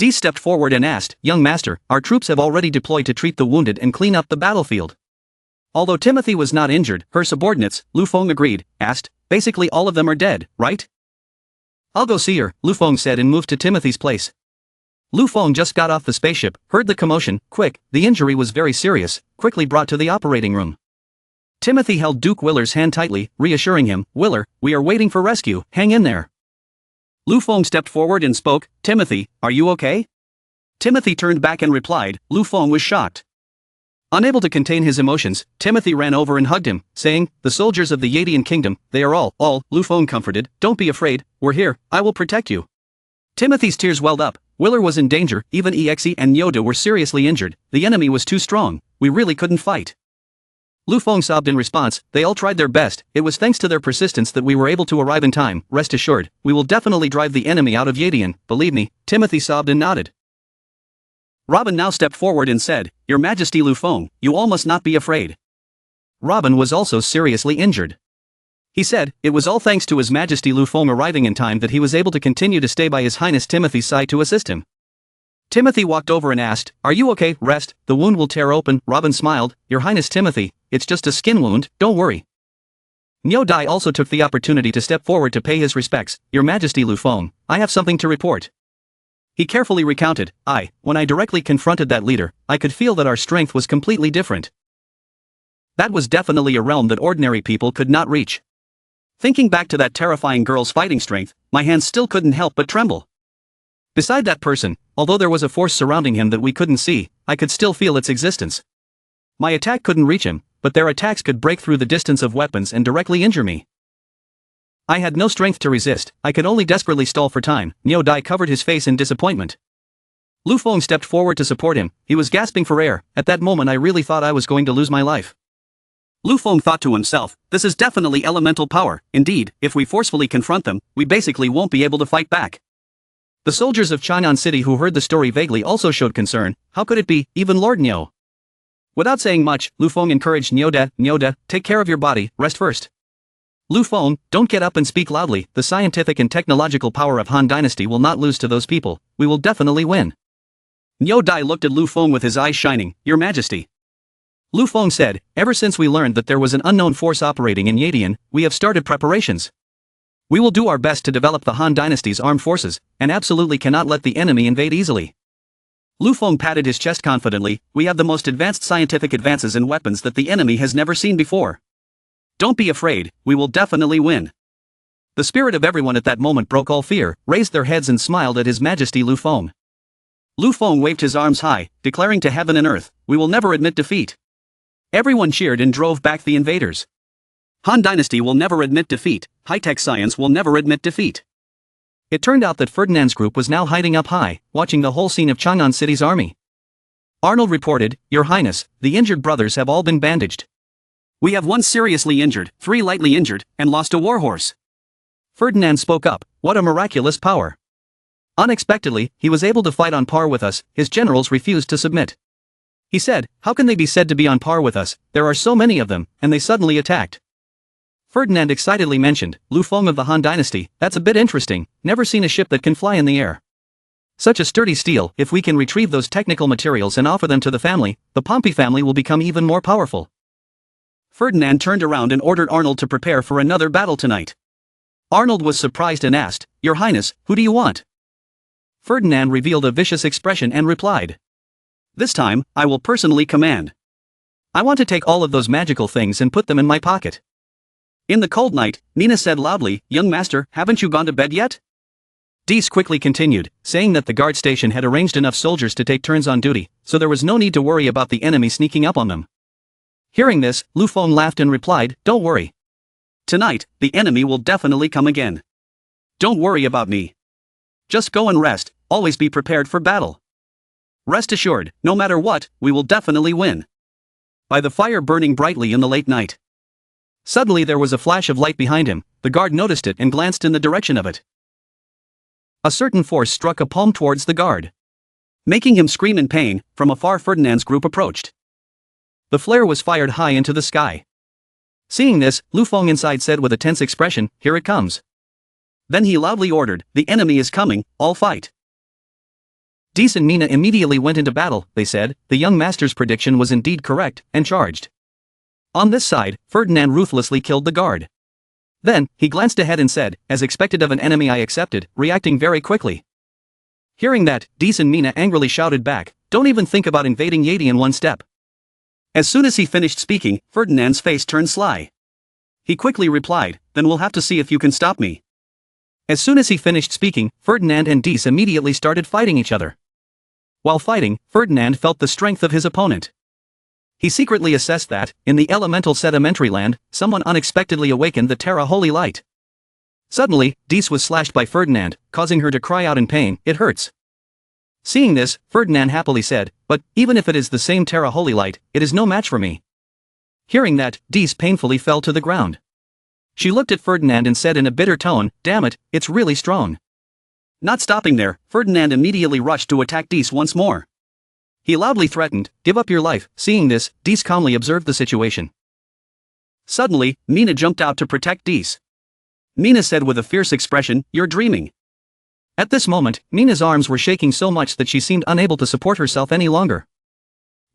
Dee stepped forward and asked, "Young master, our troops have already deployed to treat the wounded and clean up the battlefield." Although Timothy was not injured, her subordinates, Lu Feng agreed, asked, "Basically all of them are dead, right?" "I'll go see her," Lu Feng said and moved to Timothy's place. Lu Feng just got off the spaceship, heard the commotion, quick, the injury was very serious, quickly brought to the operating room. Timothy held Duke Willer's hand tightly, reassuring him, "Willer, we are waiting for rescue, hang in there." Lu Feng stepped forward and spoke, "Timothy, are you okay?" Timothy turned back and replied. Lu Feng was shocked. Unable to contain his emotions, Timothy ran over and hugged him, saying, "The soldiers of the Yadian kingdom, they are all," Lu Feng comforted, "Don't be afraid, we're here, I will protect you." Timothy's tears welled up. Willer was in danger, even Exe and Yoda were seriously injured, the enemy was too strong, we really couldn't fight. Lu Feng sobbed in response, "They all tried their best, it was thanks to their persistence that we were able to arrive in time, rest assured, we will definitely drive the enemy out of Yadian, believe me." Timothy sobbed and nodded. Robin now stepped forward and said, "Your Majesty Lu Feng, you all must not be afraid." Robin was also seriously injured. He said, "It was all thanks to His Majesty Lu Feng arriving in time that he was able to continue to stay by His Highness Timothy's side to assist him." Timothy walked over and asked, "Are you okay? Rest, the wound will tear open." Robin smiled, "Your Highness Timothy, it's just a skin wound, don't worry." Niu Dai also took the opportunity to step forward to pay his respects. "Your Majesty Lu Feng, I have something to report." He carefully recounted, When I directly confronted that leader, I could feel that our strength was completely different. That was definitely a realm that ordinary people could not reach. Thinking back to that terrifying girl's fighting strength, my hands still couldn't help but tremble. Beside that person, although there was a force surrounding him that we couldn't see, I could still feel its existence. My attack couldn't reach him, but their attacks could break through the distance of weapons and directly injure me. I had no strength to resist, I could only desperately stall for time. Niu Dai covered his face in disappointment. Lu Feng stepped forward to support him, he was gasping for air. At that moment I really thought I was going to lose my life. Lu Feng thought to himself, "This is definitely elemental power, indeed, if we forcefully confront them, we basically won't be able to fight back." The soldiers of Chang'an City who heard the story vaguely also showed concern. How could it be, even Lord Niu? Without saying much, Lu Feng encouraged Nyoda, "Take care of your body, rest first." Lu Feng, don't get up and speak loudly, the scientific and technological power of Han Dynasty will not lose to those people, we will definitely win. Niu Dai looked at Lu Feng with his eyes shining, "Your Majesty." Lu Feng said, "Ever since we learned that there was an unknown force operating in Yadian, we have started preparations. We will do our best to develop the Han Dynasty's armed forces, and absolutely cannot let the enemy invade easily." Lu Feng patted his chest confidently, "We have the most advanced scientific advances in weapons that the enemy has never seen before. Don't be afraid, we will definitely win." The spirit of everyone at that moment broke all fear, raised their heads and smiled at His Majesty Lu Feng. Lu Feng waved his arms high, declaring to heaven and earth, "We will never admit defeat." Everyone cheered and drove back the invaders. Han Dynasty will never admit defeat, high-tech science will never admit defeat. It turned out that Ferdinand's group was now hiding up high, watching the whole scene of Chang'an City's army. Arnold reported, "Your Highness, the injured brothers have all been bandaged. We have one seriously injured, 3 lightly injured, and lost a warhorse." Ferdinand spoke up, "What a miraculous power. Unexpectedly, he was able to fight on par with us, his generals refused to submit. He said, how can they be said to be on par with us, there are so many of them, and they suddenly attacked." Ferdinand excitedly mentioned, "Lu Feng of the Han Dynasty, that's a bit interesting, never seen a ship that can fly in the air. Such a sturdy steel, if we can retrieve those technical materials and offer them to the family, the Pompey family will become even more powerful." Ferdinand turned around and ordered Arnold to prepare for another battle tonight. Arnold was surprised and asked, "Your Highness, who do you want?" Ferdinand revealed a vicious expression and replied, "This time, I will personally command. I want to take all of those magical things and put them in my pocket." In the cold night, Nina said loudly, "Young master, haven't you gone to bed yet?" Dees quickly continued, saying that the guard station had arranged enough soldiers to take turns on duty, so there was no need to worry about the enemy sneaking up on them. Hearing this, Lu Feng laughed and replied, "Don't worry. Tonight, the enemy will definitely come again. Don't worry about me. Just go and rest, always be prepared for battle. Rest assured, no matter what, we will definitely win." By the fire burning brightly in the late night. Suddenly there was a flash of light behind him, the guard noticed it and glanced in the direction of it. A certain force struck a palm towards the guard. Making him scream in pain, from afar Ferdinand's group approached. The flare was fired high into the sky. Seeing this, Lu Feng inside said with a tense expression, "Here it comes." Then he loudly ordered, "The enemy is coming, all fight." Dees and Mina immediately went into battle, they said. The young master's prediction was indeed correct, and charged. On this side, Ferdinand ruthlessly killed the guard. Then, he glanced ahead and said, as expected of an enemy I accepted, reacting very quickly. Hearing that, Dees and Mina angrily shouted back, don't even think about invading Yeti in one step. As soon as he finished speaking, Ferdinand's face turned sly. He quickly replied, then we'll have to see if you can stop me. As soon as he finished speaking, Ferdinand and Dees immediately started fighting each other. While fighting, Ferdinand felt the strength of his opponent. He secretly assessed that, in the elemental sedimentary land, someone unexpectedly awakened the Terra Holy Light. Suddenly, Dees was slashed by Ferdinand, causing her to cry out in pain, it hurts. Seeing this, Ferdinand happily said, but, even if it is the same Terra Holy Light, it is no match for me. Hearing that, Dees painfully fell to the ground. She looked at Ferdinand and said in a bitter tone, damn it, it's really strong. Not stopping there, Ferdinand immediately rushed to attack Dees once more. He loudly threatened, give up your life. Seeing this, Dees calmly observed the situation. Suddenly, Mina jumped out to protect Dees. Mina said with a fierce expression, you're dreaming. At this moment, Mina's arms were shaking so much that she seemed unable to support herself any longer.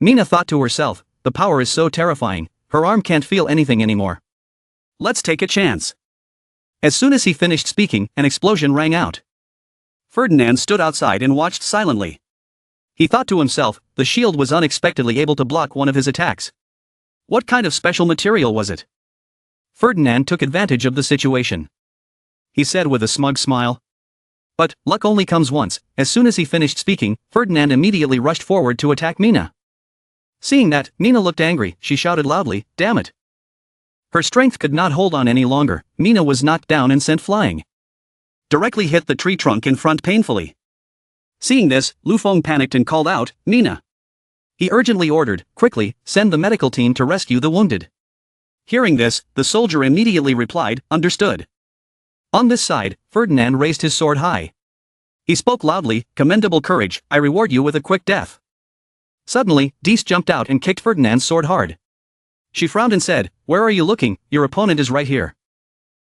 Mina thought to herself, the power is so terrifying, her arm can't feel anything anymore. Let's take a chance. As soon as he finished speaking, an explosion rang out. Ferdinand stood outside and watched silently. He thought to himself, the shield was unexpectedly able to block one of his attacks. What kind of special material was it? Ferdinand took advantage of the situation. He said with a smug smile. But, luck only comes once. As soon as he finished speaking, Ferdinand immediately rushed forward to attack Mina. Seeing that, Mina looked angry, she shouted loudly, damn it. Her strength could not hold on any longer, Mina was knocked down and sent flying. Directly hit the tree trunk in front painfully. Seeing this, Lu Feng panicked and called out, Mina. He urgently ordered, quickly, send the medical team to rescue the wounded. Hearing this, the soldier immediately replied, understood. On this side, Ferdinand raised his sword high. He spoke loudly, commendable courage, I reward you with a quick death. Suddenly, Dees jumped out and kicked Ferdinand's sword hard. She frowned and said, where are you looking? Your opponent is right here.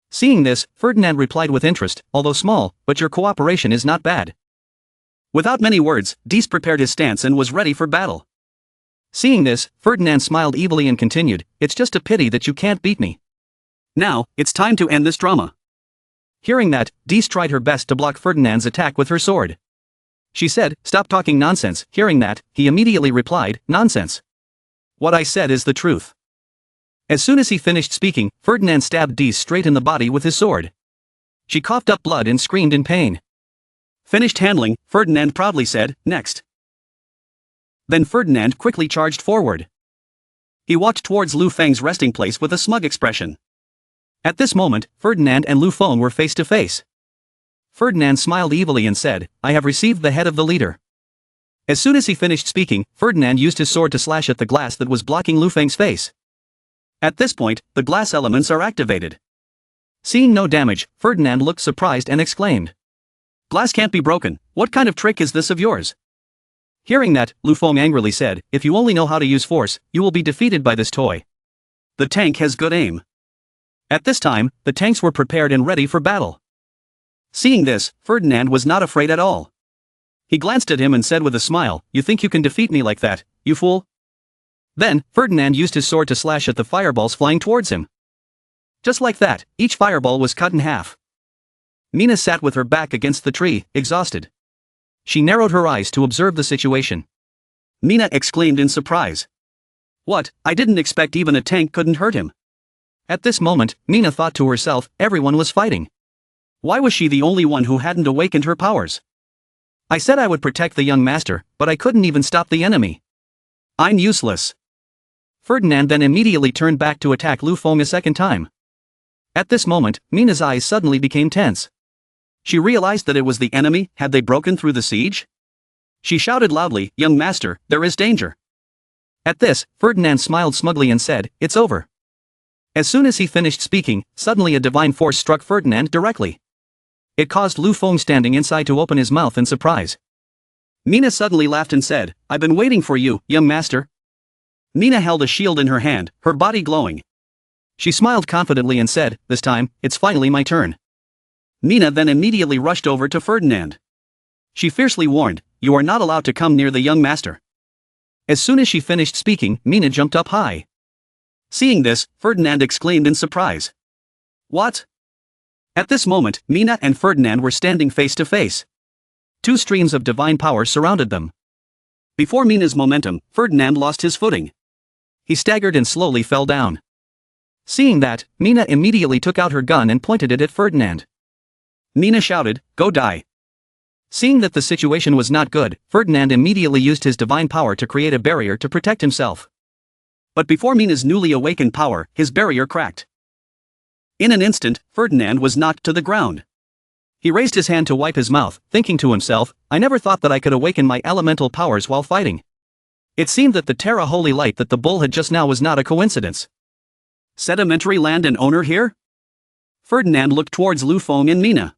Seeing this, Ferdinand replied with interest, although small, but your cooperation is not bad. Without many words, Dees prepared his stance and was ready for battle. Seeing this, Ferdinand smiled evilly and continued, it's just a pity that you can't beat me. Now, it's time to end this drama. Hearing that, Dees tried her best to block Ferdinand's attack with her sword. She said, stop talking nonsense. Hearing that, he immediately replied, nonsense. What I said is the truth. As soon as he finished speaking, Ferdinand stabbed Dees straight in the body with his sword. She coughed up blood and screamed in pain. Finished handling, Ferdinand proudly said, next. Then Ferdinand quickly charged forward. He walked towards Lu Feng's resting place with a smug expression. At this moment, Ferdinand and Lu Feng were face to face. Ferdinand smiled evilly and said, I have received the head of the leader. As soon as he finished speaking, Ferdinand used his sword to slash at the glass that was blocking Lu Feng's face. At this point, the glass elements are activated. Seeing no damage, Ferdinand looked surprised and exclaimed. Glass can't be broken, what kind of trick is this of yours? Hearing that, Lu Feng angrily said, if you only know how to use force, you will be defeated by this toy. The tank has good aim. At this time, the tanks were prepared and ready for battle. Seeing this, Ferdinand was not afraid at all. He glanced at him and said with a smile, you think you can defeat me like that, you fool? Then, Ferdinand used his sword to slash at the fireballs flying towards him. Just like that, each fireball was cut in half. Mina sat with her back against the tree, exhausted. She narrowed her eyes to observe the situation. Mina exclaimed in surprise. What, I didn't expect even a tank couldn't hurt him. At this moment, Mina thought to herself, everyone was fighting. Why was she the only one who hadn't awakened her powers? I said I would protect the young master, but I couldn't even stop the enemy. I'm useless. Ferdinand then immediately turned back to attack Lu Feng a second time. At this moment, Mina's eyes suddenly became tense. She realized that it was the enemy. Had they broken through the siege? She shouted loudly, young master, there is danger. At this, Ferdinand smiled smugly and said, it's over. As soon as he finished speaking, suddenly a divine force struck Ferdinand directly. It caused Lu Feng standing inside to open his mouth in surprise. Mina suddenly laughed and said, I've been waiting for you, young master. Mina held a shield in her hand, her body glowing. She smiled confidently and said, this time, it's finally my turn. Mina then immediately rushed over to Ferdinand. She fiercely warned, you are not allowed to come near the young master." As soon as she finished speaking, Mina jumped up high. Seeing this, Ferdinand exclaimed in surprise. "What?" At this moment, Mina and Ferdinand were standing face to face. Two streams of divine power surrounded them. Before Mina's momentum, Ferdinand lost his footing. He staggered and slowly fell down. Seeing that, Mina immediately took out her gun and pointed it at Ferdinand. Mina shouted, "Go die." Seeing that the situation was not good, Ferdinand immediately used his divine power to create a barrier to protect himself. But before Mina's newly awakened power, his barrier cracked. In an instant, Ferdinand was knocked to the ground. He raised his hand to wipe his mouth, thinking to himself, "I never thought that I could awaken my elemental powers while fighting." It seemed that the Terra Holy Light that the bull had just now was not a coincidence. Sedimentary land and owner here? Ferdinand looked towards Lu Feng and Mina.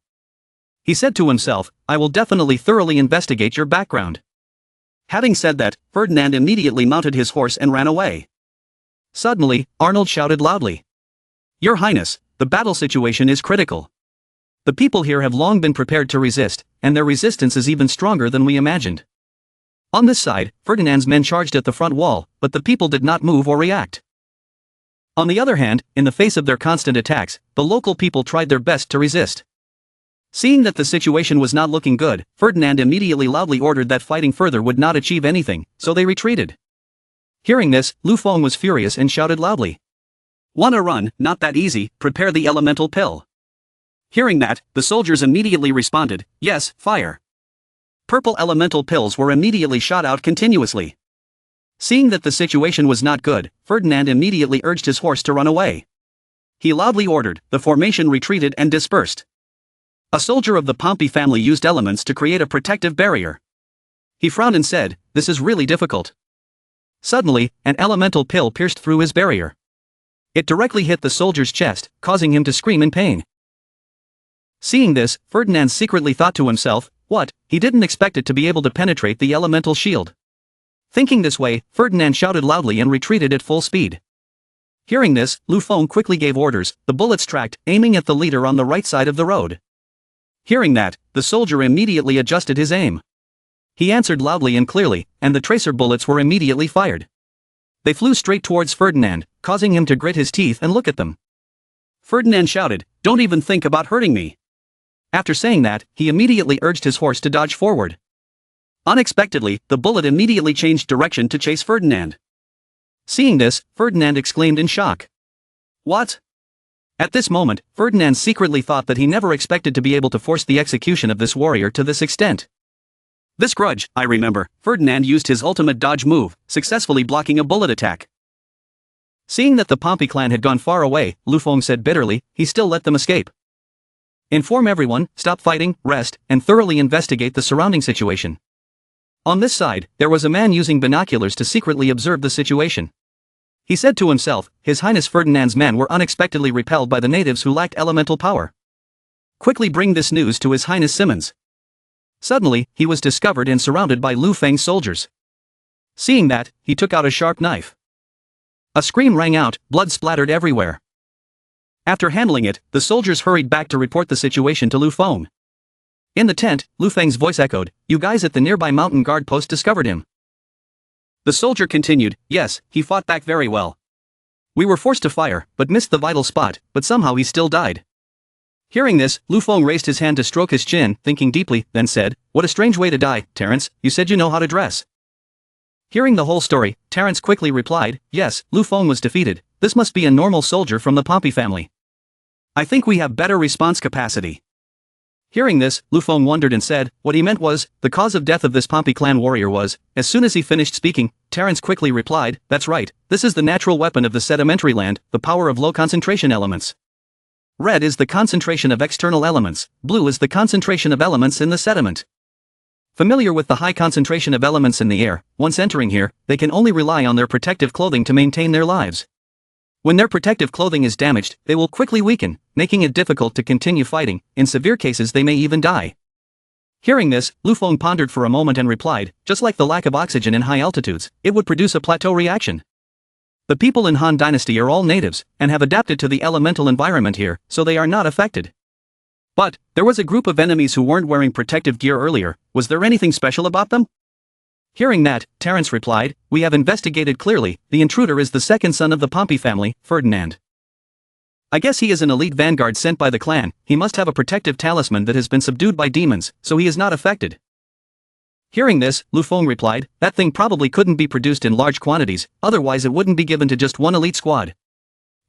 He said to himself, "I will definitely thoroughly investigate your background." Having said that, Ferdinand immediately mounted his horse and ran away. Suddenly, Arnold shouted loudly, "Your Highness, the battle situation is critical. The people here have long been prepared to resist, and their resistance is even stronger than we imagined." On this side, Ferdinand's men charged at the front wall, but the people did not move or react. On the other hand, in the face of their constant attacks, the local people tried their best to resist. Seeing that the situation was not looking good, Ferdinand immediately loudly ordered that fighting further would not achieve anything, so they retreated. Hearing this, Lu Feng was furious and shouted loudly, "Wanna run? Not that easy, prepare the elemental pill." Hearing that, the soldiers immediately responded, "Yes, fire." Purple elemental pills were immediately shot out continuously. Seeing that the situation was not good, Ferdinand immediately urged his horse to run away. He loudly ordered, the formation retreated and dispersed. A soldier of the Pompey family used elements to create a protective barrier. He frowned and said, "This is really difficult." Suddenly, an elemental pill pierced through his barrier. It directly hit the soldier's chest, causing him to scream in pain. Seeing this, Ferdinand secretly thought to himself, "What? He didn't expect it to be able to penetrate the elemental shield." Thinking this way, Ferdinand shouted loudly and retreated at full speed. Hearing this, Lu Feng quickly gave orders, the bullets tracked, aiming at the leader on the right side of the road. Hearing that, the soldier immediately adjusted his aim. He answered loudly and clearly, and the tracer bullets were immediately fired. They flew straight towards Ferdinand, causing him to grit his teeth and look at them. Ferdinand shouted, "Don't even think about hurting me." After saying that, he immediately urged his horse to dodge forward. Unexpectedly, the bullet immediately changed direction to chase Ferdinand. Seeing this, Ferdinand exclaimed in shock. "What?" At this moment, Ferdinand secretly thought that he never expected to be able to force the execution of this warrior to this extent. This grudge, I remember, Ferdinand used his ultimate dodge move, successfully blocking a bullet attack. Seeing that the Pompey clan had gone far away, Lu Feng said bitterly, he still let them escape. Inform everyone, stop fighting, rest, and thoroughly investigate the surrounding situation. On this side, there was a man using binoculars to secretly observe the situation. He said to himself, His Highness Ferdinand's men were unexpectedly repelled by the natives who lacked elemental power. Quickly bring this news to His Highness Simmons. Suddenly, he was discovered and surrounded by Lu Feng's soldiers. Seeing that, he took out a sharp knife. A scream rang out, blood splattered everywhere. After handling it, the soldiers hurried back to report the situation to Lu Feng. In the tent, Lu Feng's voice echoed, "You guys at the nearby mountain guard post discovered him." The soldier continued, "Yes, he fought back very well. We were forced to fire, but missed the vital spot, but somehow he still died." Hearing this, Lu Feng raised his hand to stroke his chin, thinking deeply, then said, "What a strange way to die, Terence, you said you know how to dress." Hearing the whole story, Terence quickly replied, "Yes, Lu Feng was defeated, this must be a normal soldier from the Pompey family. I think we have better response capacity." Hearing this, Lu Feng wondered and said, what he meant was, the cause of death of this Pompey clan warrior was, as soon as he finished speaking, Terence quickly replied, "That's right, this is the natural weapon of the sedimentary land, the power of low concentration elements. Red is the concentration of external elements, blue is the concentration of elements in the sediment. Familiar with the high concentration of elements in the air, once entering here, they can only rely on their protective clothing to maintain their lives. When their protective clothing is damaged, they will quickly weaken, making it difficult to continue fighting, in severe cases they may even die." Hearing this, Lu Feng pondered for a moment and replied, "Just like the lack of oxygen in high altitudes, it would produce a plateau reaction. The people in Han Dynasty are all natives, and have adapted to the elemental environment here, so they are not affected. But, there was a group of enemies who weren't wearing protective gear earlier. Was there anything special about them? Hearing that, Terence replied, we have investigated clearly, the intruder is the second son of the Pompey family, Ferdinand. I guess he is an elite vanguard sent by the clan. He must have a protective talisman that has been subdued by demons, so he is not affected. Hearing this, Lu Feng replied, that thing probably couldn't be produced in large quantities, otherwise it wouldn't be given to just one elite squad.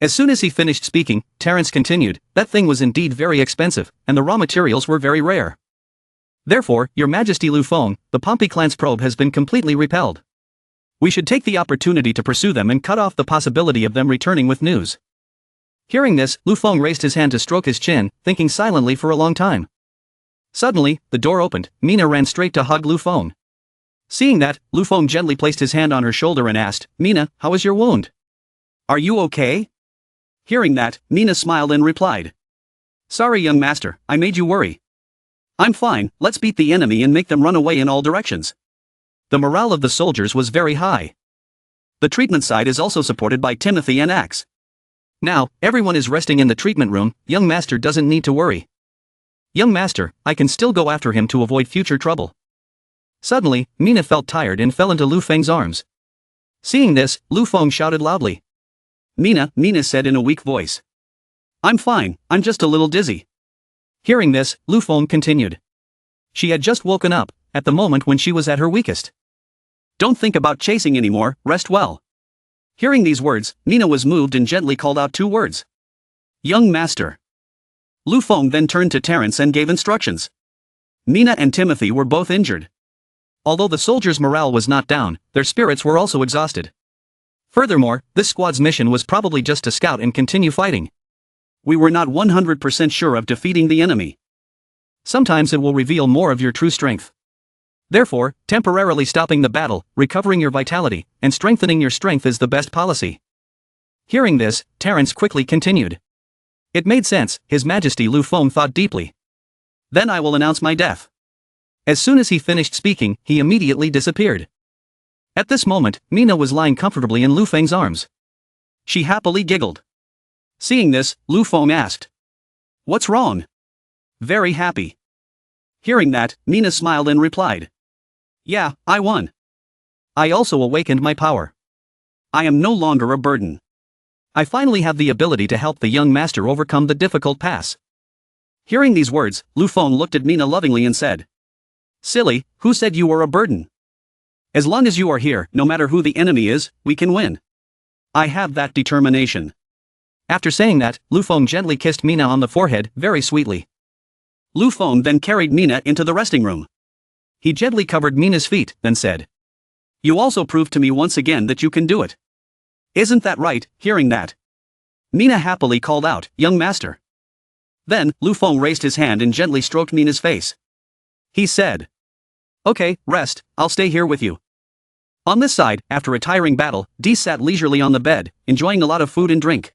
As soon as he finished speaking, Terence continued, that thing was indeed very expensive, and the raw materials were very rare. Therefore, Your Majesty Lu Feng, the Pompey clan's probe has been completely repelled. We should take the opportunity to pursue them and cut off the possibility of them returning with news. Hearing this, Lu Feng raised his hand to stroke his chin, thinking silently for a long time. Suddenly, the door opened. Mina ran straight to hug Lu Feng. Seeing that, Lu Feng gently placed his hand on her shoulder and asked, Mina, how is your wound? Are you okay? Hearing that, Mina smiled and replied. Sorry young master, I made you worry. I'm fine, let's beat the enemy and make them run away in all directions. The morale of the soldiers was very high. The treatment side is also supported by Timothy and Axe. Now, everyone is resting in the treatment room, young master doesn't need to worry. Young master, I can still go after him to avoid future trouble. Suddenly, Mina felt tired and fell into Lu Feng's arms. Seeing this, Lu Feng shouted loudly. Mina said in a weak voice. I'm fine, I'm just a little dizzy. Hearing this, Lu Feng continued. She had just woken up, at the moment when she was at her weakest. Don't think about chasing anymore, rest well. Hearing these words, Mina was moved and gently called out 2 words. Young master. Lu Feng then turned to Terence and gave instructions. Mina and Timothy were both injured. Although the soldiers' morale was not down, their spirits were also exhausted. Furthermore, this squad's mission was probably just to scout and continue fighting. We were not 100% sure of defeating the enemy. Sometimes it will reveal more of your true strength. Therefore, temporarily stopping the battle, recovering your vitality, and strengthening your strength is the best policy. Hearing this, Terence quickly continued. It made sense, His Majesty Lu Feng thought deeply. Then I will announce my death. As soon as he finished speaking, he immediately disappeared. At this moment, Mina was lying comfortably in Lu Feng's arms. She happily giggled. Seeing this, Lu Feng asked. What's wrong? Very happy. Hearing that, Mina smiled and replied. Yeah, I won. I also awakened my power. I am no longer a burden. I finally have the ability to help the young master overcome the difficult pass. Hearing these words, Lu Feng looked at Mina lovingly and said. Silly, who said you were a burden? As long as you are here, no matter who the enemy is, we can win. I have that determination. After saying that, Lu Feng gently kissed Mina on the forehead, very sweetly. Lu Feng then carried Mina into the resting room. He gently covered Mina's feet, then said. You also proved to me once again that you can do it. Isn't that right? Hearing that, Mina happily called out, young master. Then, Lu Feng raised his hand and gently stroked Mina's face. He said. Okay, rest, I'll stay here with you. On this side, after a tiring battle, Dee sat leisurely on the bed, enjoying a lot of food and drink.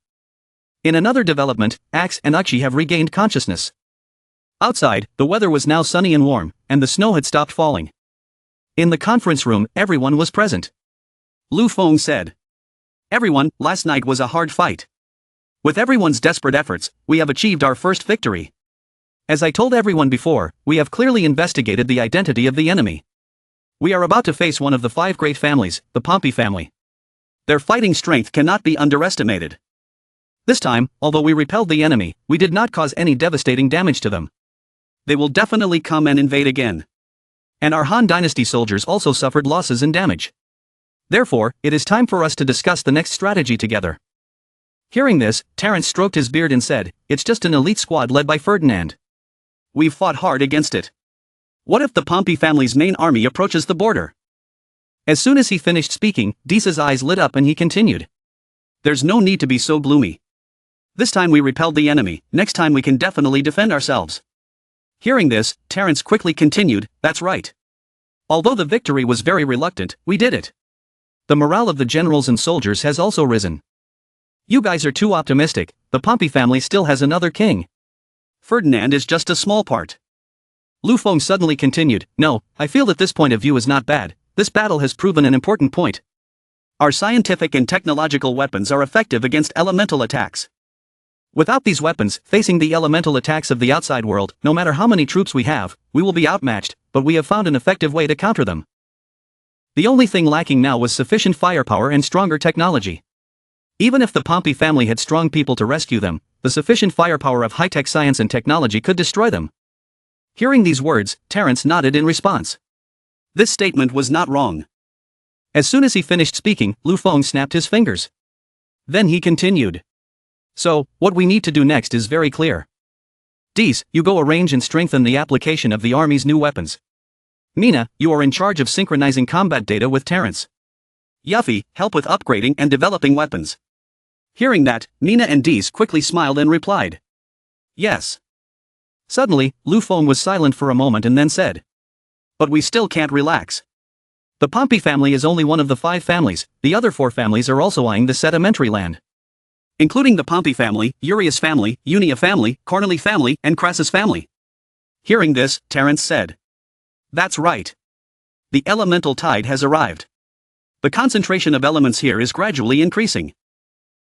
In another development, Axe and Akshi have regained consciousness. Outside, the weather was now sunny and warm, and the snow had stopped falling. In the conference room, everyone was present. Lu Feng said. Everyone, last night was a hard fight. With everyone's desperate efforts, we have achieved our first victory. As I told everyone before, we have clearly investigated the identity of the enemy. We are about to face one of the 5 great families, the Pompey family. Their fighting strength cannot be underestimated. This time, although we repelled the enemy, we did not cause any devastating damage to them. They will definitely come and invade again. And our Han Dynasty soldiers also suffered losses and damage. Therefore, it is time for us to discuss the next strategy together. Hearing this, Terence stroked his beard and said, it's just an elite squad led by Ferdinand. We've fought hard against it. What if the Pompey family's main army approaches the border? As soon as he finished speaking, Deesa's eyes lit up and he continued. There's no need to be so gloomy. This time we repelled the enemy, next time we can definitely defend ourselves. Hearing this, Terence quickly continued, that's right. Although the victory was very reluctant, we did it. The morale of the generals and soldiers has also risen. You guys are too optimistic, the Pompey family still has another king. Ferdinand is just a small part. Lu Feng suddenly continued, no, I feel that this point of view is not bad, this battle has proven an important point. Our scientific and technological weapons are effective against elemental attacks. Without these weapons, facing the elemental attacks of the outside world, no matter how many troops we have, we will be outmatched, but we have found an effective way to counter them. The only thing lacking now was sufficient firepower and stronger technology. Even if the Pompey family had strong people to rescue them, the sufficient firepower of high-tech science and technology could destroy them. Hearing these words, Terence nodded in response. This statement was not wrong. As soon as he finished speaking, Lu Feng snapped his fingers. Then he continued. So, what we need to do next is very clear. Dees, you go arrange and strengthen the application of the army's new weapons. Mina, you are in charge of synchronizing combat data with Terence. Yuffie, help with upgrading and developing weapons. Hearing that, Mina and Dees quickly smiled and replied. Yes. Suddenly, Lu Feng was silent for a moment and then said. But we still can't relax. The Pompey family is only one of the 5 families, the other 4 families are also eyeing the sedimentary land. Including the Pompey family, Urius family, Unia family, Corneli family, and Crassus family. Hearing this, Terence said. That's right. The elemental tide has arrived. The concentration of elements here is gradually increasing.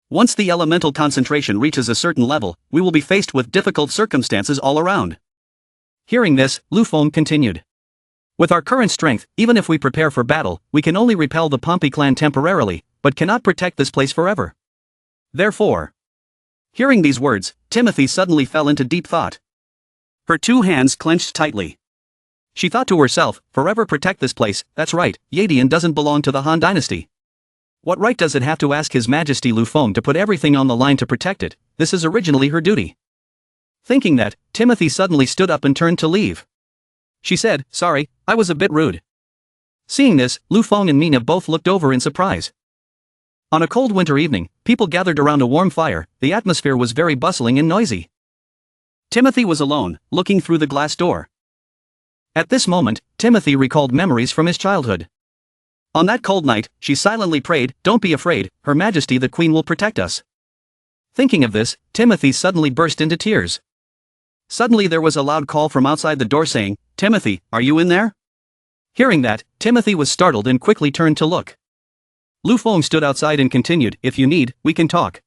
Once the elemental concentration reaches a certain level, we will be faced with difficult circumstances all around. Hearing this, Lu Feng continued. With our current strength, even if we prepare for battle, we can only repel the Pompey clan temporarily, but cannot protect this place forever. Therefore. Hearing these words, Timothy suddenly fell into deep thought. Her 2 hands clenched tightly. She thought to herself, forever protect this place, that's right, Yadian doesn't belong to the Han dynasty. What right does it have to ask His Majesty Lu Feng to put everything on the line to protect it? This is originally her duty. Thinking that, Timothy suddenly stood up and turned to leave. She said, sorry, I was a bit rude. Seeing this, Lu Feng and Mina both looked over in surprise. On a cold winter evening, people gathered around a warm fire, the atmosphere was very bustling and noisy. Timothy was alone, looking through the glass door. At this moment, Timothy recalled memories from his childhood. On that cold night, she silently prayed, don't be afraid, Her Majesty the Queen will protect us. Thinking of this, Timothy suddenly burst into tears. Suddenly there was a loud call from outside the door saying, Timothy, are you in there? Hearing that, Timothy was startled and quickly turned to look. Lu Feng stood outside and continued, if you need, we can talk.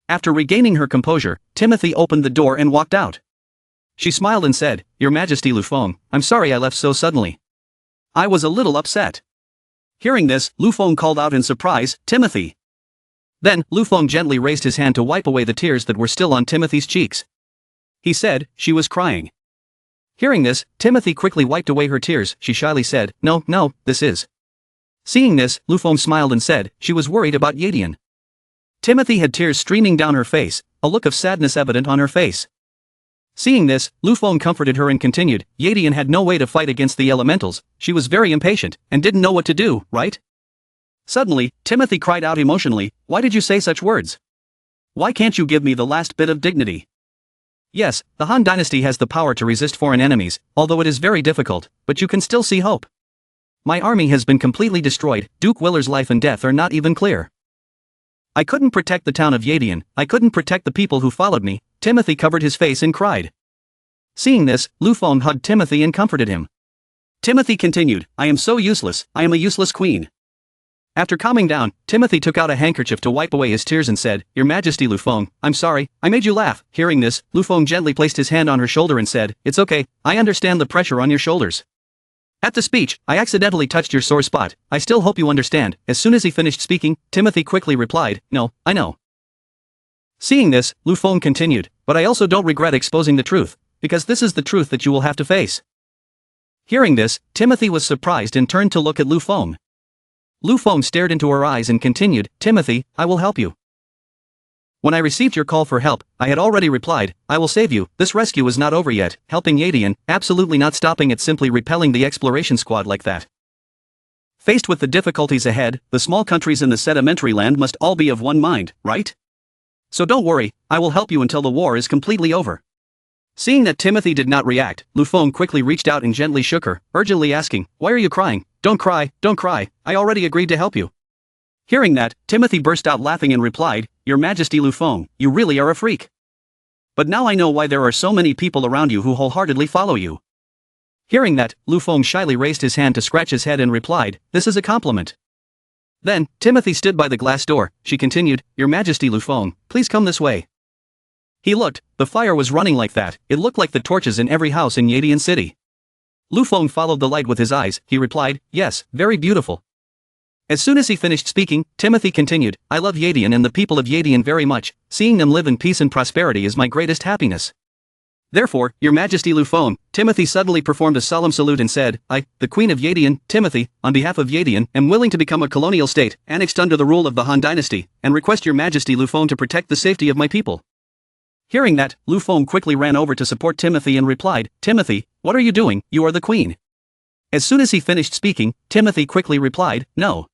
After regaining her composure, Timothy opened the door and walked out. She smiled and said, Your Majesty Lu Feng, I'm sorry I left so suddenly. I was a little upset. Hearing this, Lu Feng called out in surprise, Timothy. Then, Lu Feng gently raised his hand to wipe away the tears that were still on Timothy's cheeks. He said, she was crying. Hearing this, Timothy quickly wiped away her tears, she shyly said, no, this is. Seeing this, Lu Feng smiled and said, she was worried about Yadian. Timothy had tears streaming down her face, a look of sadness evident on her face. Seeing this, Lu Feng comforted her and continued, Yadian had no way to fight against the elementals, she was very impatient, and didn't know what to do, right? Suddenly, Timothy cried out emotionally, why did you say such words? Why can't you give me the last bit of dignity? Yes, the Han dynasty has the power to resist foreign enemies, although it is very difficult, but you can still see hope. My army has been completely destroyed, Duke Willer's life and death are not even clear. I couldn't protect the town of Yadian, I couldn't protect the people who followed me, Timothy covered his face and cried. Seeing this, Lu Feng hugged Timothy and comforted him. Timothy continued, I am so useless, I am a useless queen. After calming down, Timothy took out a handkerchief to wipe away his tears and said, Your Majesty Lu Feng, I'm sorry, I made you laugh. Hearing this, Lu Feng gently placed his hand on her shoulder and said, It's okay, I understand the pressure on your shoulders. At the speech, I accidentally touched your sore spot, I still hope you understand. As soon as he finished speaking, Timothy quickly replied, No, I know. Seeing this, Lu Feng continued, But I also don't regret exposing the truth, because this is the truth that you will have to face. Hearing this, Timothy was surprised and turned to look at Lu Feng. Lu Feng stared into her eyes and continued, Timothy, I will help you. When I received your call for help, I had already replied, I will save you, this rescue is not over yet, helping Yadian, absolutely not stopping at simply repelling the exploration squad like that. Faced with the difficulties ahead, the small countries in the sedimentary land must all be of one mind, right? So don't worry, I will help you until the war is completely over. Seeing that Timothy did not react, Lu Feng quickly reached out and gently shook her, urgently asking, Why are you crying? Don't cry, I already agreed to help you. Hearing that, Timothy burst out laughing and replied, Your Majesty Lu Feng, you really are a freak. But now I know why there are so many people around you who wholeheartedly follow you. Hearing that, Lu Feng shyly raised his hand to scratch his head and replied, This is a compliment. Then, Timothy stood by the glass door, she continued, Your Majesty Lu Feng, please come this way. He looked, the fire was running like that, it looked like the torches in every house in Yadian City. Lu Feng followed the light with his eyes, he replied, yes, very beautiful. As soon as he finished speaking, Timothy continued, I love Yadian and the people of Yadian very much, seeing them live in peace and prosperity is my greatest happiness. Therefore, Your Majesty Lu Feng, Timothy suddenly performed a solemn salute and said, I, the Queen of Yadian, Timothy, on behalf of Yadian, am willing to become a colonial state, annexed under the rule of the Han Dynasty, and request Your Majesty Lu Feng to protect the safety of my people. Hearing that, Lu Feng quickly ran over to support Timothy and replied, Timothy, what are you doing, you are the queen. As soon as he finished speaking, Timothy quickly replied, no.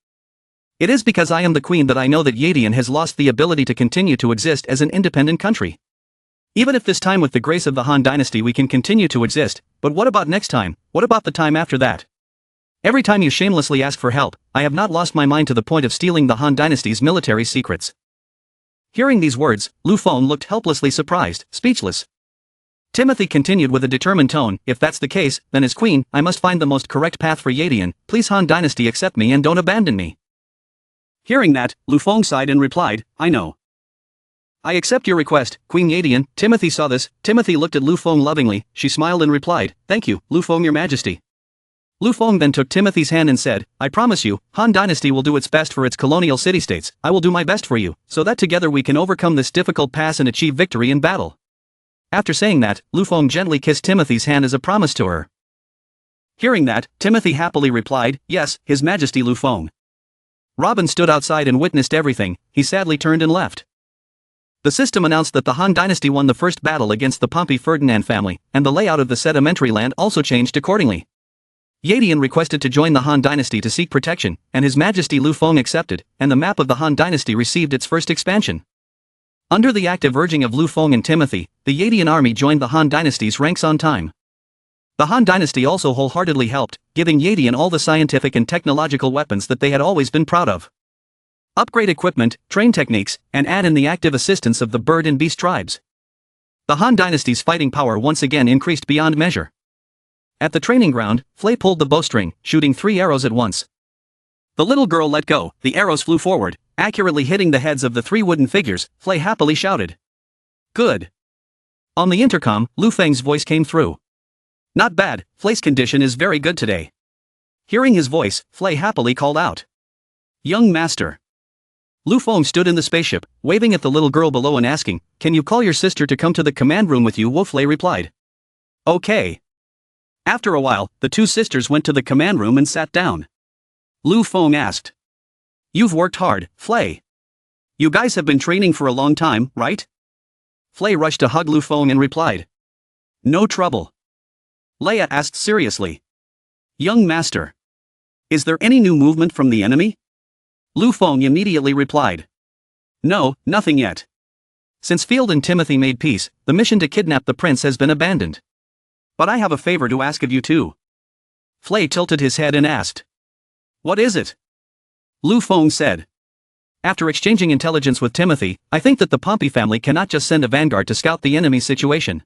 It is because I am the queen that I know that Yadian has lost the ability to continue to exist as an independent country. Even if this time with the grace of the Han Dynasty we can continue to exist, but what about next time, what about the time after that? Every time you shamelessly ask for help, I have not lost my mind to the point of stealing the Han Dynasty's military secrets. Hearing these words, Lu Feng looked helplessly surprised, speechless. Timothy continued with a determined tone, if that's the case, then as queen, I must find the most correct path for Yadian, please Han Dynasty accept me and don't abandon me. Hearing that, Lu Feng sighed and replied, I know. I accept your request, Queen Yadian. Timothy saw this, Timothy looked at Lu Feng lovingly, she smiled and replied, thank you, Lu Feng Your Majesty. Lu Feng then took Timothy's hand and said, I promise you, Han Dynasty will do its best for its colonial city-states, I will do my best for you, so that together we can overcome this difficult pass and achieve victory in battle. After saying that, Lu Feng gently kissed Timothy's hand as a promise to her. Hearing that, Timothy happily replied, yes, His Majesty Lu Feng. Robin stood outside and witnessed everything, he sadly turned and left. The system announced that the Han Dynasty won the first battle against the Pompey Ferdinand family, and the layout of the sedimentary land also changed accordingly. Yadian requested to join the Han Dynasty to seek protection, and His Majesty Lu Feng accepted, and the map of the Han Dynasty received its first expansion. Under the active urging of Lu Feng and Timothy, the Yadian army joined the Han Dynasty's ranks on time. The Han Dynasty also wholeheartedly helped, giving Yadian all the scientific and technological weapons that they had always been proud of. Upgrade equipment, train techniques, and add in the active assistance of the bird and beast tribes. The Han Dynasty's fighting power once again increased beyond measure. At the training ground, Flay pulled the bowstring, shooting 3 arrows at once. The little girl let go, the arrows flew forward, accurately hitting the heads of the 3 wooden figures. Flay happily shouted. Good. On the intercom, Lu Feng's voice came through. Not bad, Flay's condition is very good today. Hearing his voice, Flay happily called out. Young master. Lu Feng stood in the spaceship, waving at the little girl below and asking, can you call your sister to come to the command room with you? Flay replied. Okay. After a while, the 2 sisters went to the command room and sat down. Lu Feng asked. You've worked hard, Flay. You guys have been training for a long time, right? Flay rushed to hug Lu Feng and replied. No trouble. Leia asked seriously. Young master. Is there any new movement from the enemy? Lu Feng immediately replied. No, nothing yet. Since Field and Timothy made peace, the mission to kidnap the prince has been abandoned. But I have a favor to ask of you too. Flay tilted his head and asked. What is it? Lu Feng said. After exchanging intelligence with Timothy, I think that the Pompey family cannot just send a vanguard to scout the enemy's situation.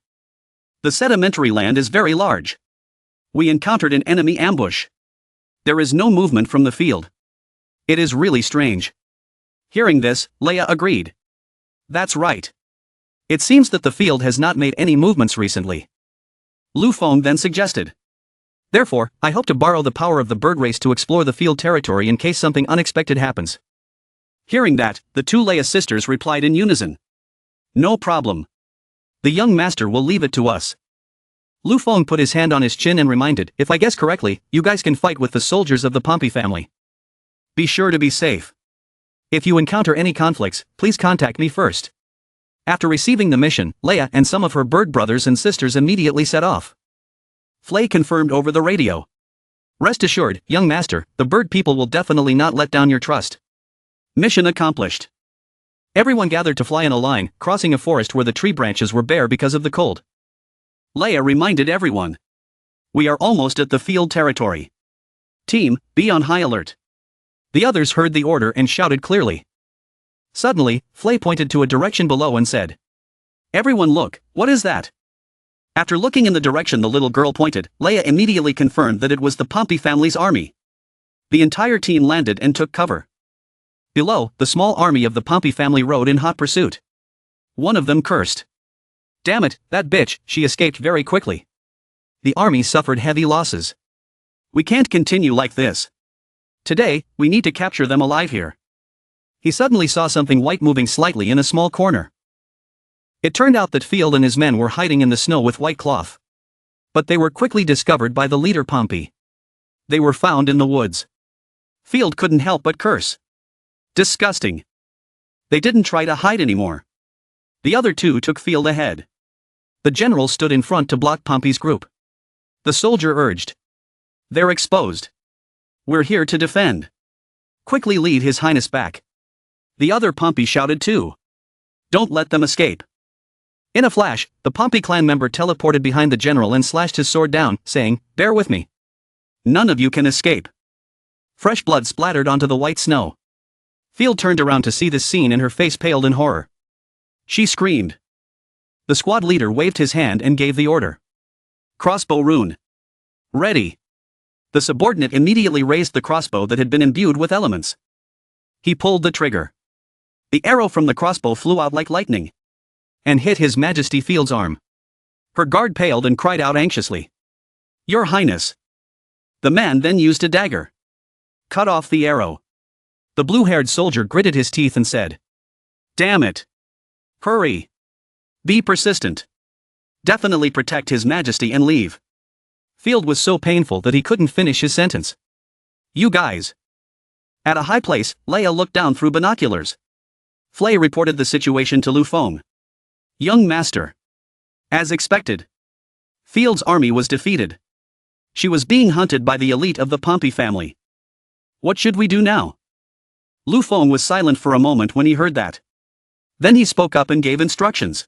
The sedimentary land is very large. We encountered an enemy ambush. There is no movement from the field. It is really strange. Hearing this, Leia agreed. That's right. It seems that the field has not made any movements recently. Lu Feng then suggested. Therefore, I hope to borrow the power of the bird race to explore the field territory in case something unexpected happens. Hearing that, the 2 Leia sisters replied in unison. No problem. The young master will leave it to us. Lu Feng put his hand on his chin and reminded, if I guess correctly, you guys can fight with the soldiers of the Pompey family. Be sure to be safe. If you encounter any conflicts, please contact me first. After receiving the mission, Leia and some of her bird brothers and sisters immediately set off. Flay confirmed over the radio. Rest assured, young master, the bird people will definitely not let down your trust. Mission accomplished. Everyone gathered to fly in a line, crossing a forest where the tree branches were bare because of the cold. Leia reminded everyone. We are almost at the field territory. Team, be on high alert. The others heard the order and shouted clearly. Suddenly, Flay pointed to a direction below and said. Everyone look, what is that? After looking in the direction the little girl pointed, Leia immediately confirmed that it was the Pompey family's army. The entire team landed and took cover. Below, the small army of the Pompey family rode in hot pursuit. One of them cursed. Damn it, that bitch, she escaped very quickly. The army suffered heavy losses. We can't continue like this. Today, we need to capture them alive here. He suddenly saw something white moving slightly in a small corner. It turned out that Field and his men were hiding in the snow with white cloth. But they were quickly discovered by the leader Pompey. They were found in the woods. Field couldn't help but curse. Disgusting. They didn't try to hide anymore. The other two took Field ahead. The general stood in front to block Pompey's group. The soldier urged. They're exposed. We're here to defend. Quickly lead His Highness back. The other Pompey shouted too. Don't let them escape. In a flash, the Pompey clan member teleported behind the general and slashed his sword down, saying, Bear with me. None of you can escape. Fresh blood splattered onto the white snow. Field turned around to see this scene and her face paled in horror. She screamed. The squad leader waved his hand and gave the order. Crossbow rune. Ready. The subordinate immediately raised the crossbow that had been imbued with elements. He pulled the trigger. The arrow from the crossbow flew out like lightning and hit His Majesty Field's arm. Her guard paled and cried out anxiously. Your Highness. The man then used a dagger. Cut off the arrow. The blue-haired soldier gritted his teeth and said, Damn it. Hurry. Be persistent. Definitely protect His Majesty and leave. Field was so painful that he couldn't finish his sentence. You guys. At a high place, Leia looked down through binoculars. Flay reported the situation to Lu Feng. Young master. As expected. Field's army was defeated. She was being hunted by the elite of the Pompey family. What should we do now? Lu Feng was silent for a moment when he heard that. Then he spoke up and gave instructions.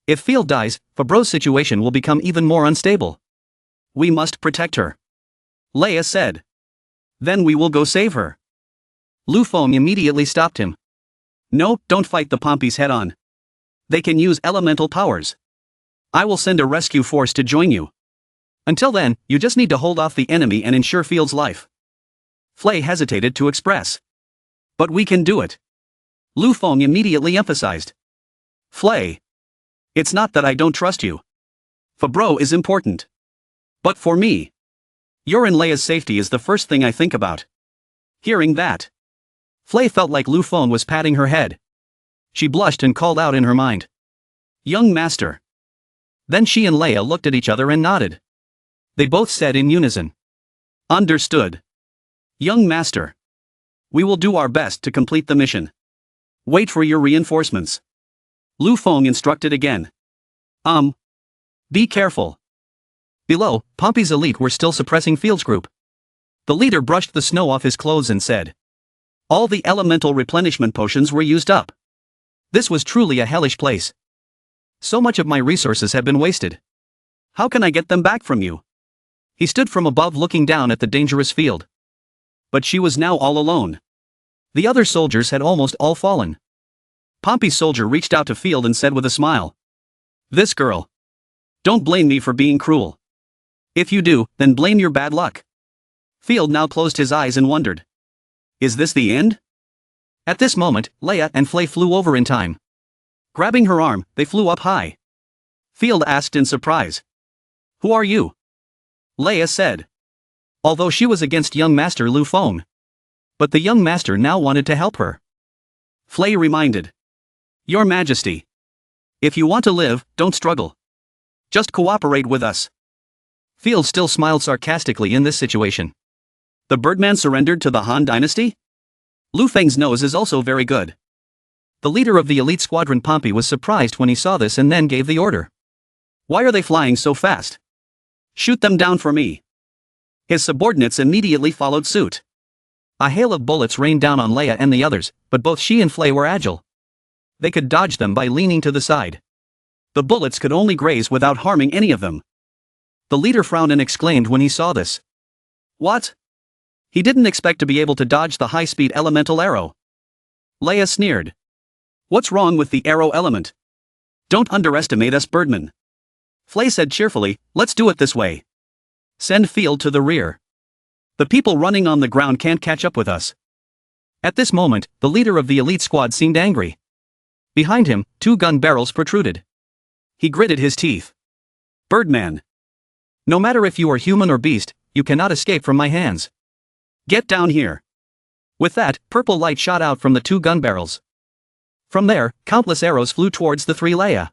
If Field dies, Fabreau's situation will become even more unstable. We must protect her. Leia said. Then we will go save her. Lu Feng immediately stopped him. No, don't fight the Pompeys head on. They can use elemental powers. I will send a rescue force to join you. Until then, you just need to hold off the enemy and ensure Field's life. Flay hesitated to express. But we can do it. Lu Feng immediately emphasized. Flay. It's not that I don't trust you. Fabreau is important. But for me, your and Leia's safety is the first thing I think about. Hearing that, Flay felt like Lu Feng was patting her head. She blushed and called out in her mind. Young master. Then she and Leia looked at each other and nodded. They both said in unison. Understood. Young master. We will do our best to complete the mission. Wait for your reinforcements. Lu Feng instructed again. Be careful. Below, Pompey's elite were still suppressing Field's group. The leader brushed the snow off his clothes and said. All the elemental replenishment potions were used up. This was truly a hellish place. So much of my resources have been wasted. How can I get them back from you? He stood from above looking down at the dangerous Field. But she was now all alone. The other soldiers had almost all fallen. Pompey's soldier reached out to Field and said with a smile. This girl. Don't blame me for being cruel. If you do, then blame your bad luck. Field now closed his eyes and wondered. Is this the end? At this moment, Leia and Flay flew over in time. Grabbing her arm, they flew up high. Field asked in surprise. Who are you? Leia said. Although she was against young master Lu Feng. But the young master now wanted to help her. Flay reminded. Your Majesty. If you want to live, don't struggle. Just cooperate with us. Field still smiled sarcastically in this situation. The Birdman surrendered to the Han dynasty? Lu Feng's nose is also very good. The leader of the elite squadron Pompey was surprised when he saw this and then gave the order. Why are they flying so fast? Shoot them down for me. His subordinates immediately followed suit. A hail of bullets rained down on Leia and the others, but both she and Flay were agile. They could dodge them by leaning to the side. The bullets could only graze without harming any of them. The leader frowned and exclaimed when he saw this. What? He didn't expect to be able to dodge the high-speed elemental arrow. Leia sneered. What's wrong with the arrow element? Don't underestimate us birdmen. Flay said cheerfully, let's do it this way. Send Field to the rear. The people running on the ground can't catch up with us. At this moment, the leader of the elite squad seemed angry. Behind him, 2 gun barrels protruded. He gritted his teeth. Birdman. No matter if you are human or beast, you cannot escape from my hands. Get down here. With that, purple light shot out from the 2 gun barrels. From there, countless arrows flew towards the 3 Leia.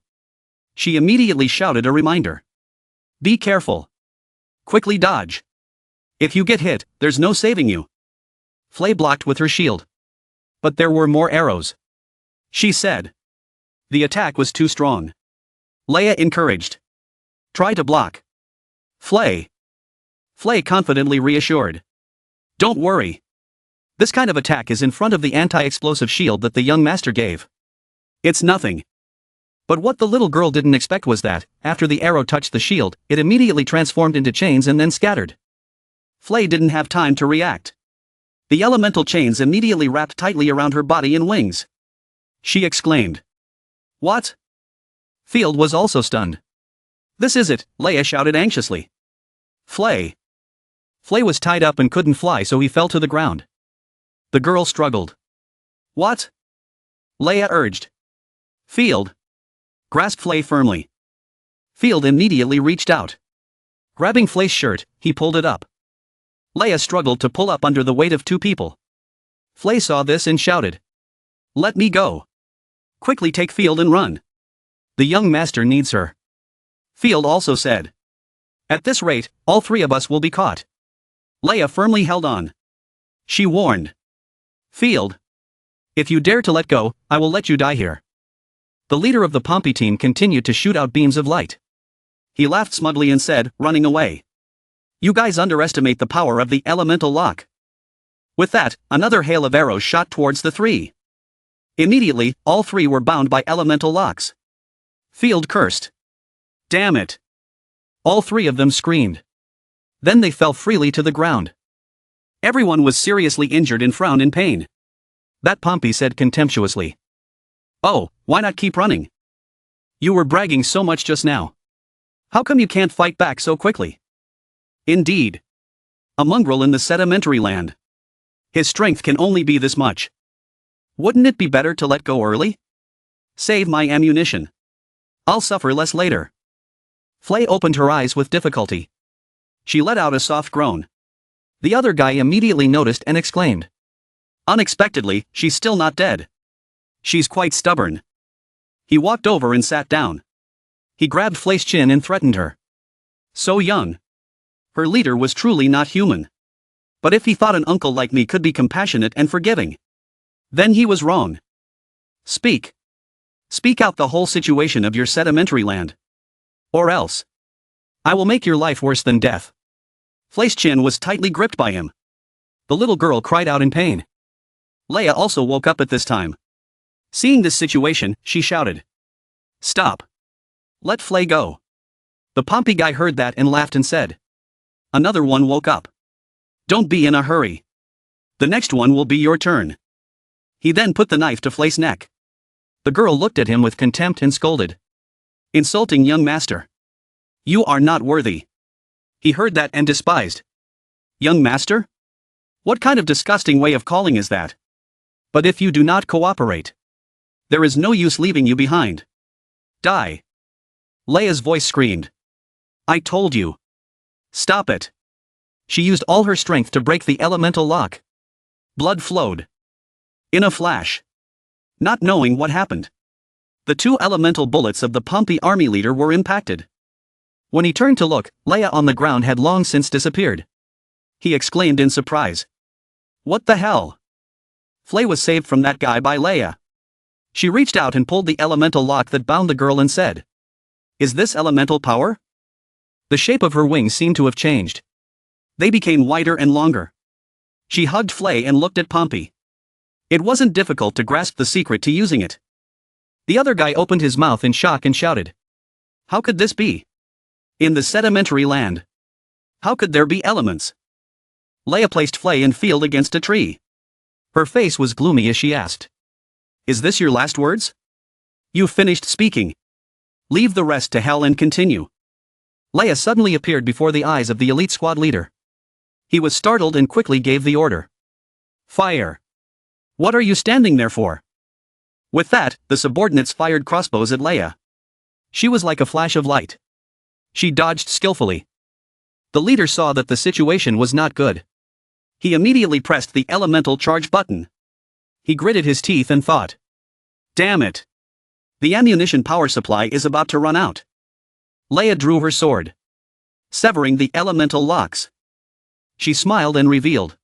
She immediately shouted a reminder. Be careful. Quickly dodge. If you get hit, there's no saving you. Flay blocked with her shield. But there were more arrows. She said. The attack was too strong. Leia encouraged. Try to block. Flay. Flay confidently reassured. Don't worry. This kind of attack is in front of the anti-explosive shield that the young master gave. It's nothing. But what the little girl didn't expect was that, after the arrow touched the shield, it immediately transformed into chains and then scattered. Flay didn't have time to react. The elemental chains immediately wrapped tightly around her body and wings. She exclaimed. What? Field was also stunned. This is it, Leia shouted anxiously. Flay. Flay was tied up and couldn't fly, so he fell to the ground. The girl struggled. What? Leia urged. Field. Grasp Flay firmly. Field immediately reached out. Grabbing Flay's shirt, he pulled it up. Leia struggled to pull up under the weight of 2 people. Flay saw this and shouted. Let me go. Quickly take Field and run. The young master needs her. Field also said. At this rate, all 3 of us will be caught. Leia firmly held on. She warned. Field. If you dare to let go, I will let you die here. The leader of the Pompey team continued to shoot out beams of light. He laughed smugly and said, running away. You guys underestimate the power of the elemental lock. With that, another hail of arrows shot towards the 3. Immediately, all 3 were bound by elemental locks. Field cursed. Damn it. All 3 of them screamed. Then they fell freely to the ground. Everyone was seriously injured and frowned in pain. That Pompey said contemptuously. Oh, why not keep running? You were bragging so much just now. How come you can't fight back so quickly? Indeed. A mongrel in the sedimentary land. His strength can only be this much. Wouldn't it be better to let go early? Save my ammunition. I'll suffer less later. Flay opened her eyes with difficulty. She let out a soft groan. The other guy immediately noticed and exclaimed. Unexpectedly, she's still not dead. She's quite stubborn. He walked over and sat down. He grabbed Flay's chin and threatened her. So young. Her leader was truly not human. But if he thought an uncle like me could be compassionate and forgiving, then he was wrong. Speak. Speak out the whole situation of your sedimentary land. Or else. I will make your life worse than death. Flay's chin was tightly gripped by him. The little girl cried out in pain. Leia also woke up at this time. Seeing this situation, she shouted. Stop. Let Flay go. The Pompey guy heard that and laughed and said. Another one woke up. Don't be in a hurry. The next one will be your turn. He then put the knife to Flay's neck. The girl looked at him with contempt and scolded. Insulting young master. You are not worthy. He heard that and despised. Young master? What kind of disgusting way of calling is that? But if you do not cooperate, there is no use leaving you behind. Die. Leia's voice screamed. I told you. Stop it. She used all her strength to break the elemental lock. Blood flowed. In a flash. Not knowing what happened, the 2 elemental bullets of the Pompey army leader were impacted. When he turned to look, Leia on the ground had long since disappeared. He exclaimed in surprise. What the hell? Flay was saved from that guy by Leia. She reached out and pulled the elemental lock that bound the girl and said. Is this elemental power? The shape of her wings seemed to have changed. They became wider and longer. She hugged Flay and looked at Pompey. It wasn't difficult to grasp the secret to using it. The other guy opened his mouth in shock and shouted. How could this be? In the sedimentary land. How could there be elements? Leia placed Flay and Field against a tree. Her face was gloomy as she asked. Is this your last words? You finished speaking. Leave the rest to hell and continue. Leia suddenly appeared before the eyes of the elite squad leader. He was startled and quickly gave the order. Fire. What are you standing there for? With that, the subordinates fired crossbows at Leia. She was like a flash of light. She dodged skillfully. The leader saw that the situation was not good. He immediately pressed the elemental charge button. He gritted his teeth and thought. Damn it! The ammunition power supply is about to run out. Leia drew her sword, severing the elemental locks. She smiled and revealed.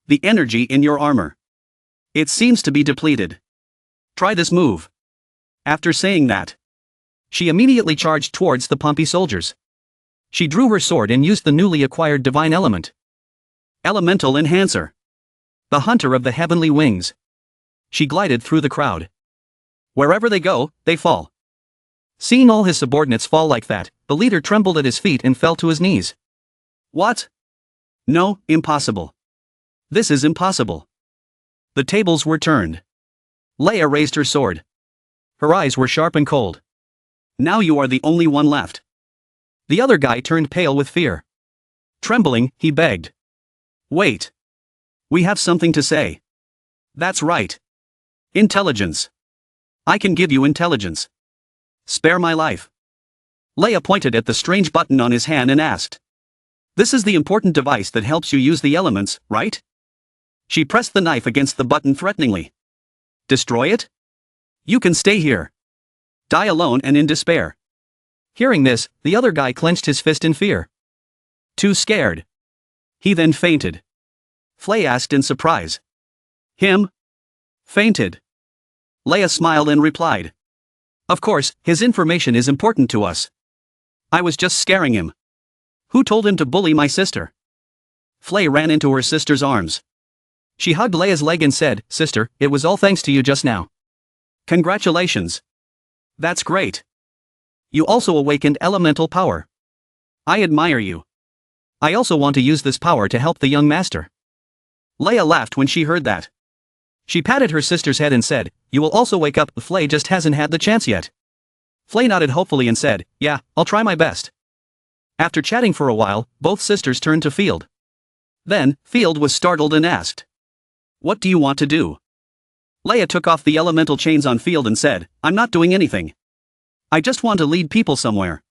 The energy in your armor. It seems to be depleted. Try this move. After saying that, she immediately charged towards the Pompey soldiers. She drew her sword and used the newly acquired divine element. Elemental Enhancer. The hunter of the heavenly wings. She glided through the crowd. Wherever they go, they fall. Seeing all his subordinates fall like that, the leader trembled at his feet and fell to his knees. What? No, impossible. This is impossible. The tables were turned. Leia raised her sword. Her eyes were sharp and cold. Now you are the only one left. The other guy turned pale with fear. Trembling, he begged. Wait. We have something to say. That's right. Intelligence. I can give you intelligence. Spare my life. Leia pointed at the strange button on his hand and asked. This is the important device that helps you use the elements, right? She pressed the knife against the button threateningly. Destroy it? You can stay here. Die alone and in despair. Hearing this, the other guy clenched his fist in fear. Too scared. He then fainted. Flay asked in surprise. Him? Fainted. Leia smiled and replied. Of course, his information is important to us. I was just scaring him. Who told him to bully my sister? Flay ran into her sister's arms. She hugged Leia's leg and said, Sister, it was all thanks to you just now. Congratulations. That's great. You also awakened elemental power. I admire you. I also want to use this power to help the young master. Leia laughed when she heard that. She patted her sister's head and said, You will also wake up. Flay just hasn't had the chance yet. Flay nodded hopefully and said, Yeah, I'll try my best. After chatting for a while, both sisters turned to Field. Then, Field was startled and asked. What do you want to do? Leia took off the elemental chains on Field and said, I'm not doing anything. I just want to lead people somewhere.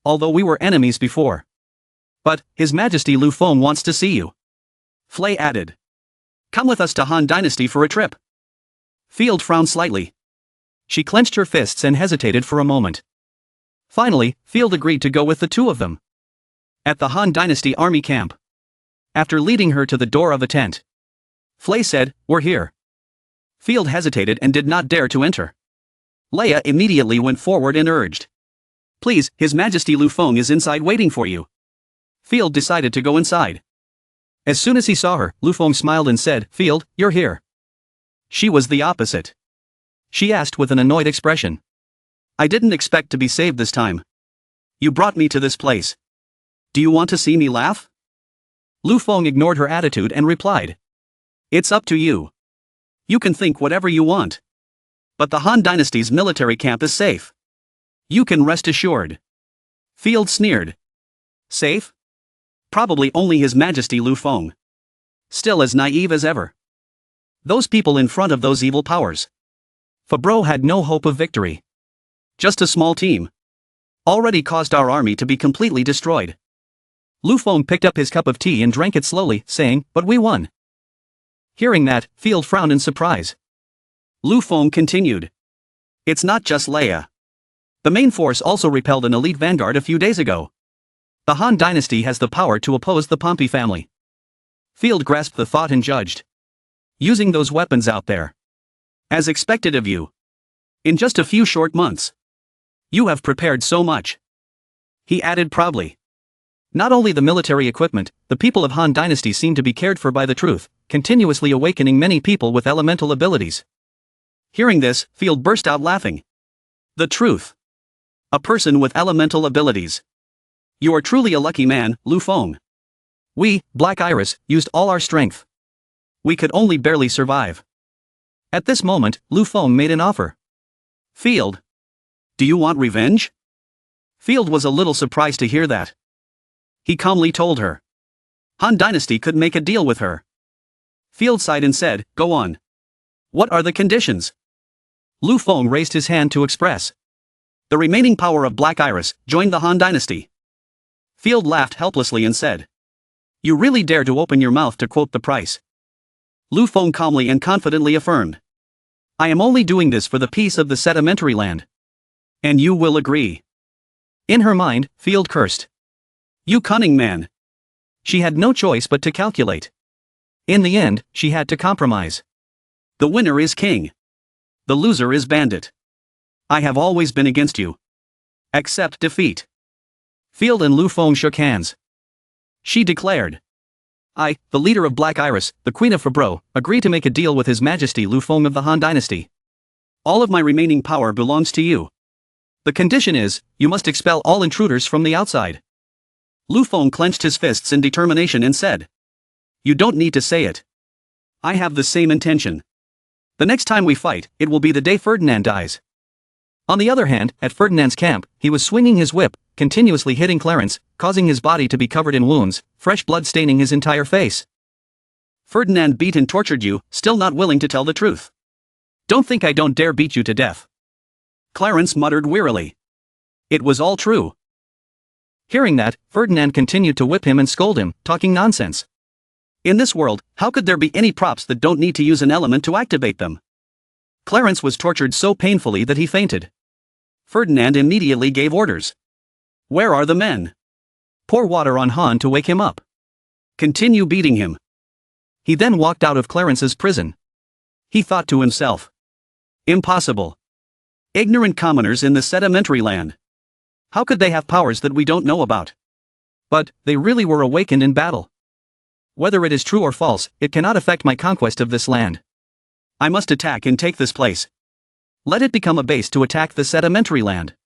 Although we were enemies before. But, His Majesty Lu Feng wants to see you. Flay added. Come with us to Han Dynasty for a trip. Field frowned slightly. She clenched her fists and hesitated for a moment. Finally, Field agreed to go with the two of them. At the Han Dynasty army camp. After leading her to the door of a tent. Flay said, We're here. Field hesitated and did not dare to enter. Leia immediately went forward and urged. Please, His Majesty Lu Feng is inside waiting for you. Field decided to go inside. As soon as he saw her, Lu Feng smiled and said, Field, you're here. She was the opposite. She asked with an annoyed expression. I didn't expect to be saved this time. You brought me to this place. Do you want to see me laugh? Lu Feng ignored her attitude and replied. It's up to you. You can think whatever you want. But the Han Dynasty's military camp is safe. You can rest assured. Field sneered. Safe? Probably only His Majesty Lu Feng. Still as naive as ever. Those people in front of those evil powers. Fabro had no hope of victory. Just a small team. Already caused our army to be completely destroyed. Lu Feng picked up his cup of tea and drank it slowly, saying, But we won. Hearing that, Field frowned in surprise. Lu Feng continued. It's not just Leia. The main force also repelled an elite vanguard a few days ago. The Han Dynasty has the power to oppose the Pompey family. Field grasped the thought and judged. Using those weapons out there. As expected of you. In just a few short months. You have prepared so much. He added proudly. Not only the military equipment, the people of Han Dynasty seem to be cared for by the truth, continuously awakening many people with elemental abilities. Hearing this, Field burst out laughing. The truth. A person with elemental abilities. You are truly a lucky man, Lu Feng. We, Black Iris, used all our strength. We could only barely survive. At this moment, Lu Feng made an offer. Field. Do you want revenge? Field was a little surprised to hear that. He calmly told her. Han Dynasty could make a deal with her. Field sighed and said, Go on. What are the conditions? Lu Feng raised his hand to express. The remaining power of Black Iris joined the Han Dynasty. Field laughed helplessly and said, "You really dare to open your mouth to quote the price?" Lu Feng calmly and confidently affirmed, "I am only doing this for the peace of the sedimentary land. And you will agree." In her mind, Field cursed. "You cunning man." She had no choice but to calculate. In the end, she had to compromise. The winner is king. The loser is bandit. I have always been against you. Accept defeat. Field and Lu Feng shook hands. She declared, "I, the leader of Black Iris, the Queen of Fabro, agree to make a deal with His Majesty Lu Feng of the Han Dynasty. All of my remaining power belongs to you. The condition is, you must expel all intruders from the outside." Lu Feng clenched his fists in determination and said, "You don't need to say it. I have the same intention. The next time we fight, it will be the day Ferdinand dies." On the other hand, at Ferdinand's camp, he was swinging his whip, continuously hitting Clarence, causing his body to be covered in wounds, fresh blood staining his entire face. "Ferdinand beat and tortured you, still not willing to tell the truth. Don't think I don't dare beat you to death." Clarence muttered wearily. It was all true. Hearing that, Ferdinand continued to whip him and scold him, talking nonsense. In this world, how could there be any props that don't need to use an element to activate them? Clarence was tortured so painfully that he fainted. Ferdinand immediately gave orders. "Where are the men? Pour water on Han to wake him up. Continue beating him." He then walked out of Clarence's prison. He thought to himself, "Impossible. Ignorant commoners in the sedimentary land. How could they have powers that we don't know about?" But they really were awakened in battle. Whether it is true or false, it cannot affect my conquest of this land. I must attack and take this place. Let it become a base to attack the sedimentary land.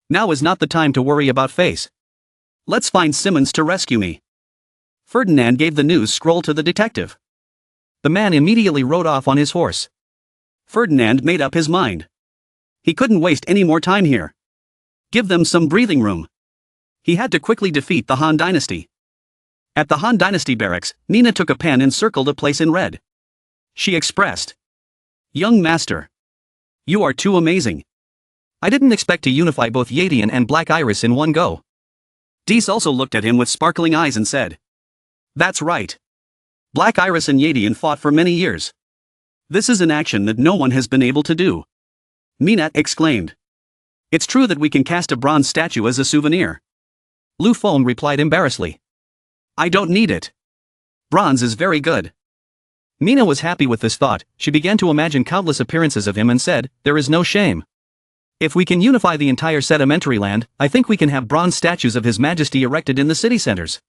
Now is not the time to worry about face. Let's find Simmons to rescue me. Ferdinand gave the news scroll to the detective. The man immediately rode off on his horse. Ferdinand made up his mind. He couldn't waste any more time here. Give them some breathing room. He had to quickly defeat the Han Dynasty. At the Han Dynasty barracks, Nina took a pen and circled a place in red. She expressed, "Young master. You are too amazing. I didn't expect to unify both Yadian and Black Iris in one go." Dees also looked at him with sparkling eyes and said, "That's right. Black Iris and Yadian fought for many years. This is an action that no one has been able to do." Mina exclaimed, "It's true that we can cast a bronze statue as a souvenir." Lu Feng replied embarrassedly, "I don't need it. Bronze is very good." Mina was happy with this thought. She began to imagine countless appearances of him and said, "There is no shame. If we can unify the entire sedimentary land, I think we can have bronze statues of His Majesty erected in the city centers."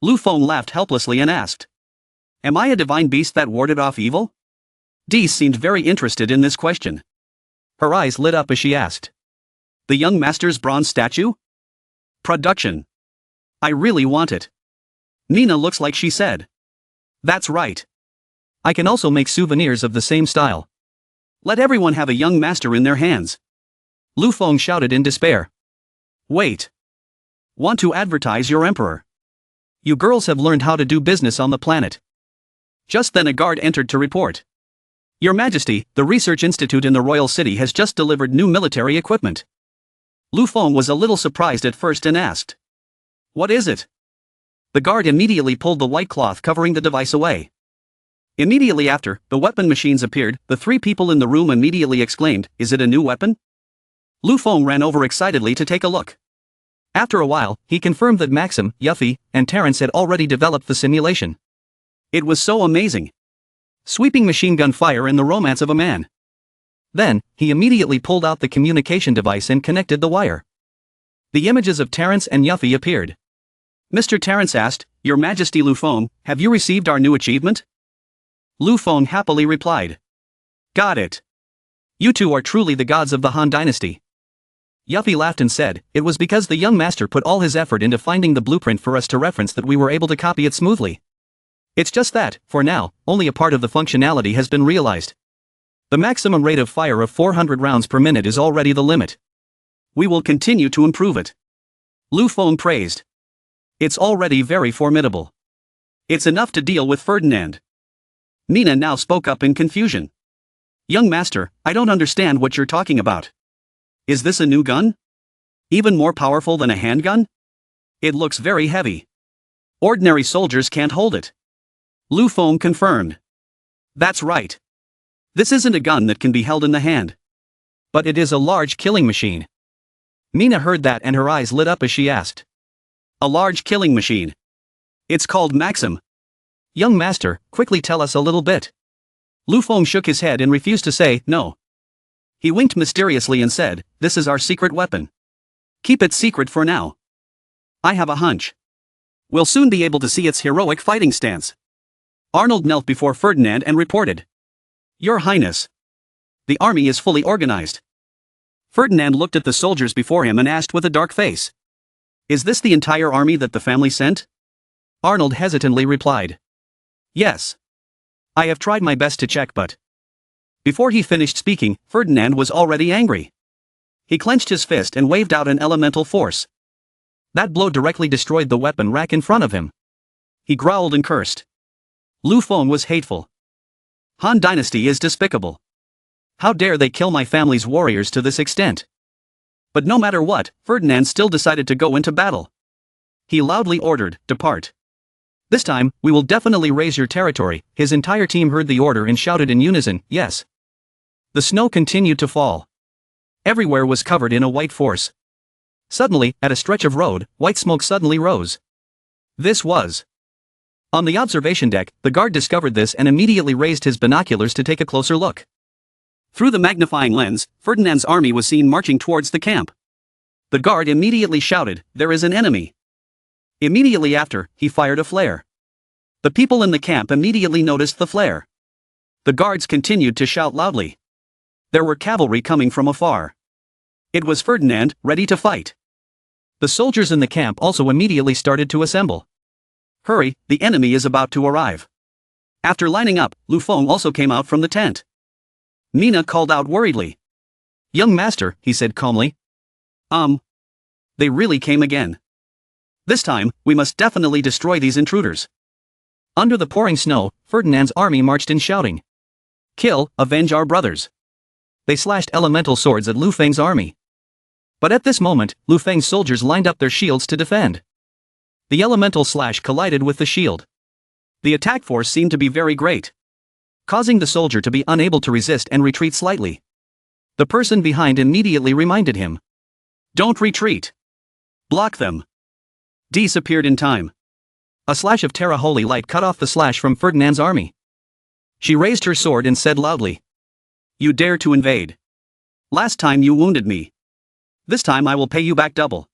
Lu Feng laughed helplessly and asked, "Am I a divine beast that warded off evil?" Dee seemed very interested in this question. Her eyes lit up as she asked, "The young master's bronze statue? Production. I really want it." Nina looks like she said, "That's right. I can also make souvenirs of the same style. Let everyone have a young master in their hands." Lu Feng shouted in despair. "Wait. Want to advertise your emperor? You girls have learned how to do business on the planet." Just then a guard entered to report, "Your Majesty, the research institute in the royal city has just delivered new military equipment." Lu Feng was a little surprised at first and asked, "What is it?" The guard immediately pulled the white cloth covering the device away. Immediately after, the weapon machines appeared. The three people in the room immediately exclaimed, "Is it a new weapon?" Lu Feng ran over excitedly to take a look. After a while, he confirmed that Maxim, Yuffie, and Terrence had already developed the simulation. It was so amazing. Sweeping machine gun fire and the romance of a man. Then, he immediately pulled out the communication device and connected the wire. The images of Terrence and Yuffie appeared. Mr. Terrence asked, "Your Majesty Lu Feng, have you received our new achievement?" Lu Feng happily replied, "Got it. You two are truly the gods of the Han Dynasty." Yuffie laughed and said, "It was because the young master put all his effort into finding the blueprint for us to reference that we were able to copy it smoothly. It's just that, for now, only a part of the functionality has been realized. The maximum rate of fire of 400 rounds per minute is already the limit. We will continue to improve it." Lu Feng praised. "It's already very formidable. It's enough to deal with Ferdinand." Nina now spoke up in confusion. "Young master, I don't understand what you're talking about. Is this a new gun? Even more powerful than a handgun? It looks very heavy. Ordinary soldiers can't hold it. Lu Feng confirmed. That's right. This isn't a gun that can be held in the hand. But it is a large killing machine. Mina heard that and her eyes lit up as she asked. A large killing machine. It's called Maxim. Young master, quickly tell us a little bit. Lu Feng shook his head and refused to say no. He winked mysteriously and said, this is our secret weapon. Keep it secret for now. I have a hunch. We'll soon be able to see its heroic fighting stance. Arnold knelt before Ferdinand and reported. Your Highness. The army is fully organized. Ferdinand looked at the soldiers before him and asked with a dark face. Is this the entire army that the family sent? Arnold hesitantly replied. Yes. I have tried my best to check but... Before he finished speaking, Ferdinand was already angry. He clenched his fist and waved out an elemental force. That blow directly destroyed the weapon rack in front of him. He growled and cursed. Lu Feng was hateful. Han Dynasty is despicable. How dare they kill my family's warriors to this extent? But no matter what, Ferdinand still decided to go into battle. He loudly ordered, depart. This time, we will definitely raise your territory. His entire team heard the order and shouted in unison, yes. The snow continued to fall. Everywhere was covered in a white force. Suddenly, at a stretch of road, white smoke suddenly rose. This was. On the observation deck, the guard discovered this and immediately raised his binoculars to take a closer look. Through the magnifying lens, Ferdinand's army was seen marching towards the camp. The guard immediately shouted, there is an enemy. Immediately after, he fired a flare. The people in the camp immediately noticed the flare. The guards continued to shout loudly. There were cavalry coming from afar. It was Ferdinand, ready to fight. The soldiers in the camp also immediately started to assemble. Hurry, the enemy is about to arrive. After lining up, Lu Feng also came out from the tent. Mina called out worriedly. Young master, he said calmly. They really came again. This time, we must definitely destroy these intruders. Under the pouring snow, Ferdinand's army marched in shouting. Kill, avenge our brothers. They slashed elemental swords at Lu Feng's army. But at this moment, Lu Feng's soldiers lined up their shields to defend. The elemental slash collided with the shield. The attack force seemed to be very great, causing the soldier to be unable to resist and retreat slightly. The person behind immediately reminded him. Don't retreat. Block them. Dees appeared in time. A slash of Terra Holy Light cut off the slash from Ferdinand's army. She raised her sword and said loudly. You dare to invade. Last time you wounded me. This time I will pay you back double.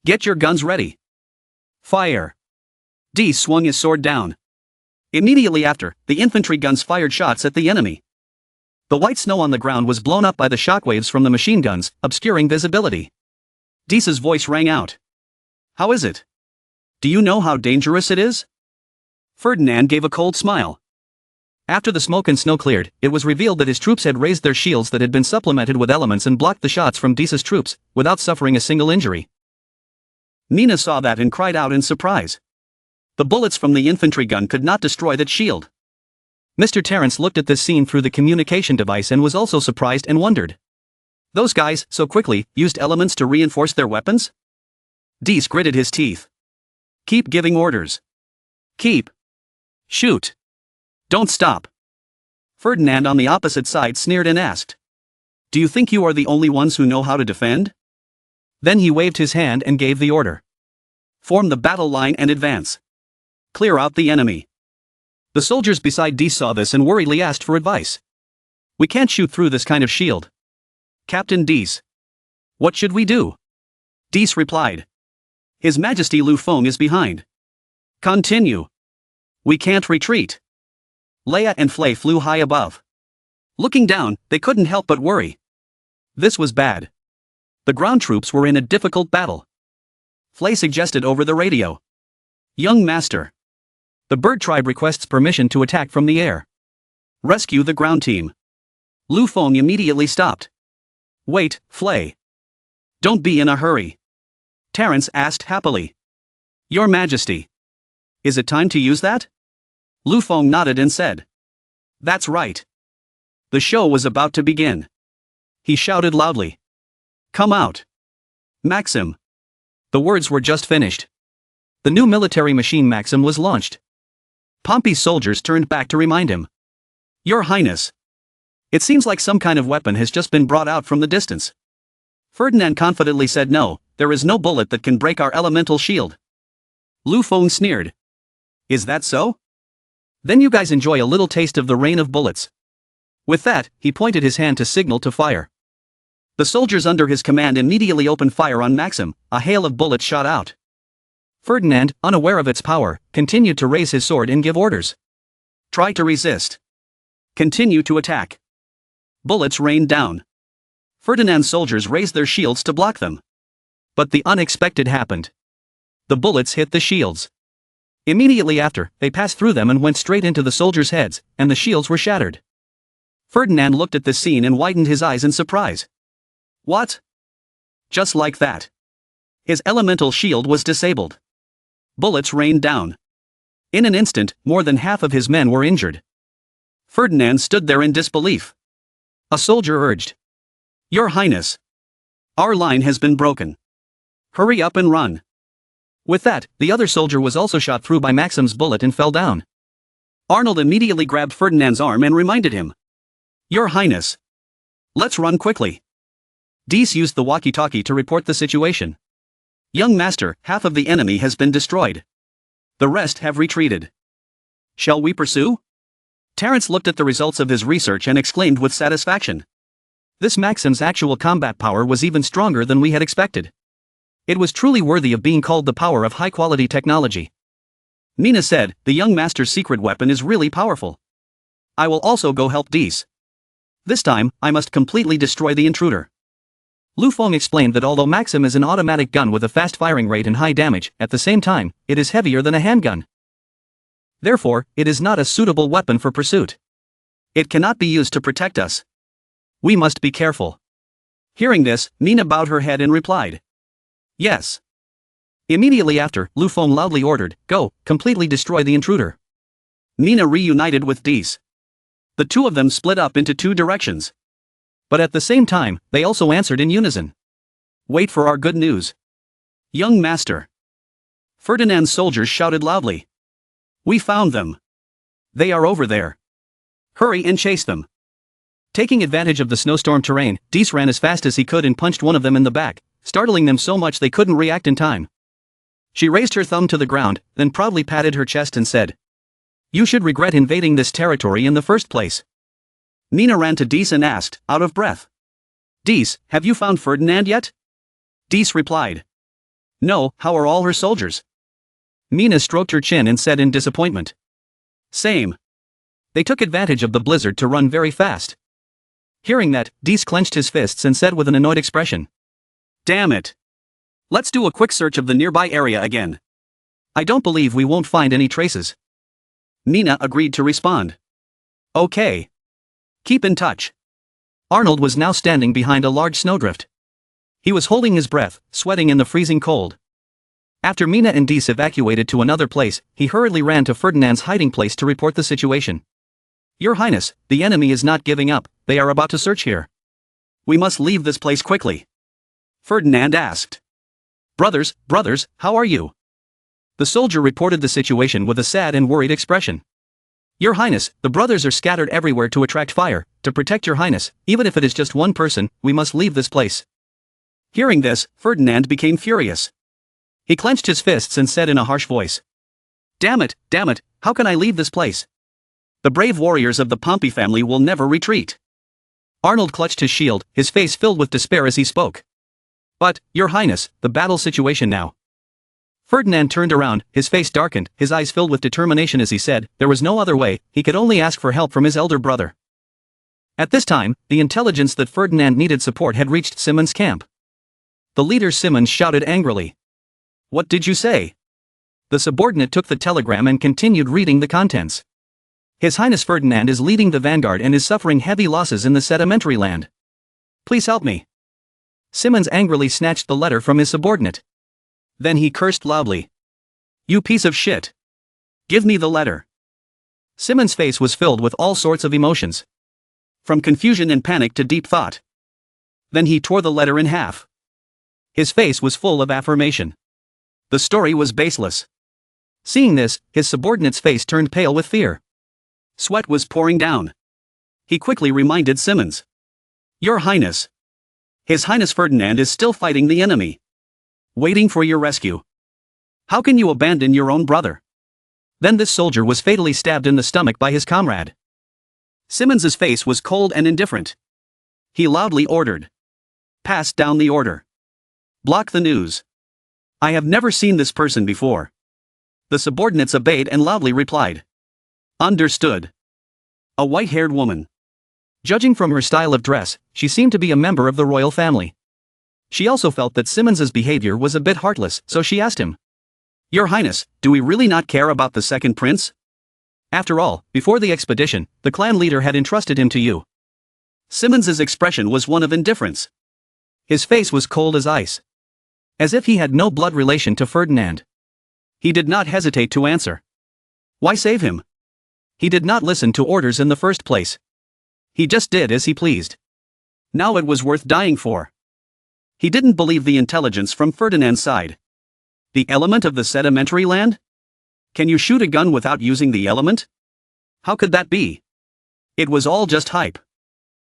Get your guns ready. Fire. Dees swung his sword down. Immediately after, the infantry guns fired shots at the enemy. The white snow on the ground was blown up by the shockwaves from the machine guns, obscuring visibility. Dees's voice rang out. How is it? Do you know how dangerous it is? Ferdinand gave a cold smile. After the smoke and snow cleared, it was revealed that his troops had raised their shields that had been supplemented with elements and blocked the shots from Dees's troops, without suffering a single injury. Mina saw that and cried out in surprise. The bullets from the infantry gun could not destroy that shield. Mr. Terrence looked at this scene through the communication device and was also surprised and wondered. Those guys, so quickly, used elements to reinforce their weapons? Dees gritted his teeth. Keep giving orders. Keep. Shoot. Don't stop. Ferdinand on the opposite side sneered and asked. Do you think you are the only ones who know how to defend? Then he waved his hand and gave the order. Form the battle line and advance. Clear out the enemy. The soldiers beside Dees saw this and worriedly asked for advice. We can't shoot through this kind of shield. Captain Dees. What should we do? Dees replied. His Majesty Lu Feng is behind. Continue. We can't retreat. Leia and Flay flew high above. Looking down, they couldn't help but worry. This was bad. The ground troops were in a difficult battle. Flay suggested over the radio. Young master. The bird tribe requests permission to attack from the air. Rescue the ground team. Lu Feng immediately stopped. Wait, Flay. Don't be in a hurry. Terrence asked happily. Your Majesty. Is it time to use that? Lu Feng nodded and said. That's right. The show was about to begin. He shouted loudly. Come out. Maxim. The words were just finished. The new military machine Maxim was launched. Pompey's soldiers turned back to remind him. Your Highness. It seems like some kind of weapon has just been brought out from the distance. Ferdinand confidently said no, there is no bullet that can break our elemental shield. Lu Feng sneered. Is that so? Then you guys enjoy a little taste of the rain of bullets. With that, he pointed his hand to signal to fire. The soldiers under his command immediately opened fire on Maxim. A hail of bullets shot out. Ferdinand, unaware of its power, continued to raise his sword and give orders. Try to resist. Continue to attack. Bullets rained down. Ferdinand's soldiers raised their shields to block them. But the unexpected happened. The bullets hit the shields. Immediately after, they passed through them and went straight into the soldiers' heads, and the shields were shattered. Ferdinand looked at this scene and widened his eyes in surprise. What? Just like that. His elemental shield was disabled. Bullets rained down. In an instant, more than half of his men were injured. Ferdinand stood there in disbelief. A soldier urged. Your Highness. Our line has been broken. Hurry up and run. With that, the other soldier was also shot through by Maxim's bullet and fell down. Arnold immediately grabbed Ferdinand's arm and reminded him. Your Highness. Let's run quickly. Dees used the walkie-talkie to report the situation. Young Master, half of the enemy has been destroyed. The rest have retreated. Shall we pursue? Terence looked at the results of his research and exclaimed with satisfaction. This Maxim's actual combat power was even stronger than we had expected. It was truly worthy of being called the power of high-quality technology. Mina said, the young master's secret weapon is really powerful. I will also go help Dees. This time, I must completely destroy the intruder. Lu Feng explained that although Maxim is an automatic gun with a fast firing rate and high damage, at the same time, it is heavier than a handgun. Therefore, it is not a suitable weapon for pursuit. It cannot be used to protect us. We must be careful. Hearing this, Mina bowed her head and replied. Yes. Immediately after, Lu Feng loudly ordered, go, completely destroy the intruder. Mina reunited with Dees. The two of them split up into two directions. But at the same time, they also answered in unison. Wait for our good news. Young Master. Ferdinand's soldiers shouted loudly. We found them. They are over there. Hurry and chase them. Taking advantage of the snowstorm terrain, Dees ran as fast as he could and punched one of them in the back, startling them so much they couldn't react in time. She raised her thumb to the ground, then proudly patted her chest and said, You should regret invading this territory in the first place. Mina ran to Dees and asked, out of breath. Dees, have you found Ferdinand yet? Dees replied. No, how are all her soldiers? Mina stroked her chin and said in disappointment. Same. They took advantage of the blizzard to run very fast. Hearing that, Dees clenched his fists and said with an annoyed expression. Damn it. Let's do a quick search of the nearby area again. I don't believe we won't find any traces. Mina agreed to respond. Okay. Keep in touch. Arnold was now standing behind a large snowdrift. He was holding his breath, sweating in the freezing cold. After Mina and Dees evacuated to another place, he hurriedly ran to Ferdinand's hiding place to report the situation. Your Highness, the enemy is not giving up, they are about to search here. We must leave this place quickly. Ferdinand asked. Brothers, how are you? The soldier reported the situation with a sad and worried expression. Your Highness, the brothers are scattered everywhere to attract fire. To protect your Highness, even if it is just one person, we must leave this place. Hearing this, Ferdinand became furious. He clenched his fists and said in a harsh voice. Damn it, how can I leave this place? The brave warriors of the Pompey family will never retreat. Arnold clutched his shield, his face filled with despair as he spoke. But, Your Highness, the battle situation now. Ferdinand turned around, his face darkened, his eyes filled with determination as he said, there was no other way, he could only ask for help from his elder brother. At this time, the intelligence that Ferdinand needed support had reached Simon's camp. The leader Simon shouted angrily. What did you say? The subordinate took the telegram and continued reading the contents. His Highness Ferdinand is leading the vanguard and is suffering heavy losses in the sedimentary land. Please help me. Simmons angrily snatched the letter from his subordinate. Then he cursed loudly. You piece of shit. Give me the letter. Simmons' face was filled with all sorts of emotions. From confusion and panic to deep thought. Then he tore the letter in half. His face was full of affirmation. The story was baseless. Seeing this, his subordinate's face turned pale with fear. Sweat was pouring down. He quickly reminded Simmons. Your Highness. His Highness Ferdinand is still fighting the enemy. Waiting for your rescue. How can you abandon your own brother? Then this soldier was fatally stabbed in the stomach by his comrade. Simmons's face was cold and indifferent. He loudly ordered. Pass down the order. Block the news. I have never seen this person before. The subordinates obeyed and loudly replied. Understood. A white-haired woman. Judging from her style of dress, she seemed to be a member of the royal family. She also felt that Simmons's behavior was a bit heartless, so she asked him. Your Highness, do we really not care about the second prince? After all, before the expedition, the clan leader had entrusted him to you. Simmons's expression was one of indifference. His face was cold as ice. As if he had no blood relation to Ferdinand. He did not hesitate to answer. Why save him? He did not listen to orders in the first place. He just did as he pleased. Now it was worth dying for. He didn't believe the intelligence from Ferdinand's side. The element of the sedimentary land? Can you shoot a gun without using the element? How could that be? It was all just hype.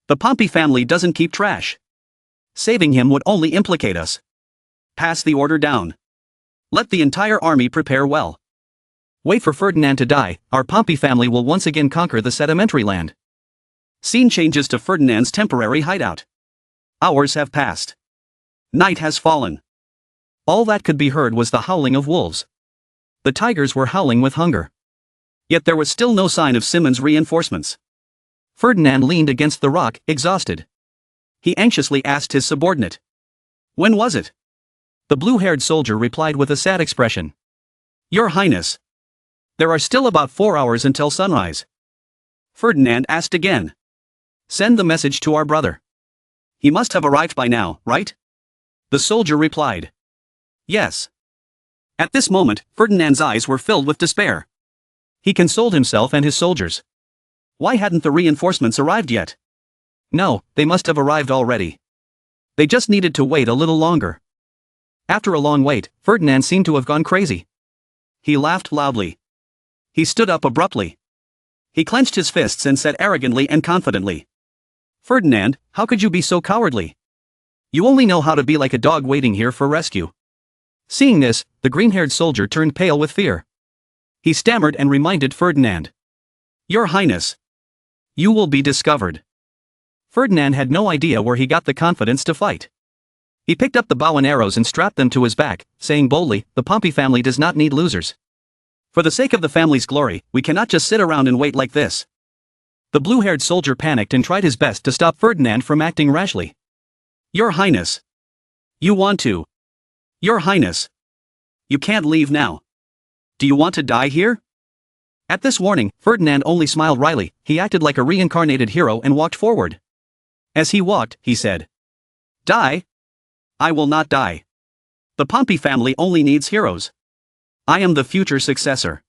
The Pompey family doesn't keep trash. Saving him would only implicate us. Pass the order down. Let the entire army prepare well. Wait for Ferdinand to die, our Pompey family will once again conquer the sedimentary land. Scene changes to Ferdinand's temporary hideout. Hours have passed. Night has fallen. All that could be heard was the howling of wolves. The tigers were howling with hunger. Yet there was still no sign of Simmons' reinforcements. Ferdinand leaned against the rock, exhausted. He anxiously asked his subordinate. When was it? The blue-haired soldier replied with a sad expression. Your Highness. There are still about 4 hours until sunrise. Ferdinand asked again. Send the message to our brother. He must have arrived by now, right? The soldier replied. Yes. At this moment, Ferdinand's eyes were filled with despair. He consoled himself and his soldiers. Why hadn't the reinforcements arrived yet? No, they must have arrived already. They just needed to wait a little longer. After a long wait, Ferdinand seemed to have gone crazy. He laughed loudly. He stood up abruptly. He clenched his fists and said arrogantly and confidently. Ferdinand, how could you be so cowardly? You only know how to be like a dog waiting here for rescue. Seeing this, the green-haired soldier turned pale with fear. He stammered and reminded Ferdinand. Your Highness. You will be discovered. Ferdinand had no idea where he got the confidence to fight. He picked up the bow and arrows and strapped them to his back, saying boldly, the Pompey family does not need losers. For the sake of the family's glory, we cannot just sit around and wait like this. The blue-haired soldier panicked and tried his best to stop Ferdinand from acting rashly. Your Highness. You want to. Your Highness. You can't leave now. Do you want to die here? At this warning, Ferdinand only smiled wryly. He acted like a reincarnated hero and walked forward. As he walked, he said. Die? I will not die. The Pompey family only needs heroes. I am the future successor.